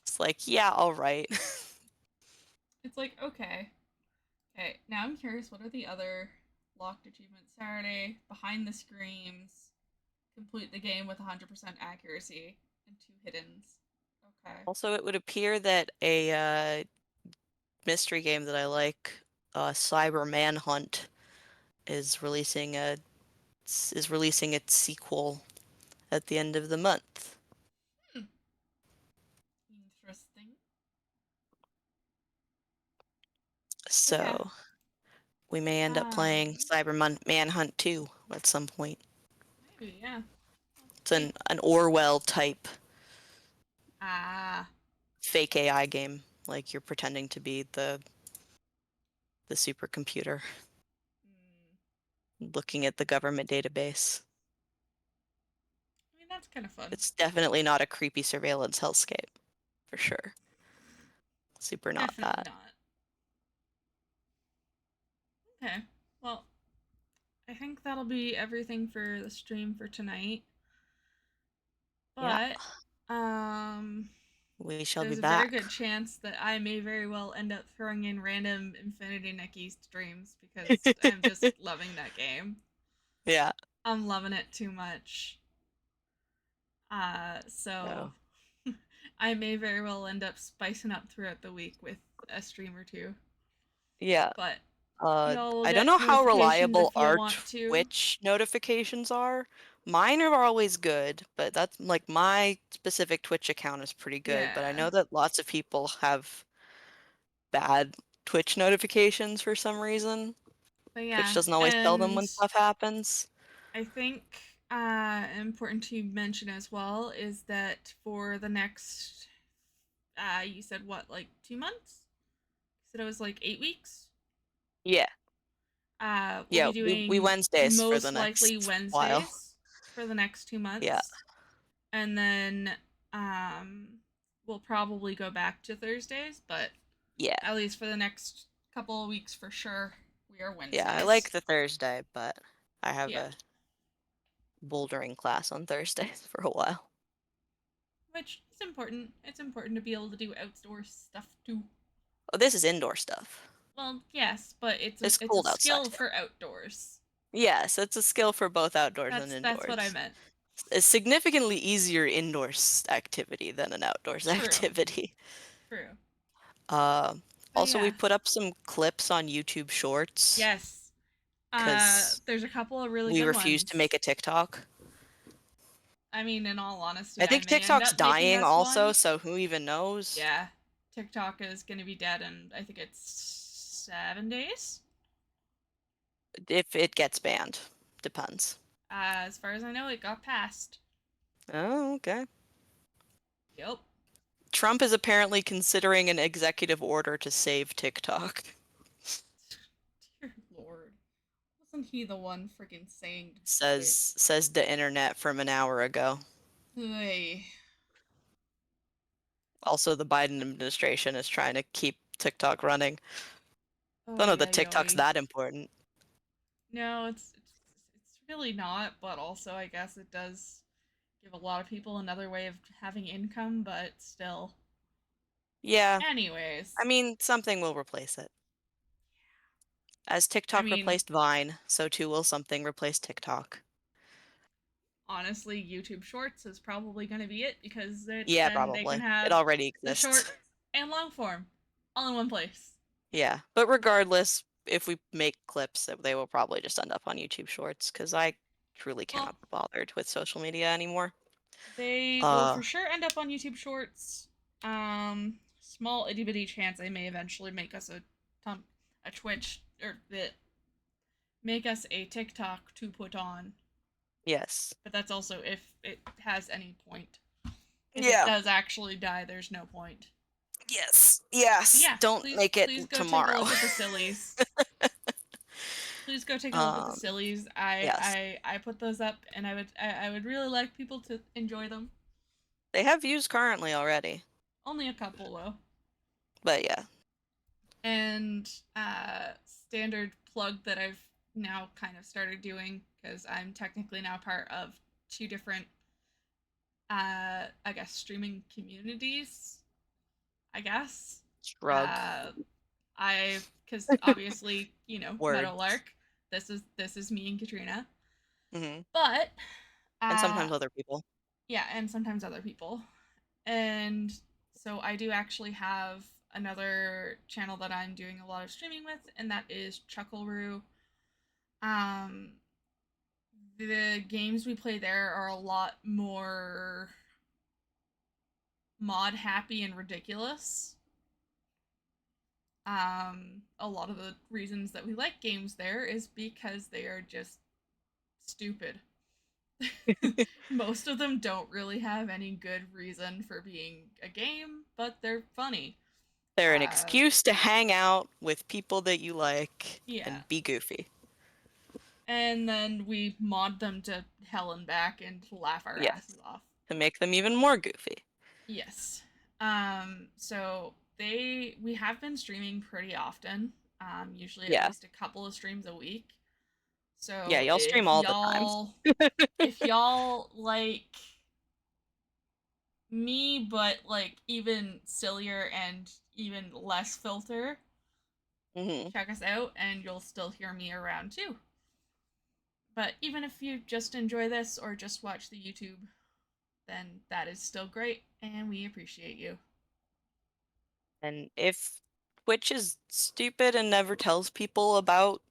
It's like, yeah, all right. It's like, okay. Okay, now I'm curious, what are the other locked achievements? Saturday, Behind the Screams, complete the game with 100% accuracy, and 2 hiddens. Okay. Also, it would appear that a mystery game that I like, Cyber Manhunt, is releasing its sequel at the end of the month. Interesting. So, we may end up playing Cyber Manhunt 2 at some point. Maybe, yeah. It's an Orwell type. fake AI game, like you're pretending to be the supercomputer, looking at the government database. I mean, that's kind of fun. It's definitely not a creepy surveillance hellscape, for sure. Super not Definitely that. not. Okay. Well, I think that'll be everything for the stream for tonight. Yeah. But, We shall be there's a very back. good chance that I may very well end up throwing in random Infinity Nikki streams because I'm just loving that game. Yeah. I'm loving it too much. So I may very well end up spicing up throughout the week with a stream or two. Yeah. But y'all will I don't get know how notifications reliable if you our want to. Twitch notifications are. Mine are always good, but that's like my specific Twitch account is pretty good, but I Yeah. know that lots of people have bad Twitch notifications for some reason. But yeah, Twitch doesn't always tell them and when stuff happens. I think important to mention as well is that for the next you said what, like 2 months? You said it was like 8 weeks? Yeah. We'll Yeah, be we doing Wednesdays for the most likely next while. Wednesdays for the next 2 months. Yeah. And then we'll probably go back to Thursdays, but Yeah. at least for the next couple of weeks for sure, we are Wednesdays. Yeah, I like the Thursday, but I have Yeah. a bouldering class on Thursdays for a while. Which is important. It's important to be able to do outdoor stuff too. Oh, this is indoor stuff. Well, yes, but it's It's a cold skill outside. for outdoors. Yes, it's a skill for both outdoors and indoors. That's what I meant. A significantly easier indoors activity than an outdoors True. activity. True. Also, yeah. we put up some clips on YouTube Shorts. Yes. Because there's a couple of really we good refuse ones. to make a TikTok. I mean, in all honesty, I think may TikTok's end up making dying us also, one. so who even knows? Yeah. TikTok is going to be dead in, I think it's 7 days? If it gets banned. Depends. As far as I know, it got passed. Oh, okay. Yep. Trump is apparently considering an executive order to save TikTok. Dear Lord. Wasn't he the one freaking saying to Says the internet from an hour ago. Hey. Also, the Biden administration is trying to keep TikTok running. Don't know that TikTok's that important. No, it's really not, but also I guess it does give a lot of people another way of having income, but still. Yeah. Anyways. I mean, something will replace it. As TikTok replaced Vine, so too will something replace TikTok. Honestly, YouTube Shorts is probably going to be it because then probably. they can have it already the exists. short and long form all in one place. Yeah, but regardless, if we make clips, they will probably just end up on YouTube Shorts because I truly cannot be bothered with social media anymore. They will for sure end up on YouTube Shorts. Small itty bitty chance I may eventually make us a Twitch or make us a TikTok to put on. Yes. But that's also if it has any point. If it does actually die, there's no point. Yes. Yes. Yeah, Don't make it please go tomorrow. Take a look at the sillies. Please go take a look at the sillies. I put those up, and I would really like people to enjoy them. They have views currently already. Only a couple though. But yeah. And standard plug that I've now kind of started doing because I'm technically now part of 2 different I guess streaming communities. I guess. Shrug. Because obviously, Words. Meadowlark. This is me and Katrina. Mm-hmm. But and sometimes other people. Yeah, and sometimes other people. And so I do actually have another channel that I'm doing a lot of streaming with, and that is Chuckleroo. The games we play there are a lot more mod happy and ridiculous. A lot of the reasons that we like games there is because they are just stupid. Most of them don't really have any good reason for being a game, but they're funny. They're an excuse to hang out with people that you like Yeah. and be goofy. And then we mod them to hell and back and laugh our asses off. To make them even more goofy. Yes. So we have been streaming pretty often. Usually at least a couple of streams a week. So yeah, y'all stream all the time. If y'all like me, but like even sillier and even less filter, check us out and you'll still hear me around too. But even if you just enjoy this or just watch the YouTube, then that is still great and we appreciate you. And if Twitch is stupid and never tells people about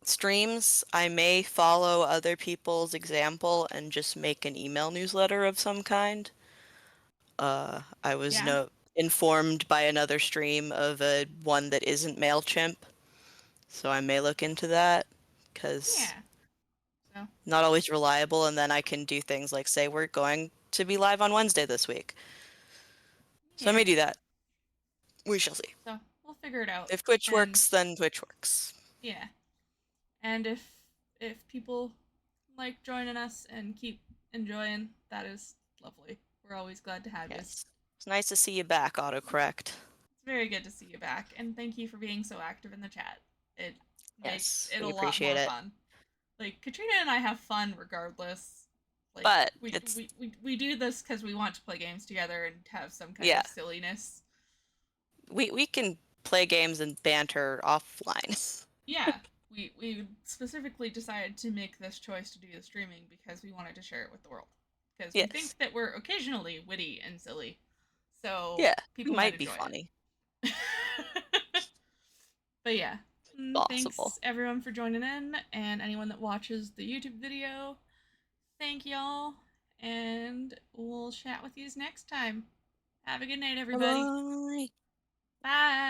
streams, I may follow other people's example and just make an email newsletter of some kind. I was informed by another stream of one that isn't MailChimp, so I may look into that, because not always reliable, and then I can do things like say we're going to be live on Wednesday this week. So I may do that. We shall see. So we'll figure it out. If Twitch works, then Twitch works. Yeah. And if people like joining us and keep enjoying, that is lovely. We're always glad to have you. It's nice to see you back, autocorrect. It's very good to see you back, and thank you for being so active in the chat. It makes it a lot appreciate more it. fun. Like, Katrina and I have fun regardless. Like, but we do this because we want to play games together and have some kind of silliness. We can play games and banter offline. Yeah. We specifically decided to make this choice to do the streaming because we wanted to share it with the world. Because we think that we're occasionally witty and silly. So people might be funny. But yeah. Thanks everyone for joining in, and anyone that watches the YouTube video. Thank y'all, and we'll chat with you next time. Have a good night, everybody. Bye. Bye.